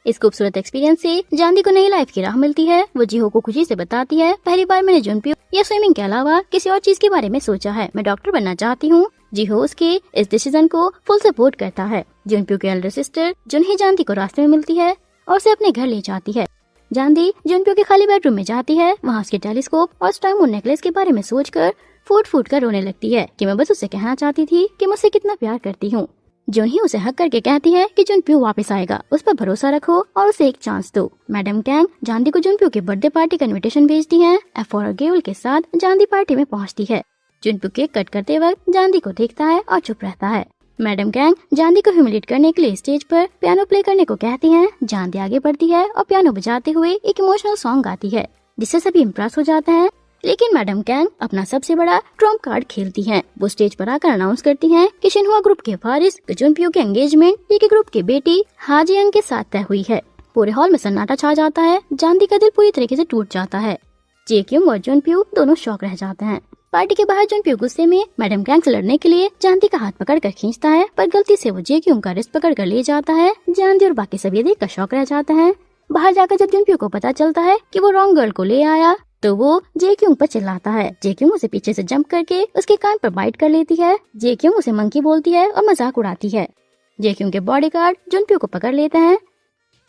इस खूबसूरत एक्सपीरियंस से जांदी को नई लाइफ की राह मिलती है। वो जीहो को खुशी से बताती है, पहली बार मैंने जुनप्यो या स्विमिंग के अलावा किसी और चीज के बारे में सोचा है। मैं डॉक्टर बनना चाहती हूँ। जीहो उसके इस डिसीजन को फुल सपोर्ट करता है। जुनप्यो के एल्डर सिस्टर जुनही जांदी को रास्ते में मिलती है और उसे अपने घर ले जाती है। जांदी जुनप्यो के खाली बेडरूम में जाती है। वहाँ उसके टेलीस्कोप और स्टाइमोन नेकलेस के बारे में सोचकर फूट कर रोने लगती है कि मैं बस उससे कहना चाहती थी कि मुझसे कितना प्यार करती हूँ। जुनही उसे हक करके कहती है कि जुनप्यो वापस आएगा, उस पर भरोसा रखो और उसे एक चांस दो। मैडम कैंग जांदी को जुनप्यो के बर्थडे पार्टी का इनविटेशन भेजती है। एफ और गेउल के साथ जांदी पार्टी में पहुँचती है। जुनप्यो केक कट करते वक्त जांदी को देखता है और चुप रहता है। मैडम कैंग जांदी को ह्यूमिलेट करने के लिए स्टेज पर पियानो प्ले करने को कहती हैं। जांदी आगे बढ़ती है और पियानो बजाते हुए एक इमोशनल सॉन्ग गाती है, जिससे सभी इम्प्रेस हो जाते हैं। लेकिन मैडम कैंग अपना सबसे बड़ा ट्रम्प कार्ड खेलती हैं। वो स्टेज पर आकर अनाउंस करती हैं कि शिनहुआ ग्रुप के वारिस जुनप्यो की एंगेजमेंट जेके ग्रुप की बेटी हाजियंग के साथ तय हुई है। पूरे हॉल में सन्नाटा छा जाता है। जांदी का दिल पूरी तरीके से टूट जाता है। जेक्युंग और जुनप्यो दोनों शॉक रह जाते हैं। पार्टी के बाहर जुनप्यो गुस्से में मैडम कैंग से लड़ने के लिए जांदी का हाथ पकड़कर खींचता है, पर गलती से वो जेक्युंग का रिस्ट पकड़कर ले जाता है। जांदी और बाकी सभी देखकर शॉक रह जाते हैं। बाहर जाकर जब जुनप्यो को पता चलता है कि वो रॉन्ग गर्ल को ले आया तो वो जेक्युंग पर चिल्लाता है। जेक्युंग उसे पीछे से जंप करके उसके कान पर बाइट कर लेती है। जेक्युंग उसे मंकी बोलती है और मजाक उड़ाती है। जेक्युंग के बॉडीगार्ड जुनप्यो को पकड़ लेते हैं,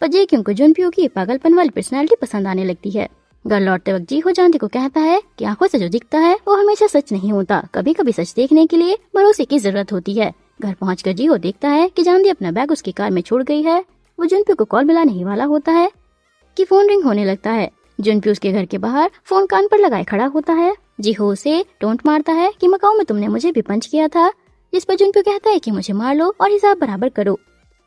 पर जेक्युंग को जुनप्यो की पागलपन वाली पर्सनालिटी पसंद आने लगती है। घर लौटते वक्त जीहो जांदी को कहता है कि आंखों से जो दिखता है वो हमेशा सच नहीं होता, कभी कभी सच देखने के लिए भरोसे की जरूरत होती है। घर पहुंचकर जीहो देखता है कि जांदी अपना बैग उसकी कार में छोड़ गई है। वो जुनप्यो को कॉल मिलाने ही वाला होता है कि फोन रिंग होने लगता है। जुनप्यो उसके घर के बाहर फोन कान पर लगाए खड़ा होता है। जीहो उसे टोंट मारता है कि मकाऊ में तुमने मुझे भी पंच किया था, जिस पर जुनप्यो कहता है कि मुझे मार लो और हिसाब बराबर करो।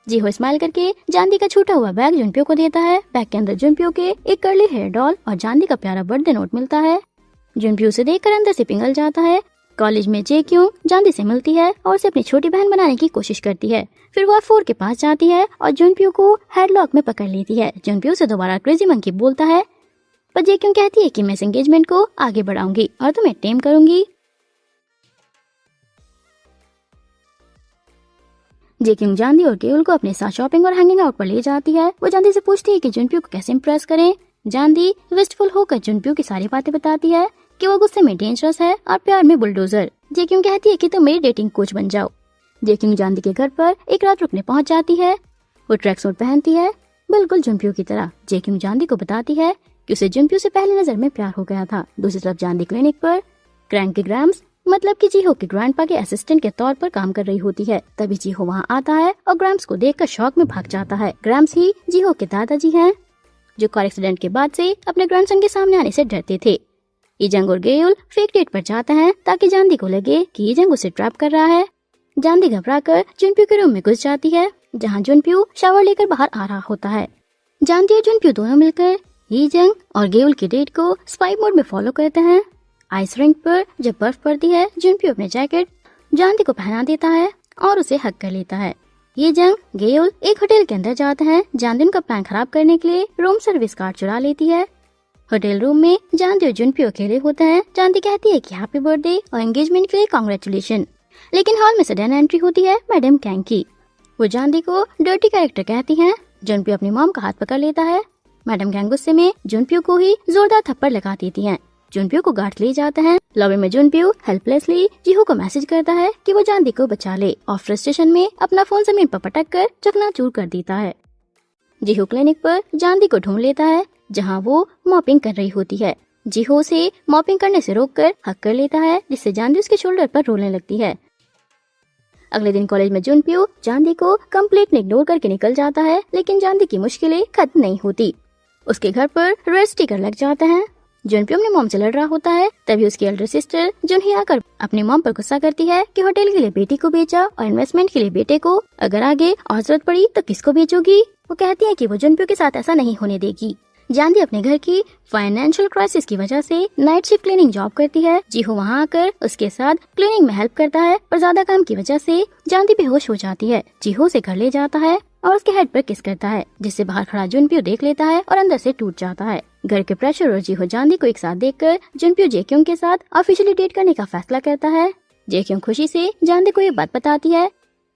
जीहो स्माइल करके जांदी का छूटा हुआ बैग जुनप्यो को देता है। बैग के अंदर जुनप्यो के एक कर्ली हेयर डॉल और जांदी का प्यारा बर्थडे नोट मिलता है। जुनप्यो उसे देखकर अंदर से पिघल जाता है। कॉलेज में जेक्युंग जांदी से मिलती है और उसे अपनी छोटी बहन बनाने की कोशिश करती है। फिर वो F4 के पास जाती है और जुनप्यो को हेडलॉक में पकड़ लेती है। जुनप्यो से दोबारा क्रेजी मंकी बोलता है, पर जेक्युंग कहती है कि मैं इस एंगेजमेंट को आगे बढ़ाऊंगी और तुम्हें टेम करूंगी। जेक्युंग जांदी और गेउल को अपने साथ शॉपिंग और हैंगिंग आउट पर ले जाती है। वो जांदी से पूछती है कि जुनप्यो को कैसे इम्प्रेस करें। जांदी विस्टफुल होकर जुनप्यो की सारी बातें बताती है कि वो गुस्से में डेंजरस है और प्यार में बुलडोजर। जेक्युंग कहती है कि तुम मेरी डेटिंग कोच बन जाओ। जेक्युंग जांदी के घर पर एक रात रुकने पहुंच जाती है। वो ट्रैक सूट पहनती है, बिल्कुल जुनप्यो की तरह। जेक्युंग जांदी को बताती है कि उसे जुनप्यो से पहली नजर में प्यार हो गया था। दूसरी तरफ जांदी क्लिनिक पर क्रैंक के ग्राम्स मतलब कि जीहो के ग्रैंडपा के असिस्टेंट के तौर पर काम कर रही होती है। तभी जीहो वहाँ आता है और ग्राम्स को देखकर शॉक में भाग जाता है। ग्राम्स ही जीहो के दादाजी हैं, जो कार एक्सीडेंट के बाद से अपने ग्रैंडसन के सामने आने से डरते थे। ईजंग और गेउल फेक डेट पर जाते हैं ताकि जांदी को लगे कि ईजंग उसे ट्रैप कर रहा है। जांदी घबराकर जुनप्यो के रूम में घुस जाती है, जहाँ जुनप्यो शावर लेकर बाहर आ रहा होता है। जांदी और जुनप्यो दोनों मिलकर ईजंग और गेउल की डेट को स्पाई मोड में फॉलो करते हैं। आइस रिंक पर जब बर्फ पड़ती है, जुनप्यो अपने जैकेट जांदी को पहना देता है और उसे हक कर लेता है। ईजंग गेउल एक होटल के अंदर जाते हैं। जांदी उनका प्लान खराब करने के लिए रूम सर्विस कार्ड चुरा लेती है। होटल रूम में जांदी और जुनप्यो अकेले होते हैं। जांदी कहती है कि हैप्पी बर्थडे और एंगेजमेंट के लिए कांग्रेचुलेशन, लेकिन हॉल में सडन एंट्री होती है मैडम कैंग की। वो जांदी को डर्टी कैरेक्टर कहती हैं। जुनप्यो अपनी मॉम का हाथ पकड़ लेता है। मैडम कैंग गुस्से में जुनप्यो को ही जोरदार थप्पड़ लगा देती हैं। जुनप्यो को गार्ड ले जाते हैं। लॉबी में जुनप्यो हेल्पलेसली जीहो को मैसेज करता है कि वो जांदी को बचा ले और फ्रस्ट्रेशन में अपना फोन जमीन पर पटक कर चकनाचूर कर देता है। जीहो क्लिनिक पर जांदी को ढूंढ लेता है, जहां वो मॉपिंग कर रही होती है। जीहो उसे मॉपिंग करने से रोककर हक कर लेता है, जिससे जांदी उसके शोल्डर पर रोने लगती है। अगले दिन कॉलेज में जुनप्यो जांदी को कंप्लीटली इग्नोर करके निकल जाता है, लेकिन जांदी की मुश्किलें खत्म नहीं होती। उसके घर पर रेड स्टिकर लग जाता है। जुनप्यो अपनी मॉम से लड़ रहा होता है। तभी उसकी एल्डर सिस्टर जुनही आकर अपनी मॉम पर गुस्सा करती है कि होटल के लिए बेटी को बेचा और इन्वेस्टमेंट के लिए बेटे को, अगर आगे और जरूरत पड़ी तो किसको बेचोगी। वो कहती है कि वो जुनप्यो के साथ ऐसा नहीं होने देगी। जानदी अपने घर की फाइनेंशियल क्राइसिस की वजह से नाइट शिफ्ट क्लीनिंग जॉब करती है। जीहो वहाँ आकर उसके साथ क्लीनिंग में हेल्प करता है, पर ज्यादा काम की वजह से जानदी बेहोश हो जाती है। जीहो उसे घर ले जाता है और उसके हेड पर किस करता है, जिससे बाहर खड़ा जुनप्यो देख लेता है और अंदर से टूट जाता है। घर के प्रेशर और जीहो जानदी को एक साथ देखकर जुनप्यो जेक्योंग के साथ ऑफिशियली डेट करने का फैसला करता है। जेक्योंग खुशी से जानदी को ये बात बताती है,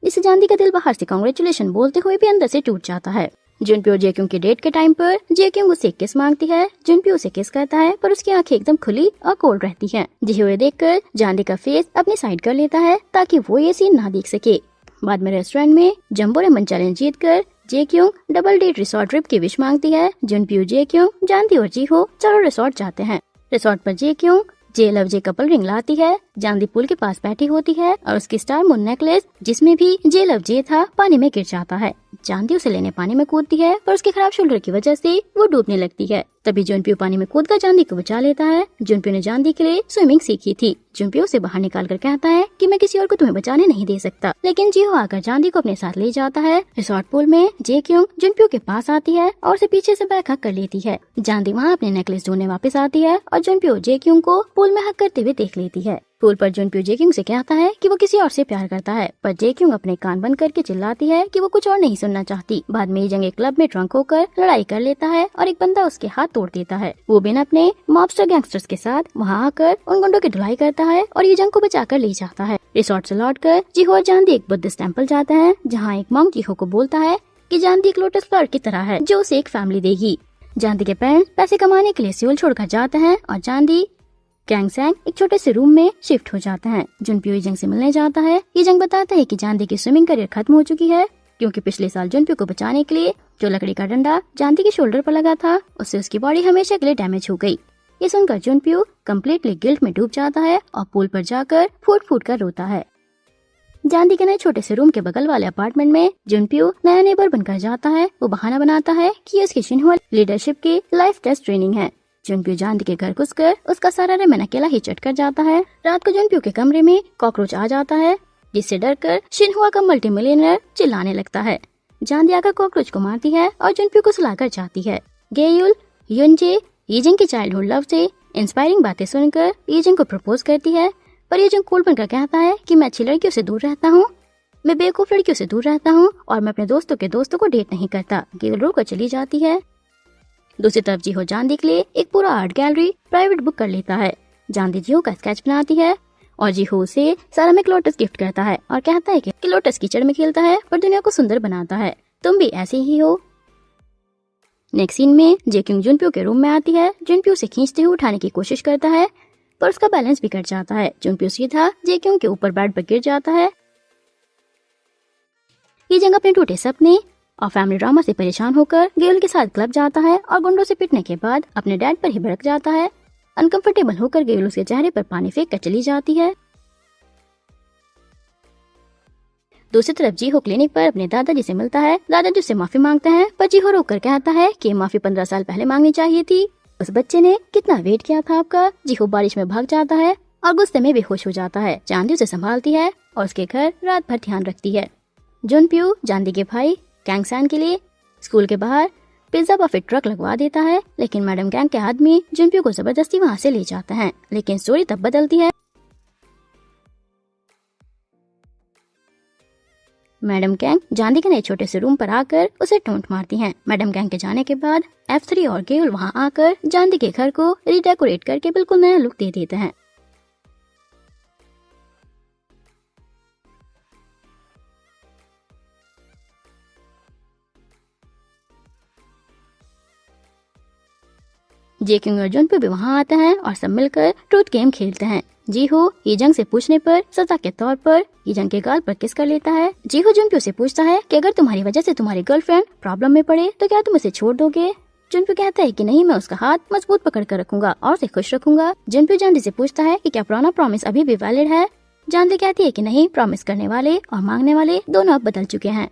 जिससे जानदी का दिल बाहर से कांग्रेचुलेशन बोलते हुए भी अंदर से टूट जाता है। जुनप्यो जेक्योंग के डेट के टाइम पर जेक्योंग उसे एक किस मांगती है। जुनप्यो उसे किस करता है, पर उसकी आंखें एकदम खुली और कोल्ड रहती हैं। जीहो ये देखकर जानदी का फेस अपनी साइड कर लेता है ताकि वो ये सीन ना देख सके। बाद में रेस्टोरेंट में जंबो रेमन चैलेंज जीतकर जेक्योंग डबल डेट रिसोर्ट ट्रिप की विश मांगती है। जुनप्यो, जेक्योंग, जानदी और जीहो चारों रिसोर्ट जाते हैं। रिसोर्ट पर जेक्योंग जे लव जे कपल रिंग लाती है। जानदी पूल के पास बैठी होती है और उसकी स्टार मून नेकलेस, जिसमें भी जे लव जे था, पानी में गिर जाता है। जानदी उसे लेने पानी में कूदती है, पर उसके खराब शोल्डर की वजह से वो डूबने लगती है। तभी जुनप्यो पानी में कूदकर जानदी को बचा लेता है। जुनप्यो ने जानदी के लिए स्विमिंग सीखी थी। जुनप्यो उसे बाहर निकाल कर कहता है कि मैं किसी और को तुम्हें बचाने नहीं दे सकता, लेकिन जीहो आकर जानदी को अपने साथ ले जाता है। रिसोर्ट पूल में जेक्योंग जुनप्यो के पास आती है और उसे पीछे से बैक हक कर लेती है। जानदी वहाँ अपने नेकलेस ढूंढने वापस आती है और जुनप्यो जेक्योंग को पूल में हक करते हुए देख लेती है। पूल पर जुनप्यो जेक्योंग से कहता है कि वो किसी और से प्यार करता है, पर जेक्योंग अपने कान बंद करके चिल्लाती है कि वो कुछ और नहीं सुनना चाहती। बाद में जंग एक क्लब में ड्रंक होकर लड़ाई कर लेता है और एक बंदा उसके हाथ तोड़ देता है। वो बिन अपने मॉबस्टर गैंगस्टर्स के साथ वहाँ आकर उन गुंडों की धुलाई करता है और ये जंग को बचाकर ले जाता है। रिसोर्ट से लौटकर जीहो और जानदी एक बुद्धिस्ट टेम्पल जाते हैं, जहाँ एक मॉन्क जीहो को बोलता है कि जानदी एक लोटस फ्लावर की तरह है जो उसे एक फैमिली देगी। जानदी के पेरेंट्स पैसे कमाने के लिए सियोल छोड़कर जाते हैं और जानदी गैंगसैंग एक छोटे से रूम में शिफ्ट हो जाते हैं। जुनप्यो जंग से मिलने जाता है। ये जंग बताता है कि जानदी की स्विमिंग करियर खत्म हो चुकी है, क्योंकि पिछले साल जुनप्यो को बचाने के लिए जो लकड़ी का डंडा जानदी के शोल्डर पर लगा था, उससे उसकी बॉडी हमेशा के लिए डैमेज हो गई। ये सुनकर जुनप्यो कम्प्लीटली गिल्ट में डूब जाता है और पूल पर जाकर फूट फूट कर रोता है। जानदी के नए छोटे से रूम के बगल वाले अपार्टमेंट में जुनप्यो नया नेबर बनकर जाता है। वो बहाना बनाता है कि ये उसकी शिन्हुआ लीडरशिप की लाइफ टेस्ट ट्रेनिंग है। जुनप्यो जानदी के घर घुसकर उसका सारा रेमन अकेला ही चट कर जाता है। रात को जुनप्यो के कमरे में कॉकरोच आ जाता है, जिससे डरकर शिन्हुआ का मल्टी मिलियनर चिल्लाने लगता है। जानदी आकर कॉकरोच को मारती है और जुनप्यो को सुलाकर जाती है। गेयुल युनजे यीजंग की चाइल्डहुड लव से इंस्पायरिंग बातें सुनकर यीजंग को प्रपोज करती है, पर यीजंग कूल बनकर कहता है कि मैं अच्छी लड़कियों से दूर रहता हूँ, मैं बेवकूफ लड़कियों से दूर रहता हूँ और मैं अपने दोस्तों के दोस्तों को डेट नहीं करता। गेयुल रोकर चली जाती है। दूसरी तरफ जीहो जानदी के लिए एक पूरा आर्ट गैलरी प्राइवेट बुक कर लेता है। जानदी जीहो का स्केच बनाती है और जीहो उसे सेरामिक लोटस गिफ्ट करता है और कहता है कि लोटस कीचड़ में खेलता है पर दुनिया को सुंदर बनाता है, तुम भी ऐसे ही हो। नेक्स्ट सीन में जेक्योंग जुनप्यो के रूम में आती है। जुनप्यो उसे खींचते हुए उठाने की कोशिश करता है, पर उसका बैलेंस बिगड़ जाता है। जुनप्यो सीधा जेक्योंग के ऊपर बेड पर गिर जाता है। ये जंग अपने टूटे सपने और फैमिली ड्रामा से परेशान होकर गेल के साथ क्लब जाता है और गुंडों से पिटने के बाद अपने डैड पर ही भड़क जाता है। अनकंफर्टेबल होकर गेल उसके चेहरे पर पानी फेंक कर चली जाती है। दूसरी तरफ जीहो क्लिनिक पर अपने दादाजी से मिलता है। दादाजी से माफी मांगते हैं, पर जीहो रोककर कहता है कि माफी 15 साल पहले मांगनी चाहिए थी। उस बच्चे ने कितना वेट किया था आपका। जीहो बारिश में भाग जाता है और गुस्से में बेहोश हो जाता है। जानदी उसे संभालती है और उसके घर रात भर ध्यान रखती है। जुनप्यो जानदी के भाई गैंगसैन के लिए स्कूल के बाहर पिज्जा बफेट ट्रक लगवा देता है, लेकिन मैडम गैंग के आदमी जुनप्यो को जबरदस्ती वहाँ से ले जाता है। लेकिन स्टोरी तब बदलती है। मैडम गैंग जानदी के नए छोटे से रूम पर आकर उसे टोंट मारती हैं। मैडम गैंग के जाने के बाद F3 और गेल वहाँ आकर जानदी के घर को रिडेकोरेट करके बिल्कुल नया लुक दे देते हैं। जेक्योंग और जुनप्यो भी वहाँ आते हैं और सब मिलकर ट्रूथ गेम खेलते हैं। जीहो यीजंग से पूछने पर सजा के तौर पर यीजंग के गाल पर किस कर लेता है। जीहो जुनप्यो से पूछता है कि अगर तुम्हारी वजह से तुम्हारी गर्लफ्रेंड प्रॉब्लम में पड़े तो क्या तुम उसे छोड़ दोगे। जुनप्यो कहता है कि नहीं, मैं उसका हाथ मजबूत पकड़ कर रखूंगा और उसे खुश रखूंगा। जुनप्यो जानदी से पूछता है कि क्या पुराना प्रॉमिस अभी भी वैलिड है। जानदी कहती है कि नहीं, प्रॉमिस करने वाले और मांगने वाले दोनों अब बदल चुके हैं।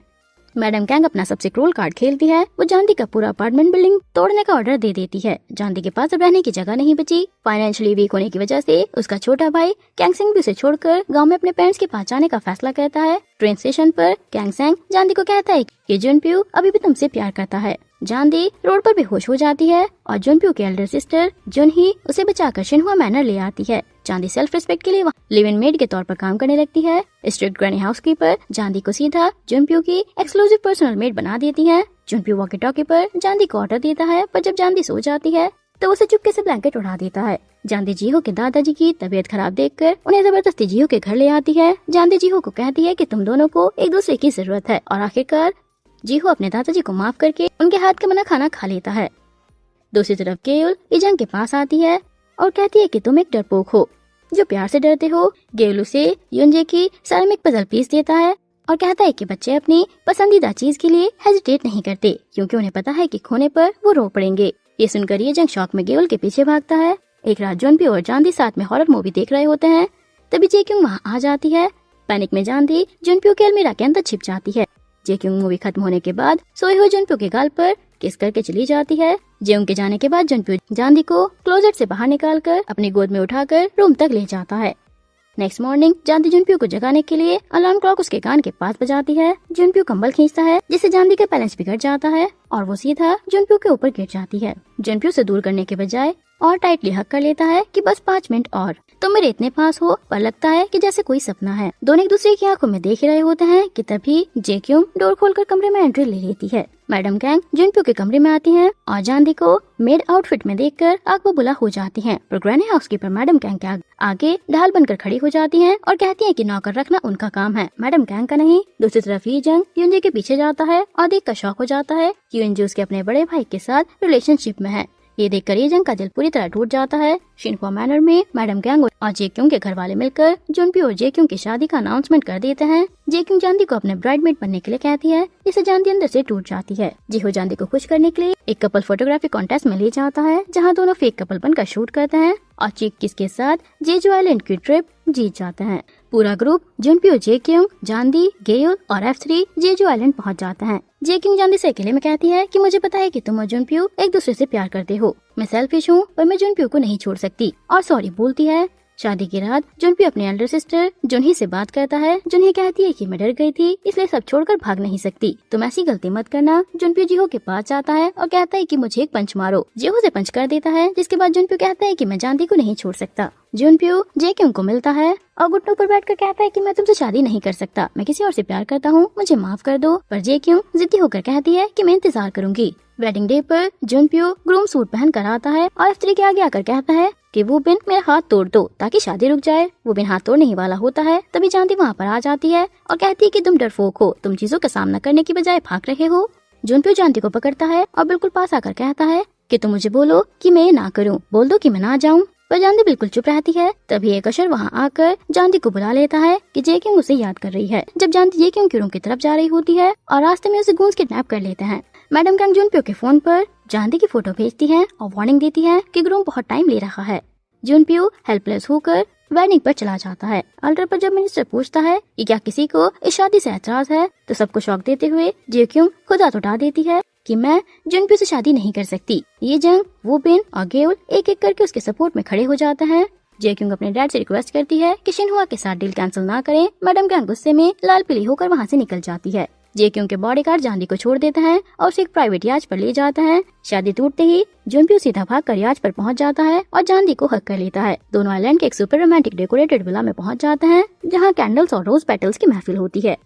मैडम गैंग अपना सबसे क्रूल कार्ड खेलती है। वो जानदी का पूरा अपार्टमेंट बिल्डिंग तोड़ने का ऑर्डर दे देती है। जानदी के पास अब रहने की जगह नहीं बची। फाइनेंशियली वीक होने की वजह से उसका छोटा भाई गैंगसिंग भी उसे छोड़कर गांव में अपने पेरेंट्स के पास जाने का फैसला करता है। ट्रेन स्टेशन पर कैंगसेंग जांदी को कहता है कि जुनप्यू अभी भी तुमसे प्यार करता है। जांदी रोड पर बेहोश हो जाती है और जुनप्यू की एल्डर सिस्टर जुनही उसे बचाकर शिनहुआ मैनर ले आती है। जांदी सेल्फ रिस्पेक्ट के लिए लिव इन मेड के तौर पर काम करने लगती है। स्ट्रिक्ट ग्रैनी हाउसकीपर जांदी को सीधा जुनप्यू की एक्सक्लूसिव पर्सनल मेड बना देती है। जुनप्यू वॉकी टॉकी पर जांदी को ऑर्डर देता है, पर जब जांदी सो जाती है तो उसे चुपके से ब्लैंकेट उड़ा देता है। जांदी जीहो के दादाजी की तबीयत खराब देखकर उन्हें जबरदस्ती जीहो के घर ले आती है। जांदी जीहो को कहती है कि तुम दोनों को एक दूसरे की जरूरत है और आखिरकार जीहो अपने दादाजी को माफ करके उनके हाथ का बना खाना खा लेता है। दूसरी तरफ गेयुल इजंग के पास आती है और कहती है कि तुम एक डरपोक हो जो प्यार से डरते हो। गेयुल उसे युनजे की सेरेमिक पजल पीस देता है और कहता है कि बच्चे अपनी पसंदीदा चीज के लिए हेजिटेट नहीं करते क्योंकि उन्हें पता है कि खोने पर वो रो पड़ेंगे। ये सुनकर ये जंग शौक में गेयुल के पीछे भागता है। एक रात जुनप्यू और जांदी साथ में हॉरर मूवी देख रहे होते हैं, तभी जेक्युंग वहाँ आ जाती है। पैनिक में जांदी जुनप्यू के अलमीरा के अंदर छिप जाती है। जेक्युंग मूवी खत्म होने के बाद सोए हुए जुनप्यू के गाल पर किस करके चली जाती है। जेउंग के जाने के बाद जुनप्यू जांदी को क्लोजेट से बाहर निकालकर अपनी गोद में उठाकर रूम तक ले जाता है। नेक्स्ट मॉर्निंग जांदी जुनप्यू को जगाने के लिए अलार्म क्लॉक उसके कान के पास बजाती है। जुनप्यू कंबल खींचता है जिससे जांदी का बैलेंस बिगड़ जाता है और वो सीधा जुनप्यू के ऊपर गिर जाती है। जुनप्यू से दूर करने के बजाय और टाइटली हक कर लेता है कि बस 5 मिनट और तुम मेरे इतने पास हो, पर लगता है कि जैसे कोई सपना है। दोनों एक दूसरे की आंखों में देख रहे होते हैं कि तभी जेक्युंग डोर खोलकर कमरे में एंट्री ले लेती है। मैडम गैंग जुनप्यू के कमरे में आती हैं और जांदी को मेड आउटफिट में देखकर आग बबूला हो जाती हैं। पर ग्रैनी हाउसकीपर मैडम गैंग के आगे ढाल बनकर खड़ी हो जाती हैं और कहती हैं कि नौकर रखना उनका काम है, मैडम गैंग का नहीं। दूसरी तरफ ये जंग युनजे के पीछे जाता है और देखकर शौक हो जाता है कि युनजे उसके अपने बड़े भाई के साथ रिलेशनशिप में है। ये देखकर ये जंग का दिल पूरी तरह टूट जाता है। शिनहुआ मैनर में मैडम गैंग और जेक्युंग के घर वाले मिलकर जुनप्यू और जेक्युंग की शादी का अनाउंसमेंट कर देते हैं। जेक्युंग जांदी को अपने ब्राइडमेड बनने के लिए कहती है, जिससे जांदी अंदर से टूट जाती है। जीहो जांदी को खुश करने के लिए एक कपल फोटोग्राफी कॉन्टेस्ट में ले जाता है, जहाँ दोनों फेक कपल बनकर शूट करते हैं और चीक किस के साथ जेजू आइलैंड की ट्रिप जीत जाते हैं। पूरा ग्रुप जुनप्यू, जेक्युंग, जांदी, गेयुल और F3 जेजू आइलैंड पहुंच जाते हैं। जेक्युंग जांदी से अकेले में कहती है कि मुझे पता है कि तुम और जुनप्यू एक दूसरे से प्यार करते हो। मैं सेल्फिश हूँ, पर मैं जुनप्यू को नहीं छोड़ सकती और सॉरी बोलती है। शादी की रात जुनप्यू अपने एल्डर सिस्टर जुनही से बात करता है। जुनही कहती है कि मैं डर गई थी, इसलिए सब छोड़कर भाग नहीं सकती। तुम ऐसी गलती मत करना। जुनप्यू जीहो के पास जाता है और कहता है कि मुझे एक पंच मारो। जीहो से पंच कर देता है, जिसके बाद जुनप्यू कहता है कि मैं जांदी को नहीं छोड़ सकता। जुनप्यू जेक्युंग को मिलता है और घुटनों पर बैठकर कहता है कि मैं तुमसे शादी नहीं कर सकता, मैं किसी और से प्यार करता हूँ, मुझे माफ कर दो। पर जेक्युंग जिद्दी होकर कहती है कि मैं इंतजार करूंगी। वेडिंग डे पर जुनप्यू ग्रूम सूट पहन कर आता है और F3 के आगे आकर कहता है कि वो बिन मेरा हाथ तोड़ दो ताकि शादी रुक जाए। वो बिन हाथ तोड़ने ही वाला होता है, तभी जांदी वहाँ पर आ जाती है और कहती है कि तुम डरपोक हो, तुम चीजों का सामना करने की बजाय भाग रहे हो। जुनप्यू जांदी को पकड़ता है और बिल्कुल पास आकर कहता है कि तुम मुझे बोलो कि मैं ये ना करूं, बोल दो कि मैं ना जाऊं। पर जांदी बिल्कुल चुप रहती है। तभी एक अशर वहाँ आकर जांदी को बुला लेता है कि जेक्युंग उसे याद कर रही है। जब जांदी जेक्युंग के रूम की तरफ जा रही होती है और रास्ते में उसे गूंज किडनैप कर लेते हैं। मैडम गैंग जुनप्यू के फोन पर जांदी की फोटो भेजती है और वार्निंग देती है कि ग्रूम बहुत टाइम ले रहा है। जुनप्यू हेल्पलेस होकर वेडिंग पर चला जाता है। अल्टर पर जब मिनिस्टर पूछता है कि क्या किसी को इस शादी से एतराज है, तो सबको शौक देते हुए जेक्युंग खुद हाथ उठा देती है कि मैं जुनप्यू से शादी नहीं कर सकती। ये जंग वो बिन और गेयुल एक एक करके उसके सपोर्ट में खड़े हो जाते हैं। जेक्युंग अपने डैड से रिक्वेस्ट करती है कि शिनहुआ के साथ डील कैंसिल ना करें। मैडम गैंग गुस्से में लाल पीली होकर वहाँ से निकल जाती है। जेक्युंग के बॉडीगार्ड जांदी को छोड़ देते हैं और उसे एक प्राइवेट याच पर ले जाते हैं। शादी टूटते ही जुनप्यू सीधा भागकर याच पर पहुंच जाता है और जांदी को हक कर लेता है। दोनों आइलैंड के एक सुपर रोमांटिक डेकोरेटेड विला में पहुंच जाते हैं, जहां कैंडल्स और रोज पेटल्स की महफिल होती है।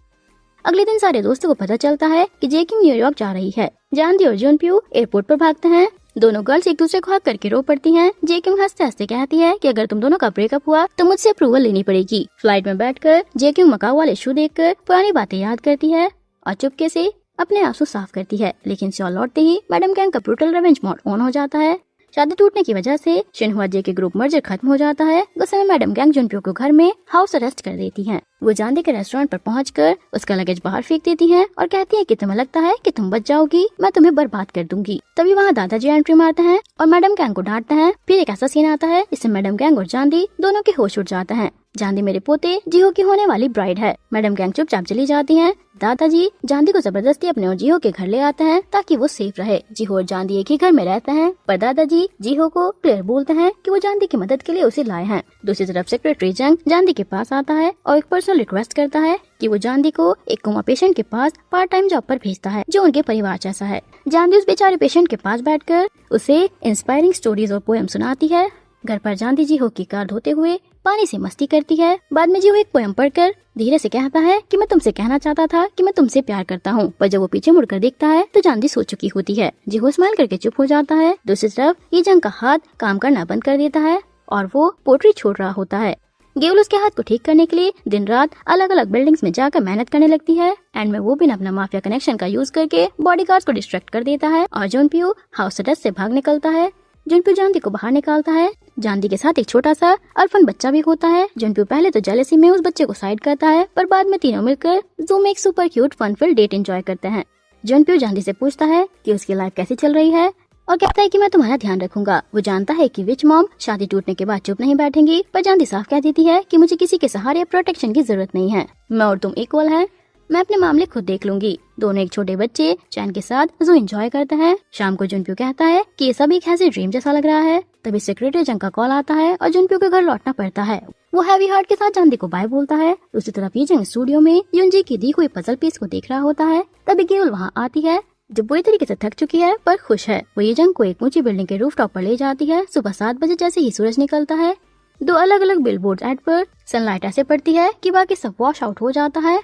अगले दिन सारे दोस्तों को पता चलता है कि जेक्युंग न्यूयॉर्क जा रही है। जांदी और जुनप्यू एयरपोर्ट पर भागते हैं। दोनों गर्ल्स एक दूसरे को हक करके रो पड़ती हैं। जेक्युंग हंसते हंसते कहती है कि अगर तुम दोनों का ब्रेकअप हुआ तो मुझसे अप्रूवल लेनी पड़ेगी। फ्लाइट में बैठकर जेक्युंग मकाऊ वाले शो देखकर पुरानी बातें याद करती है और चुपके से अपने आंसू साफ करती है। लेकिन सियोल लौटते ही मैडम गैंग का ब्रूटल रिवेंज मोड ऑन हो जाता है। शादी टूटने की वजह से शिनहुआ जे के ग्रुप मर्जर खत्म हो जाता है। गुस्से में मैडम गैंग जुनप्यू को घर में हाउस अरेस्ट कर देती हैं। वो जांदी के रेस्टोरेंट पर पहुंचकर उसका लगेज बाहर फेंक देती हैं और कहती है कि तुम्हें लगता है कि तुम बच जाओगी, मैं तुम्हें बर्बाद कर दूंगी। तभी वहाँ दादाजी एंट्री मारते हैं और मैडम गैंग को डांटते हैं। फिर एक ऐसा सीन आता है जिससे मैडम गैंग और जांदी दोनों के होश उड़ जाते हैं। जांदी मेरे पोते जीहो की होने वाली ब्राइड है। मैडम गैंग चुपचाप चली जाती हैं। दादाजी जांदी को जबरदस्ती अपने और जीहो के घर ले आते हैं ताकि वो सेफ रहे। जीहो और जांदी एक ही घर में रहते हैं, पर दादाजी जीहो को क्लियर बोलते हैं कि वो जांदी की मदद के लिए उसे लाए हैं। दूसरी तरफ सेक्रेटरी जंग जांदी के पास आता है और एक पर्सनल रिक्वेस्ट करता है कि वो जानदी को एक कोमा पेशेंट के पास पार्ट टाइम जॉब पर भेजता है जो उनके परिवार जैसा है। जानदी उस बेचारे पेशेंट के पास बैठकर उसे इंस्पायरिंग स्टोरीज और पोएम सुनाती है। घर पर जानदी जीहो की कार धोते हुए पानी से मस्ती करती है। बाद में जीहो एक पोएम पढ़कर धीरे से कहता है कि मैं तुमसे कहना चाहता था कि मैं तुमसे प्यार करता हूँ, पर जब वो पीछे मुड़कर देखता है तो जानदी सो चुकी होती है। जीहो स्माइल करके चुप हो जाता है। दूसरी तरफ ये जंग का हाथ काम करना बंद कर देता है और वो पोट्री छोड़ रहा होता है। गेल उसके हाथ को ठीक करने के लिए दिन रात अलग अलग बिल्डिंग्स में जाकर मेहनत करने लगती है। एंड में वो भी अपना माफिया कनेक्शन का यूज करके बॉडीगार्ड्स को डिस्ट्रैक्ट कर देता है और जुनप्यो हाउस अरेस्ट से भाग निकलता है। जुनप्यो जानदी को बाहर निकालता है। जानदी के साथ एक छोटा सा अर्फन बच्चा भी होता है। जुनप्यो पहले तो जेलसी में उस बच्चे को साइड करता है, पर बाद में तीनों मिलकर जू में एक super cute fun filled date enjoy करते हैं। जुनप्यो जानदी से पूछता है कि उसकी लाइफ कैसी चल रही है और कहता है कि मैं तुम्हारा ध्यान रखूंगा। वो जानता है कि विच मॉम शादी टूटने के बाद चुप नहीं बैठेंगी, पर जानदी साफ कह देती है कि मुझे किसी के सहारे या प्रोटेक्शन की जरूरत नहीं है। मैं और तुम इक्वल हैं, मैं अपने मामले खुद देख लूंगी। दोनों एक छोटे बच्चे चैन के साथ जो एंजॉय करते हैं। शाम को जुनप्यो कहता है कि ये सब एक हैज़ी ड्रीम जैसा लग रहा है। तभी सेक्रेटरी जंग का कॉल आता है और जुनप्यो के घर लौटना पड़ता है। वो हैवी हार्ट के साथ जानदी को बाय बोलता है। दूसरी तरफ ये जंग स्टूडियो में युनजी की दी हुई पजल पीस को देख रहा होता है। तभी गेल वहाँ आती है जो बुरी तरीके से थक चुकी है पर खुश है। वो ये जंग को एक ऊंची बिल्डिंग के रूफटॉप पर ले जाती है। सुबह 7 बजे जैसे ही सूरज निकलता है, 2 अलग अलग बिलबोर्ड एड पर सनलाइट ऐसे पड़ती है कि बाकी सब वॉश आउट हो जाता है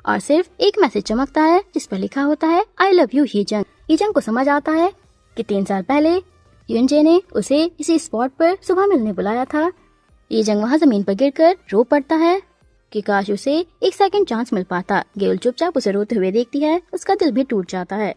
और सिर्फ एक मैसेज चमकता है जिस पर लिखा होता है आई लव यू ये जंग। ये जंग को समझ आता है कि 3 साल पहले युनजे ने उसे इसी स्पॉट पर सुबह मिलने बुलाया था। ये जंग वहाँ जमीन पर गिरकर रो पड़ता है कि काश उसे एक सेकंड चांस मिल पाता। गेल चुपचाप उसे रोते हुए देखती है, उसका दिल भी टूट जाता है।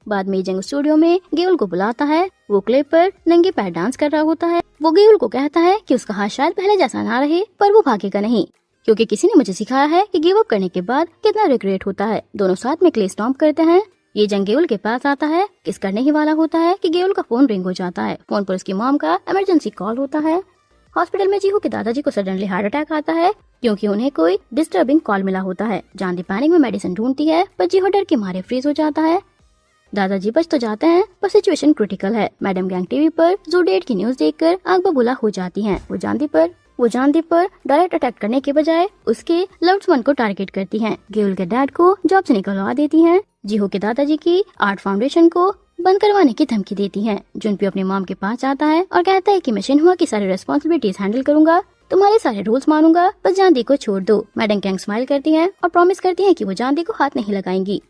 बाद में जंग स्टूडियो में गेल को बुलाता है। वो क्ले पर नंगे पैर डांस कर रहा होता है। वो गेल को कहता है कि उसका हाथ शायद पहले जैसा ना रहे, पर वो भागेगा नहीं, क्योंकि किसी ने मुझे सिखाया है कि गिव अप करने के बाद कितना रिग्रेट होता है। दोनों साथ में क्ले स्टॉम्प करते हैं। ये जंग गेउल के पास आता है। किस करने ही वाला होता है कि गेउल का फोन रिंग हो जाता है। फोन पर उसकी मॉम का इमरजेंसी कॉल होता है। हॉस्पिटल में जीहू के दादाजी को सडनली हार्ट अटैक आता है क्योंकि उन्हें कोई डिस्टर्बिंग कॉल मिला होता है। जानदी पैनिक में मेडिसिन ढूंढती है, पर जीहू डर के मारे फ्रीज हो जाता है। दादाजी बच तो जाते हैं, पर सिचुएशन क्रिटिकल है। मैडम गैंग टीवी पर जू डेट की न्यूज देखकर आग बबूला हो जाती हैं। वो जानदी पर डायरेक्ट अटैक करने के बजाय उसके लव्ड वन को टारगेट करती हैं। गेउल के डैड को जॉब से निकलवा देती हैं। जीहो के दादाजी की आर्ट फाउंडेशन को बंद करवाने की धमकी देती हैं। जुनप्यो अपने मॉम के पास आता है और कहता है कि मैं शिनहुआ की सारी रिस्पॉन्सिबिलिटीज हैंडल करूंगा, तुम्हारे सारे रूल्स मानूंगा, बस जानदी को छोड़ दो। मैडम गैंग स्माइल करती है और प्रॉमिस करती है कि वो जानदी को हाथ नहीं लगाएंगी।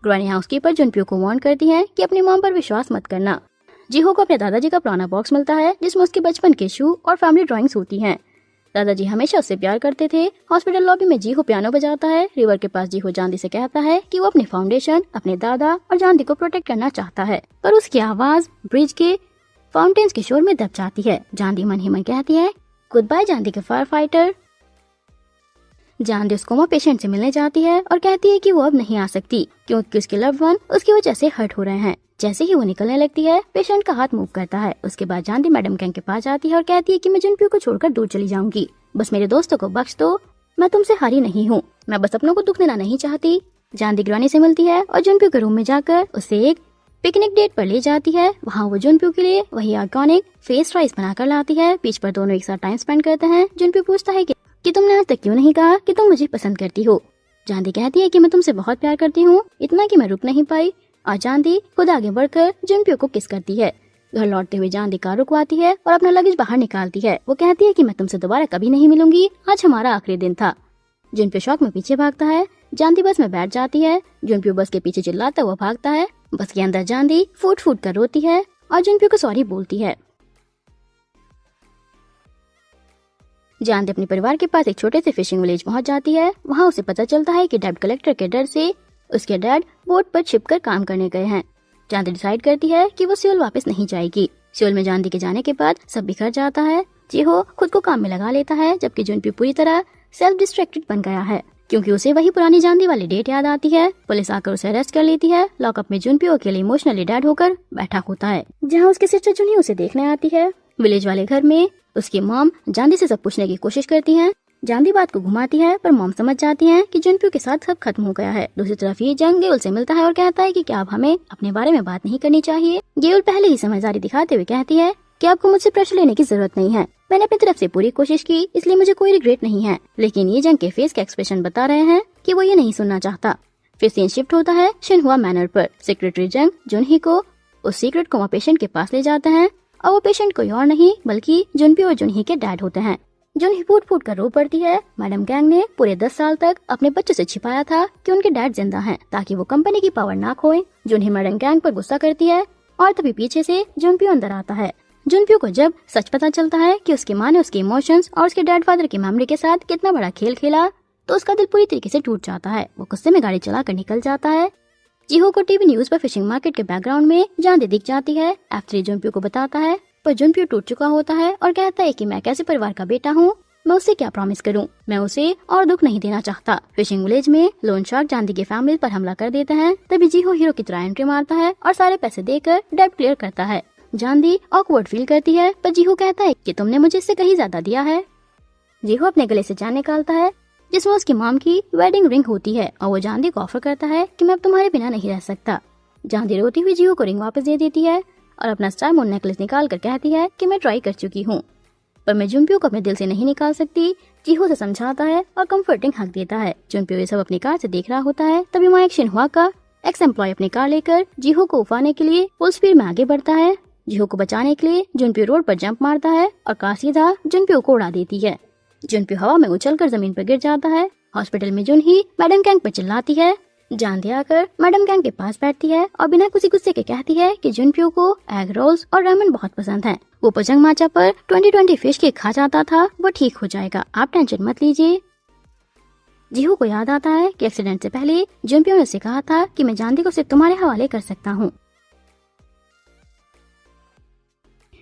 ग्रैनी हाउसकीपर जुनप्यो को वार्न करती है कि अपनी मॉम पर विश्वास मत करना। जीहो को अपने दादाजी का पुराना बॉक्स मिलता है जिसमें उसके बचपन के शू और फैमिली ड्राइंग्स होती हैं। दादाजी हमेशा उससे प्यार करते थे। हॉस्पिटल लॉबी में जीहो पियानो बजाता है। रिवर के पास जीहो जानदी से कहता है कि वो अपनी फाउंडेशन, अपने दादा और जानदी को प्रोटेक्ट करना चाहता है, पर उसकी आवाज ब्रिज के फाउंटेन्स के शोर में दब जाती है। जानदी मन ही मन कहती है गुड बाय जानदी के फायर फाइटर। जानदी उस कोमा पेशेंट से मिलने जाती है और कहती है कि वो अब नहीं आ सकती क्योंकि उसके लव्ड वन उसकी वजह से हर्ट हो रहे हैं। जैसे ही वो निकलने लगती है, पेशेंट का हाथ मूव करता है। उसके बाद जानदी मैडम गैंग के पास जाती है और कहती है कि मैं जुनप्यो को छोड़कर दूर चली जाऊंगी, बस मेरे दोस्तों को बख्श दो, मैं तुमसे हारी नहीं हूँ, मैं बस अपनों को दुख देना नहीं चाहती। जानदी ग्रैनी से मिलती है और जुनप्यो के रूम में जाकर उसे एक पिकनिक डेट पर ले जाती है। वहाँ वो जुनप्यो के लिए वही आइकॉनिक फेस राइस बनाकर लाती है। बीच पर दोनों एक साथ टाइम स्पेंड करते हैं। जुनप्यो पूछता है कि तुमने आज तक क्यों नहीं कहा कि तुम मुझे पसंद करती हो। जानदी कहती है कि मैं तुमसे बहुत प्यार करती हूँ, इतना कि मैं रुक नहीं पाई। और जानदी खुद आगे बढ़कर जुनप्यो को किस करती है। घर लौटते हुए जानदी कार रुकवाती है और अपना लगेज बाहर निकालती है। वो कहती है कि मैं तुमसे दोबारा कभी नहीं मिलूंगी, आज हमारा आखिरी दिन था। जुनप्यो शौक में पीछे भागता है। जानदी बस में बैठ जाती है। जुनप्यो बस के पीछे चिल्लाता हुआ भागता है। बस के अंदर जानदी फूट फूट कर रोती है और जुनप्यो को सॉरी बोलती है। जानदी अपने परिवार के पास एक छोटे से फिशिंग विलेज पहुंच जाती है। वहाँ उसे पता चलता है कि डेब्ट कलेक्टर के डर से उसके डैड बोट पर छिपकर काम करने गए हैं। जानदी डिसाइड करती है कि वो सियोल वापस नहीं जाएगी। सियोल में जानदी के जाने के बाद सब बिखर जाता है। जीहो खुद को काम में लगा लेता है, जबकि जुनप्यो पूरी तरह सेल्फ डिस्ट्रैक्टेड बन गया है क्योंकि उसे वही पुरानी जानदी वाली डेट याद आती है। पुलिस आकर उसे अरेस्ट कर लेती है। लॉकअप में जुनप्यो अकेले इमोशनली डेड होकर बैठा होता है, जहाँ उसकी सिस्टर जुनी उसे देखने आती है। विलेज वाले घर में उसकी मॉम जानदी से सब पूछने की कोशिश करती हैं। जानदी बात को घुमाती है, पर मॉम समझ जाती हैं कि जुनप्यो के साथ सब खत्म हो गया है। दूसरी तरफ ये जंग गेउल से मिलता है और कहता है कि क्या अब हमें अपने बारे में बात नहीं करनी चाहिए। गेउल पहले ही समझदारी दिखाते हुए कहती है कि आपको मुझसे प्रेशर लेने की जरूरत नहीं है, मैंने अपनी तरफ से पूरी कोशिश की, इसलिए मुझे कोई रिग्रेट नहीं है। लेकिन ये जंग के फेस के एक्सप्रेशन बता रहे हैं कि वो ये नहीं सुनना चाहता। फिर सीन शिफ्ट होता है शिनहुआ मैनर पर। सेक्रेटरी जंग जुनही को उस सीक्रेट कोमा पेशेंट के पास ले जाते हैं और वो पेशेंट कोई और नहीं बल्कि जुनप्यो और जुनही के डैड होते हैं। जुनही फूट फूट कर रो पड़ती है। मैडम गैंग ने पूरे 10 साल तक अपने बच्चों से छिपाया था कि उनके डैड जिंदा हैं ताकि वो कंपनी की पावर ना खोए। जुनही मैडम गैंग पर गुस्सा करती है और तभी पीछे से जुनप्यो अंदर आता है। जुनप्यो को जब सच पता चलता है कि उसकी माँ ने उसके इमोशंस और उसके डैड फादर की मेमोरी के साथ कितना बड़ा खेल खेला तो उसका दिल पूरी तरीके से टूट जाता है। वो गुस्से में गाड़ी चलाकर निकल जाता है। जीहो को टीवी न्यूज पर फिशिंग मार्केट के बैकग्राउंड में जांदी दिख जाती है। F3 जुनप्यो को बताता है पर जुनप्यो टूट चुका होता है और कहता है कि मैं कैसे परिवार का बेटा हूँ, मैं उससे क्या प्रॉमिस करूं, मैं उसे और दुख नहीं देना चाहता। फिशिंग विलेज में लोन शार्क जांदी की फैमिली पर हमला कर देते हैं। तभी जीहो हीरो की तरह एंट्री मारता है और सारे पैसे देकर डेब्ट क्लियर करता है। जांदी ऑकवर्ड फील करती है पर जीहो कहता है कि तुमने मुझे इससे कहीं ज्यादा दिया है। जीहो अपने गले से चैन निकालता है जिसमें उसकी मॉम की वेडिंग रिंग होती है और वो जांदी को ऑफर करता है कि मैं अब तुम्हारे बिना नहीं रह सकता। जांदी रोती हुई जीहो को रिंग वापस दे देती है और अपना स्टार मून नेकलेस निकाल कर कहती है कि मैं ट्राई कर चुकी हूँ पर मैं जुनप्यो को अपने दिल से नहीं निकाल सकती। जीहो से समझाता है और कंफर्टिंग हक देता है। जुनप्यो ये सब अपनी कार से देख रहा होता है। तभी वहाँ एक शिनहुआ का एक्स एम्प्लॉय अपनी कार लेकर जीहो को उफाने के लिए फुल स्पीड में आगे बढ़ता है। जीहो को बचाने के लिए जुनप्यो रोड पर जंप मारता है और कार सीधा जुनप्यो को उड़ा देती है। जुनप्यो हवा में उछलकर जमीन पर गिर जाता है। हॉस्पिटल में जुनही मैडम गैंग पर चिल्लाती है। जांदी आकर मैडम गैंग के पास बैठती है और बिना किसी गुस्से के कहती है कि जुनप्यो को एग रोल्स और रामेन बहुत पसंद है। वो पजंग माचा पर 2020 फिश केक खा जाता था, वो ठीक हो जाएगा, आप टेंशन मत लीजिए। जीहो को याद आता है कि एक्सीडेंट से पहले जुनप्यो ने उसे कहा था कि मैं जांदी को सिर्फ तुम्हारे हवाले कर सकता हूँ।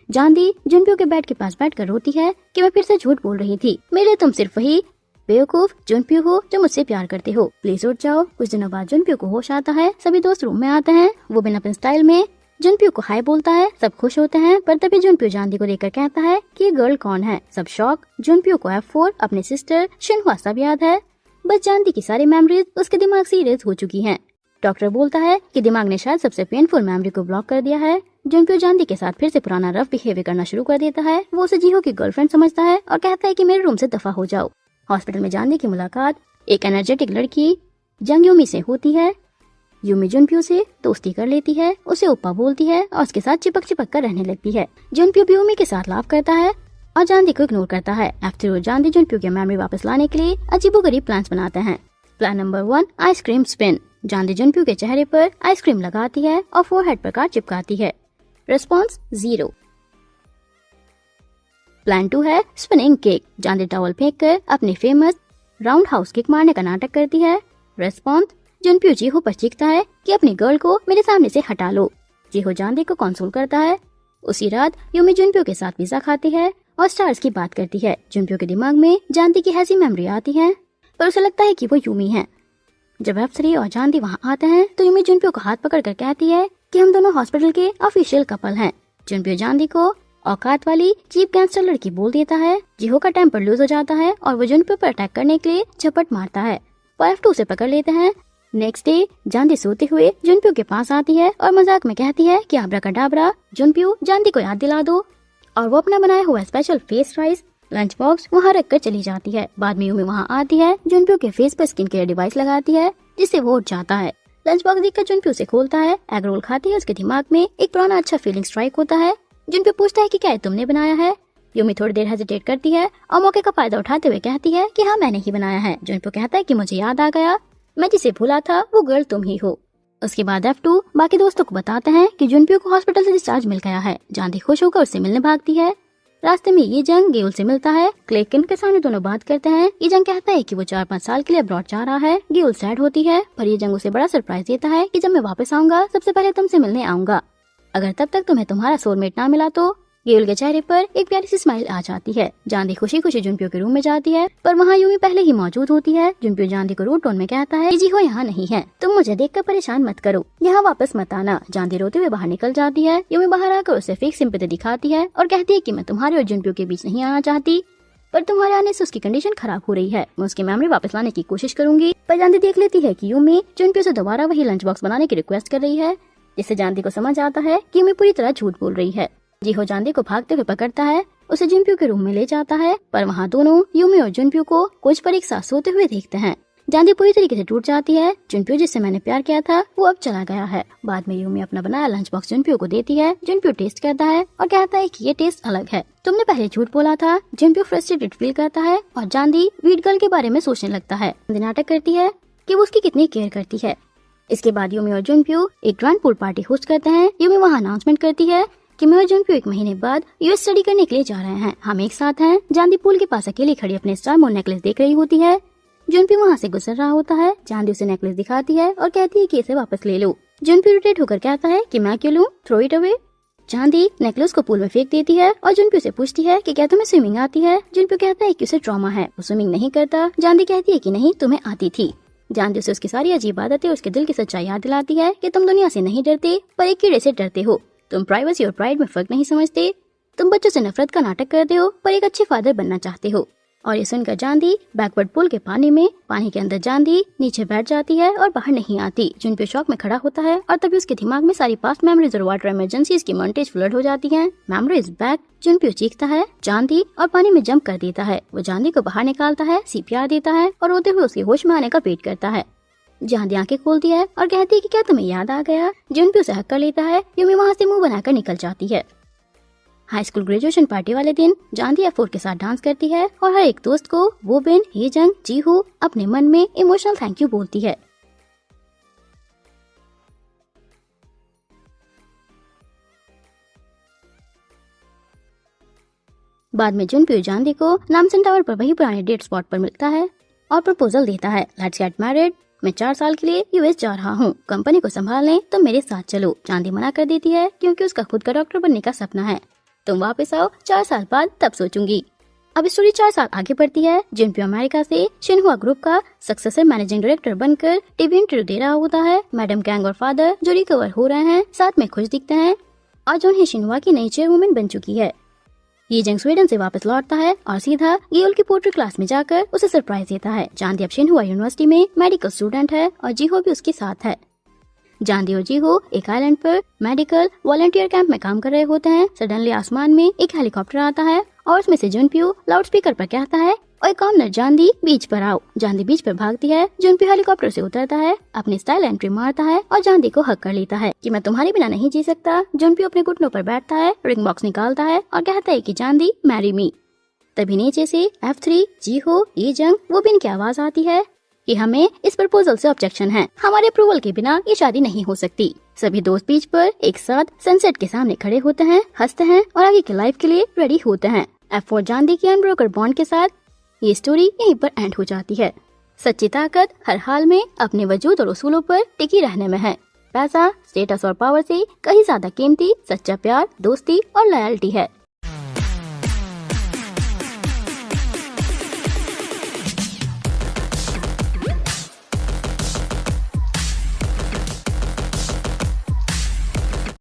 जांदी जुनप्यो के बेड के पास बैठकर रोती है कि मैं फिर से झूठ बोल रही थी, मेरे तुम सिर्फ वही बेवकूफ जुनप्यो हो जो मुझसे प्यार करते हो, प्लीज उठ जाओ। कुछ दिनों बाद जुनप्यो को होश आता है। सभी दोस्त रूम में आते हैं। वो बिना अपने स्टाइल में जुनप्यो को हाय बोलता है। सब खुश होते हैं पर तभी जुनप्यो जांदी को देखकर कहता है कि ये गर्ल कौन है। सब शॉक। जुनप्यो को F4 अपनी सिस्टर शिनहुआ सब याद है, बस जांदी की सारी मेमोरीज उसके दिमाग से इरेज हो चुकी हैं। डॉक्टर बोलता है कि दिमाग ने शायद सबसे पेनफुल मेमोरी को ब्लॉक कर दिया है। जुनप्यो जांदी के साथ फिर से पुराना रफ बिहेवियर करना शुरू कर देता है। वो उसे जीहो की गर्लफ्रेंड समझता है और कहता है कि मेरे रूम से दफा हो जाओ। हॉस्पिटल में जांदी की मुलाकात एक एनर्जेटिक लड़की जंग यूमी से होती है। यूमी जुनप्यो से दोस्ती कर लेती है, उसे ओप्पा बोलती है और उसके साथ चिपक चिपक कर रहने लगती है। जुनप्यो भी यूमी के साथ लाफ करता है और जांदी को इग्नोर करता है। F3 जांदी जुनप्यो की मेमोरी वापस लाने के लिए अजीबोगरीब प्लान्स बनाते हैं। Plan number 1, ice cream spin. जांदी जुनप्यो के चेहरे पर आइसक्रीम लगाती है और फोरहेड पर कार्ड चिपकाती है। रिस्पॉन्स 0। प्लान 2 है स्पिनिंग किक। जांदी टॉवल फेंककर अपनी फेमस राउंड हाउस किक मारने का नाटक करती है। रिस्पॉन्स जुनप्यो जीहो पर चीखता है कि अपनी गर्ल को मेरे सामने से हटा लो। जीहो जांदी को कंसोल करता है। उसी रात यूमी जुनप्यो के साथ पिज्जा खाती है और स्टार्स की बात करती है। जुनप्यो के दिमाग में जांदी की ऐसी मेमोरी आती है पर उसे लगता है कि वो यूमी है। जब F3 और जांदी वहाँ आते हैं तो यूमी जुनप्यो को हाथ पकड़ कर कहती है कि हम दोनों हॉस्पिटल के ऑफिशियल कपल हैं। जुनप्यो जांदी को औकात वाली चीप गैंगस्टर लड़की बोल देता है। जीहो का टेम्पर लूज हो जाता है और वो जुनप्यो पर अटैक करने के लिए झपट मारता है। वो F2 से पकड़ लेते हैं। नेक्स्ट डे जांदी सोते हुए जुनप्यो के पास आती है और मजाक में कहती है कि आब्राकडाब्रा जुनप्यो जांदी को याद दिला दो, और वो अपना बनाया हुआ special face rice lunch box वहाँ रख कर चली जाती है। बाद में यूमी वहाँ आती है, जुनप्यो के फेस पर स्किन केयर डिवाइस लगाती है जिससे वो उठ जाता है। लंच बॉक्स देखकर जुनप्यो से खोलता है। एग रोल खाती है। उसके दिमाग में एक पुराना अच्छा फीलिंग स्ट्राइक होता है। जुनप्यो पूछता है कि क्या तुमने बनाया है। यूमी थोड़ी देर हेजिटेट करती है और मौके का फायदा उठाते हुए कहती है कि हाँ मैंने ही बनाया है। जुनप्यो कहता है कि मुझे याद आ गया, मैं जिसे भूला था वो गर्ल तुम ही हो। उसके बाद F2 बाकी दोस्तों को बताते हैं कि जुनप्यो को हॉस्पिटल से डिस्चार्ज मिल गया है। जांदी खुश होकर उससे मिलने भागती है। रास्ते में ये जंग गेउल से मिलता है। क्लेकिन के सामने दोनों बात करते हैं। ये जंग कहता है कि वो 4-5 साल के लिए अब्रॉड जा रहा है। गेउल सैड होती है पर ये जंग उसे बड़ा सरप्राइज देता है कि जब मैं वापस आऊंगा सबसे पहले तुमसे मिलने आऊंगा, अगर तब तक तुम्हें तुम्हारा सोलमेट ना मिला तो। गेउल के चेहरे पर एक प्यारी सी स्माइल आ जाती है। जांदी खुशी खुशी जुनप्यो के रूम में जाती है पर वहाँ यूमी पहले ही मौजूद होती है। जुनप्यो जांदी को रूड टोन में कहता है कि जीहो यहाँ नहीं है, तुम मुझे देखकर परेशान मत करो, यहाँ वापस मत आना। जांदी रोते हुए बाहर निकल जाती है। यूमी बाहर आकर उसे फेक सिंपैथी दिखाती है और कहती है कि मैं तुम्हारे और जुनप्यो के बीच नहीं आना चाहती, पर तुम्हारे आने से उसकी कंडीशन खराब हो रही है। मैं उसकी मेमोरी वापस लाने की कोशिश करूंगी। पर जांदी देख लेती है कि यूमी जुनप्यो से दोबारा वही लंच बॉक्स बनाने की रिक्वेस्ट कर रही है, जिससे जांदी को समझ आता है कि यूमी पूरी तरह झूठ बोल रही है। जीहो जांदी को भागते हुए पकड़ता है, उसे जुनप्यो के रूम में ले जाता है पर वहाँ दोनों यूमी और जुनप्यो को कुछ पर एक साथ सोते हुए देखते हैं। जांदी पूरी तरीके से टूट जाती है। जुनप्यो जिससे मैंने प्यार किया था वो अब चला गया है। बाद में यूमी अपना बनाया लंच बॉक्स जुनप्यो को देती है। जुनप्यो टेस्ट करता है और कहता है कि ये टेस्ट अलग है, तुमने पहले झूठ बोला था। जुनप्यो फ्रस्ट्रेटेड फील करता है और जांदी वीट गर्ल के बारे में सोचने लगता है। नाटक करती है कि वो उसकी कितनी केयर करती है। इसके बाद यूमी और जुनप्यो एक ग्रैंड पूल पार्टी होस्ट करते हैं। यूमी वहाँ अनाउंसमेंट करती है कि मैं और जुनप्यो 1 महीने बाद यूएस स्टडी करने के लिए जा रहे हैं, हम एक साथ हैं। जांदी पूल के पास अकेली खड़ी अपने स्टार मून नेकलेस देख रही होती है। जुनप्यो वहाँ से गुजर रहा होता है। जांदी उसे नेकलेस दिखाती है और कहती है कि इसे वापस ले लो। जुनप्यो इरिटेट होकर कहता है कि मैं क्यों लूं, थ्रो इट अवे। जांदी नेकलेस को पूल में फेंक देती है और जुनप्यो से पूछती है कि क्या तुम्हें स्विमिंग आती है। जुनप्यो कहता है कि उसे ट्रॉमा है, वो स्विमिंग नहीं करता। जांदी कहती है कि नहीं, तुम्हें आती थी। जांदी उसे उसकी सारी अजीब आदतें और उसके दिल की सच्चाई याद दिलाती है कि तुम दुनिया से नहीं डरते पर एक कीड़े से डरते हो। तुम प्राइवेसी और प्राइड में फर्क नहीं समझते। तुम बच्चों से नफरत का नाटक करते हो पर एक अच्छे फादर बनना चाहते हो। और ये सुनकर जांदी बैकवर्ड पूल के पानी के अंदर जांदी नीचे बैठ जाती है और बाहर नहीं आती। जुनप्यो शॉक में खड़ा होता है और तभी उसके दिमाग में सारी पास्ट मेमोरीज और वाटर इमरजेंसीज की मॉन्टेज फ्लड हो जाती हैं। Memories back. जुनप्यो चीखता है जांदी और पानी में जंप कर देता है। वो जांदी को बाहर निकालता है, सीपीआर देता है और रोते हुए उसके होश में आने का वेट करता है। जांदी आंखें खोलती है और कहती है कि क्या तुम्हें याद आ गया। जुनप्यो उसे हक कर लेता है। यूमी वहाँ से मुंह बनाकर निकल जाती है। हाई स्कूल ग्रेजुएशन पार्टी वाले दिन जांदी F4 के साथ डांस करती है और हर एक दोस्त को वो बिन, हीजंग, जीहू अपने मन में इमोशनल थैंक यू बोलती है। बाद में जुनप्यो जांदी को नामसन टावर पर वही पुराने डेट स्पॉट पर मिलता है और प्रपोजल देता है। Let's get married. मैं 4 साल के लिए यूएस जा रहा हूँ, कंपनी को संभालने तुम मेरे साथ चलो। जांदी मना कर देती है क्योंकि उसका खुद का डॉक्टर बनने का सपना है। तुम वापस आओ 4 साल बाद, तब सोचूंगी। अब स्टोरी 4 साल आगे बढ़ती है। जुनप्यो अमेरिका से शिनहुआ ग्रुप का सक्सेसर मैनेजिंग डायरेक्टर बनकर टीवी इंटरव्यू दे रहा होता है। मैडम कैंग और फादर जो रिकवर हो रहे हैं साथ में खुश दिखते हैं और जो उन्हें शिनहुआ की नई चेयरवुमन बन चुकी है। ये जंग स्वीडन से वापस लौटता है और सीधा गेल की पोट्री क्लास में जाकर उसे सरप्राइज देता है। जांदी अब शिनहुआ यूनिवर्सिटी में मेडिकल स्टूडेंट है और जीहो भी उसके साथ है। जांदी और जीहो एक आइलैंड पर मेडिकल वॉलंटियर कैंप में काम कर रहे होते हैं। सडनली आसमान में एक हेलीकॉप्टर आता है और उसमें से जुनप्यो लाउड स्पीकर पर कहता है, ओए कॉमनर जांदी, बीच पर आओ। जांदी बीच पर भागती है। जुनप्यो हेलीकॉप्टर से उतरता है, अपनी स्टाइल एंट्री मारता है और जांदी को हक कर लेता है कि मैं तुम्हारे बिना नहीं जी सकता। जुनप्यो अपने घुटनों पर बैठता है, रिंग बॉक्स निकालता है और कहता है कि जांदी मैरी मी। तभी नीचे से F3, जीहो, हीजंग, वो बिन की आवाज आती है कि हमें इस प्रपोजल से ऑब्जेक्शन है, हमारे अप्रूवल के बिना ये शादी नहीं हो सकती। सभी दोस्त बीच पर एक साथ सनसेट के सामने खड़े होते हैं, हंसते हैं और आगे की लाइफ के लिए रेडी होते हैं। F4 जांदी की अनब्रोकन बॉन्ड के साथ ये स्टोरी यहीं पर एंड हो जाती है। सच्ची ताकत हर हाल में अपने वजूद और उसूलों पर टिकी रहने में है। पैसा, स्टेटस और पावर से कहीं ज्यादा कीमती सच्चा प्यार, दोस्ती और लॉयल्टी है।